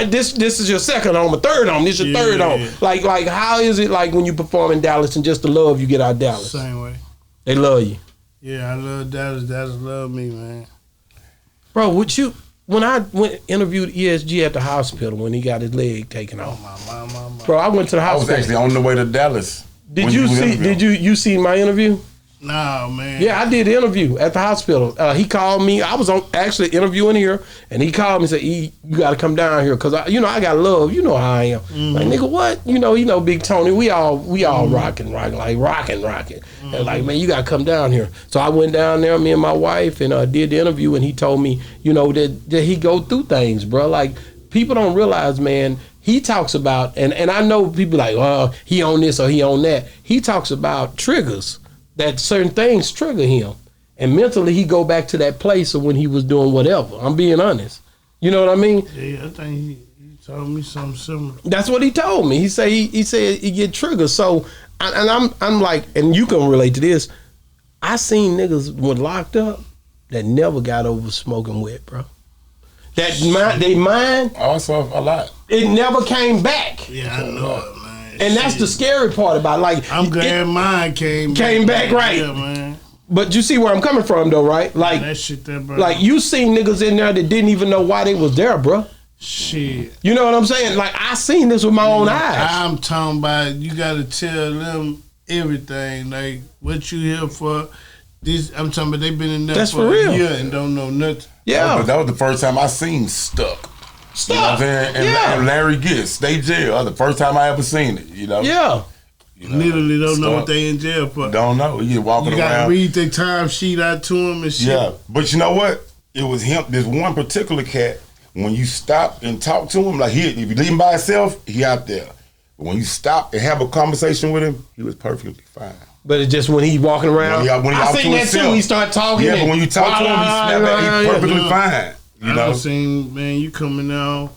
This is your second home, a third home. This is your third home. Like how is it like when you perform in Dallas and just the love you get out of Dallas?
Same way.
They love you.
Yeah, I love Dallas. Dallas love me, man.
Bro, when I interviewed ESG at the hospital when he got his leg taken off.
My.
Bro, I went to the hospital.
I was actually on the way to Dallas.
Did you see my interview?
No, man.
Yeah, I did the interview at the hospital. He called me. I was actually interviewing here, and he called me and said, "You got to come down here because I got love. You know how I am." Like, nigga, what? You know, Big Tony. We all rocking, like rocking. And like, man, you got to come down here. So I went down there, me and my wife, and did the interview, and he told me, that he go through things, bro. Like, people don't realize, man. He talks about, and I know people like, oh, he on this or he on that. He talks about triggers. That certain things trigger him, and mentally he go back to that place of when he was doing whatever. I'm being honest. You know what I mean?
Yeah, I think he told me something similar.
That's what he told me. He said he get triggered. So, and I'm like, and you can relate to this. I seen niggas were locked up that never got over smoking wet, bro. They mind.
Also a lot.
It never came back.
Yeah, I know it, man.
And that's the scary part about
I'm glad mine came
back right.
Yeah, man.
But you see where I'm coming from though, right? Like
that shit there, bro.
Like you seen niggas in there that didn't even know why they was there, bro.
Shit.
You know what I'm saying? Like I seen this with my own eyes.
I'm talking about you gotta tell them everything. Like what you here for. I'm talking about they been in there for
real.
a year and don't know nothing.
Yeah.
That was the first time I seen Stuck. You know what I'm saying? And Larry Giss, stay jail. The first time I ever seen it,
Yeah.
Literally don't know what they in jail for.
Don't know. You walking around. You gotta
read their time sheet out to him and shit.
Yeah. But you know what? It was him, this one particular cat, when you stop and talk to him, like if you leave him by himself, he out there. But when you stop and have a conversation with him, he was perfectly fine.
But it's just when he walking around.
When he
I seen that too. He start talking.
Yeah, but when you talk to him, he snap back. He's perfectly fine.
I seen, man, you coming out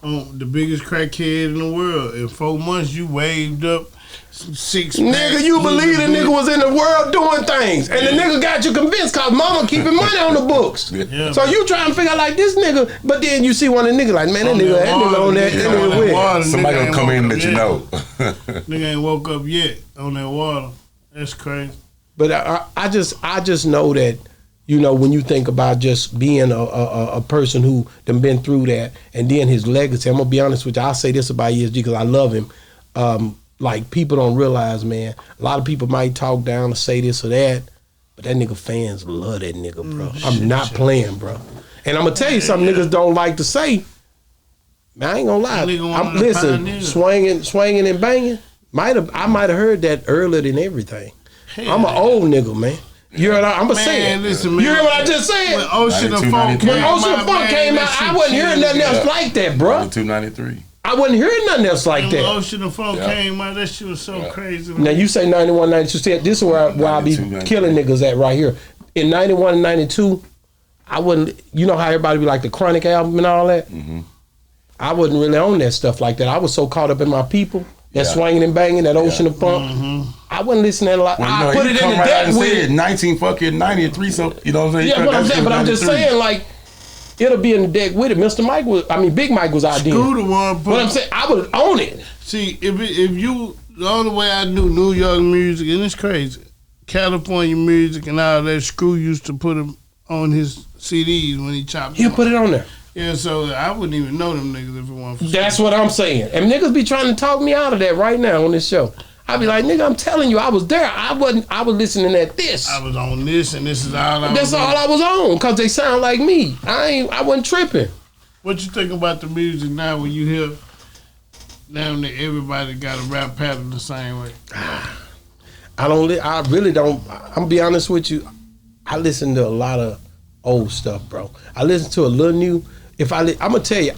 on the biggest crackhead in the world. In 4 months, you waved up 6
Nigga, you believe the nigga was in the world doing things. And the nigga got you convinced because mama keeping money on the books. Yeah. So you trying to figure out like this nigga, but then you see one of the niggas like, man, that nigga on that nigga with.
Somebody gonna come in that you know.
Nigga ain't woke up yet on that water. That's crazy.
But I just know that, when you think about just being a person who done been through that, and then his legacy. I'm gonna be honest with you. I'll say this about ESG because I love him. Like people don't realize, man. A lot of people might talk down or say this or that, but that nigga fans love that nigga, bro. I'm not playing, bro. And I'm gonna tell you something niggas don't like to say. Man, I ain't gonna lie. Listen, swinging and banging. I might have heard that earlier than everything. I'm an old nigga, man. You heard? I'm gonna say it.
Listen, man.
You heard what I just said?
When Ocean of
92,
Funk
When
came
Ocean of
out,
Funk
man,
came
that
out,
shit
I wasn't hearing nothing
changed.
else like that, bro.
92, 93.
I wasn't hearing nothing else like
When
that.
Ocean of Funk came out, that shit was so crazy.
Now you say 91, 92. See, this is where I be
92,
killing niggas at right here. In 91 and 92, I wouldn't. You know how everybody be like the Chronic album and all that.
Mm-hmm.
I wasn't really on that stuff like that. I was so caught up in my people, that swinging and banging, that Ocean of Funk.
Mm-hmm.
I wasn't listening to a lot.
Well,
I put it in the deck with it.
1993, so you know what I'm saying?
Yeah, what I'm saying, but I'm just saying, like, it'll be in the deck with it. Mr. Mike was, Big Mike was out there.
Screw the one.
What I'm saying, I was on it.
See, if you, the only way I knew New York music, and it's crazy, California music and all that, Screw used to put them on his CDs when he chopped
He'll
them.
put it on there.
Yeah, so I wouldn't even know them niggas if it wasn't for
That's what I'm saying. And niggas be trying to talk me out of that right now on this show. I be like, nigga, I'm telling you, I was there. I was listening at this.
I was on this, and this is all I
That's
was
all I was on, cause they sound like me. I wasn't tripping.
What you think about the music now when you hear down there everybody got a rap pattern the same way?
I really don't. I'm gonna be honest with you. I listen to a lot of old stuff, bro. I listen to a little new. I'm gonna tell you,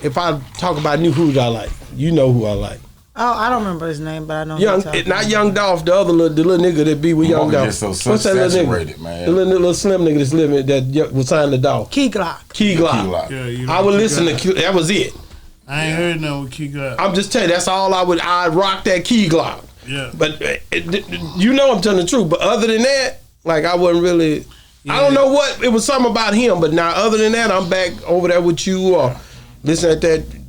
if I talk about new, who I like. You know who I like.
Oh, I don't remember his name, but I know.
Not Young Dolph, the little nigga that be with Young Dolph.
So
what's that little
saturated,
nigga?
Man.
The little slim nigga that's living that was signed the Dolph.
Key Glock.
Key Glock.
Yeah, you know
I would
Key
listen
Glock.
to. That was it.
I ain't heard nothing with Key Glock.
I'm just telling you, that's all I'd rock that Key Glock.
Yeah.
But you know I'm telling the truth. But other than that, like I wasn't really. I don't know what it was something about him. But now other than that, I'm back over there with you or listening at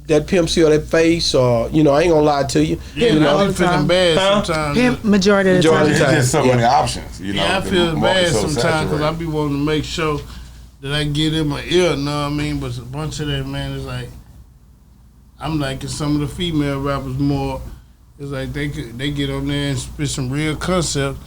that Pimp C or that Face or I ain't gonna lie to you.
Yeah,
you know,
I be feeling bad sometimes.
Pimp majority of the time.
It's just so many options, you know.
Yeah, I
the
feel
market's
bad
so
sometimes because
saturated.
I be wanting to make sure that I get in my ear, know what I mean? But a bunch of that, man, is like, I'm liking some of the female rappers more. It's like they get on there and spit some real concept,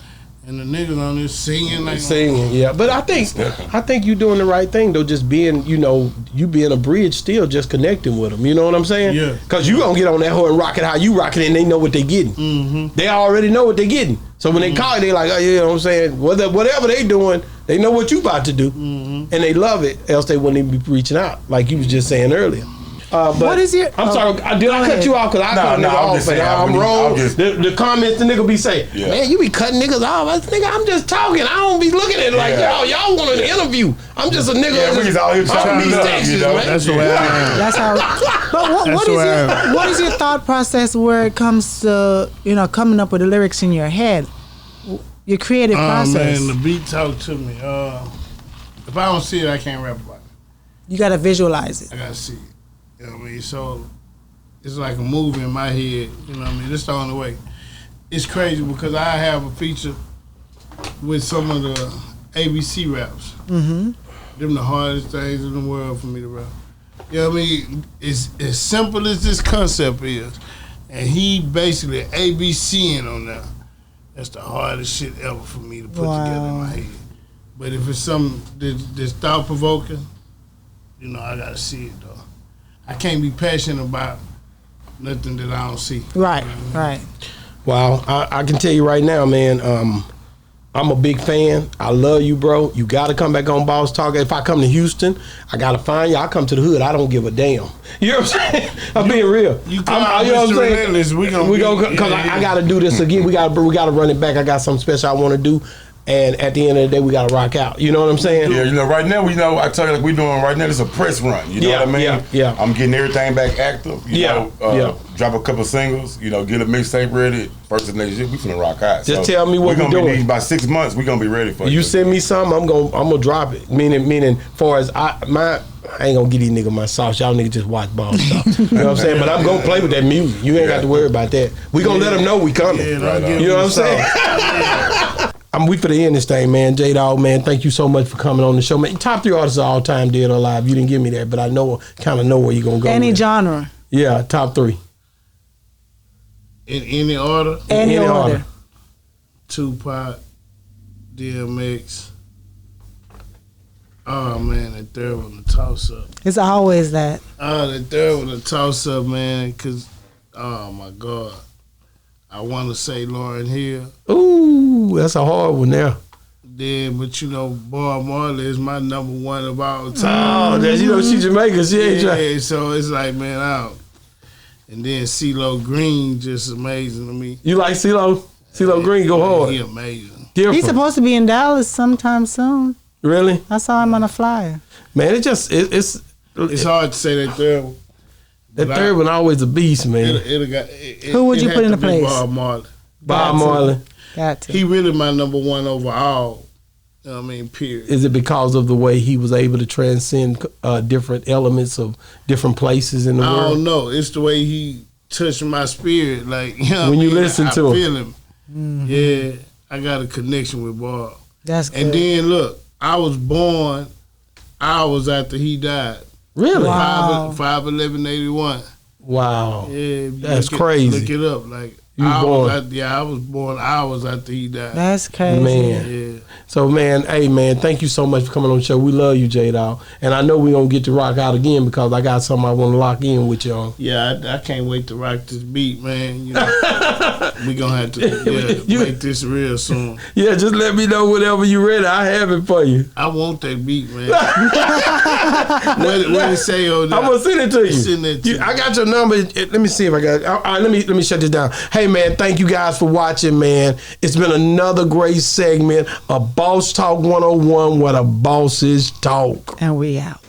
and the niggas on there singing like
singing, yeah. But I think you doing the right thing though. Just being, you being a bridge still, just connecting with them. You know what I'm saying?
Yeah.
Because you gonna get on that hoe and rock it how you rock it, and they know what they getting.
Mm-hmm.
They already know what they getting. So when they call you, they like, oh, you know what I'm saying? Whatever they doing, they know what you about to do, and they love it. Else they wouldn't even be reaching out, like you was just saying earlier. But
What is your?
I'm sorry. Did I cut you off? Because I cut a nigga
I'm
off
just
and
saying,
I'm wrong. The comments the nigga be saying,
Yeah.
man, you be cutting niggas off. I said, nigga, I'm just talking. I don't be looking at it like y'all want an interview. I'm just a nigga.
Yeah, we just out here chopping
these
it up,
Texas,
you know?
man.
That's the way I am.
That's how. But what is your thought process where it comes to coming up with the lyrics in your head? Your creative process.
Man, the beat talk to me. If I don't see it, I can't rap about it.
You gotta visualize it.
I gotta see it. You know what I mean? So it's like a movie in my head. You know what I mean? That's the only way. It's crazy because I have a feature with some of the ABC raps.
Mm-hmm.
Them the hardest things in the world for me to rap. You know what I mean? It's as simple as this concept is. And he basically ABCing on that. That's the hardest shit ever for me to put together in my head. But if it's something that's thought provoking, I gotta see it though. I can't be passionate about nothing that I don't see.
Right. Right.
Wow, I can tell you right now, man. I'm a big fan. I love you, bro. You got to come back on Boss Talk. If I come to Houston, I got to find you. I come to the hood. I don't give a damn. You know what I'm saying? I'm being real.
You know what I'm saying? We gonna
because I got to do this again. We got to run it back. I got something special I want to do. And at the end of the day, we got to rock out. You know what I'm saying?
Yeah, right now, I tell you, like we doing right now, this is a press run. You know what I mean?
Yeah.
I'm getting everything back active. You know, drop a couple singles, get a mixtape ready. First of next year, we finna rock out.
Just tell me what we're doing.
By 6 months, we're gonna be ready for it.
You send me something, I'm gonna drop it. Meaning, far as I ain't gonna get these niggas my sauce. Y'all niggas just watch ball stuff. You know what I'm saying? But I'm gonna play with that music. You ain't got to worry about that. We gonna let them know we coming. You know what I'm saying? We for the end this thing, man. J-Dawg, man, thank you so much for coming on the show, man. Top 3 artists of all time, dead or alive. You didn't give me that, but I kind of know where you're gonna go.
Any
with
genre.
Yeah, top 3.
In any order?
Any order.
Tupac, DMX. Oh man, that third one, the toss up.
It's always that.
Oh, the third one, the toss up, man. Cause, oh my God, I want to say Lauryn Hill.
Ooh, that's a hard one now.
Then, but you know, Bob Marley is my number one of all time.
Oh, that, you know, she Jamaican. She ain't trying.
Yeah, so it's like, man, out. And then CeeLo Green just amazing to me.
You like CeeLo? CeeLo Green go hard.
He amazing.
Different.
He's supposed to be in Dallas sometime soon.
Really?
I saw him on a flyer.
Man, it's
hard to say that third one.
That third one always a beast, man.
Who would you put in the place?
Bob Marley.
Bob Marley.
Got to.
He really my number one overall. You know what I mean, period.
Is it because of the way he was able to transcend different elements of different places in the world?
I don't know. It's the way he touched my spirit. Like, you know,
when you listen to him,
I feel him. Mm-hmm. Yeah, I got a connection with Bob.
That's good.
And then look, I was born hours after he died.
Really?
Wow.
5/11/81.
Wow.
Yeah,
that's crazy.
Look it up. Like, I was born hours after he died.
That's crazy.
Man.
Yeah.
So, man, hey, man, thank you so much for coming on the show. We love you, J-Dawg. And I know we're going to get to rock out again because I got something I want to lock in with you on.
Yeah, I can't wait to rock this beat, man. You know, we going to have to make this real soon.
Yeah, just let me know whenever you're ready. I have it for you.
I want that beat, man. what it say on that?
I'm going to send it to you.
Send it to
I got your number. Let me see if I got it. All right, let me shut this down. Hey, man, thank you guys for watching, man. It's been another great segment of Boss Talk 101 where the bosses talk.
And we out.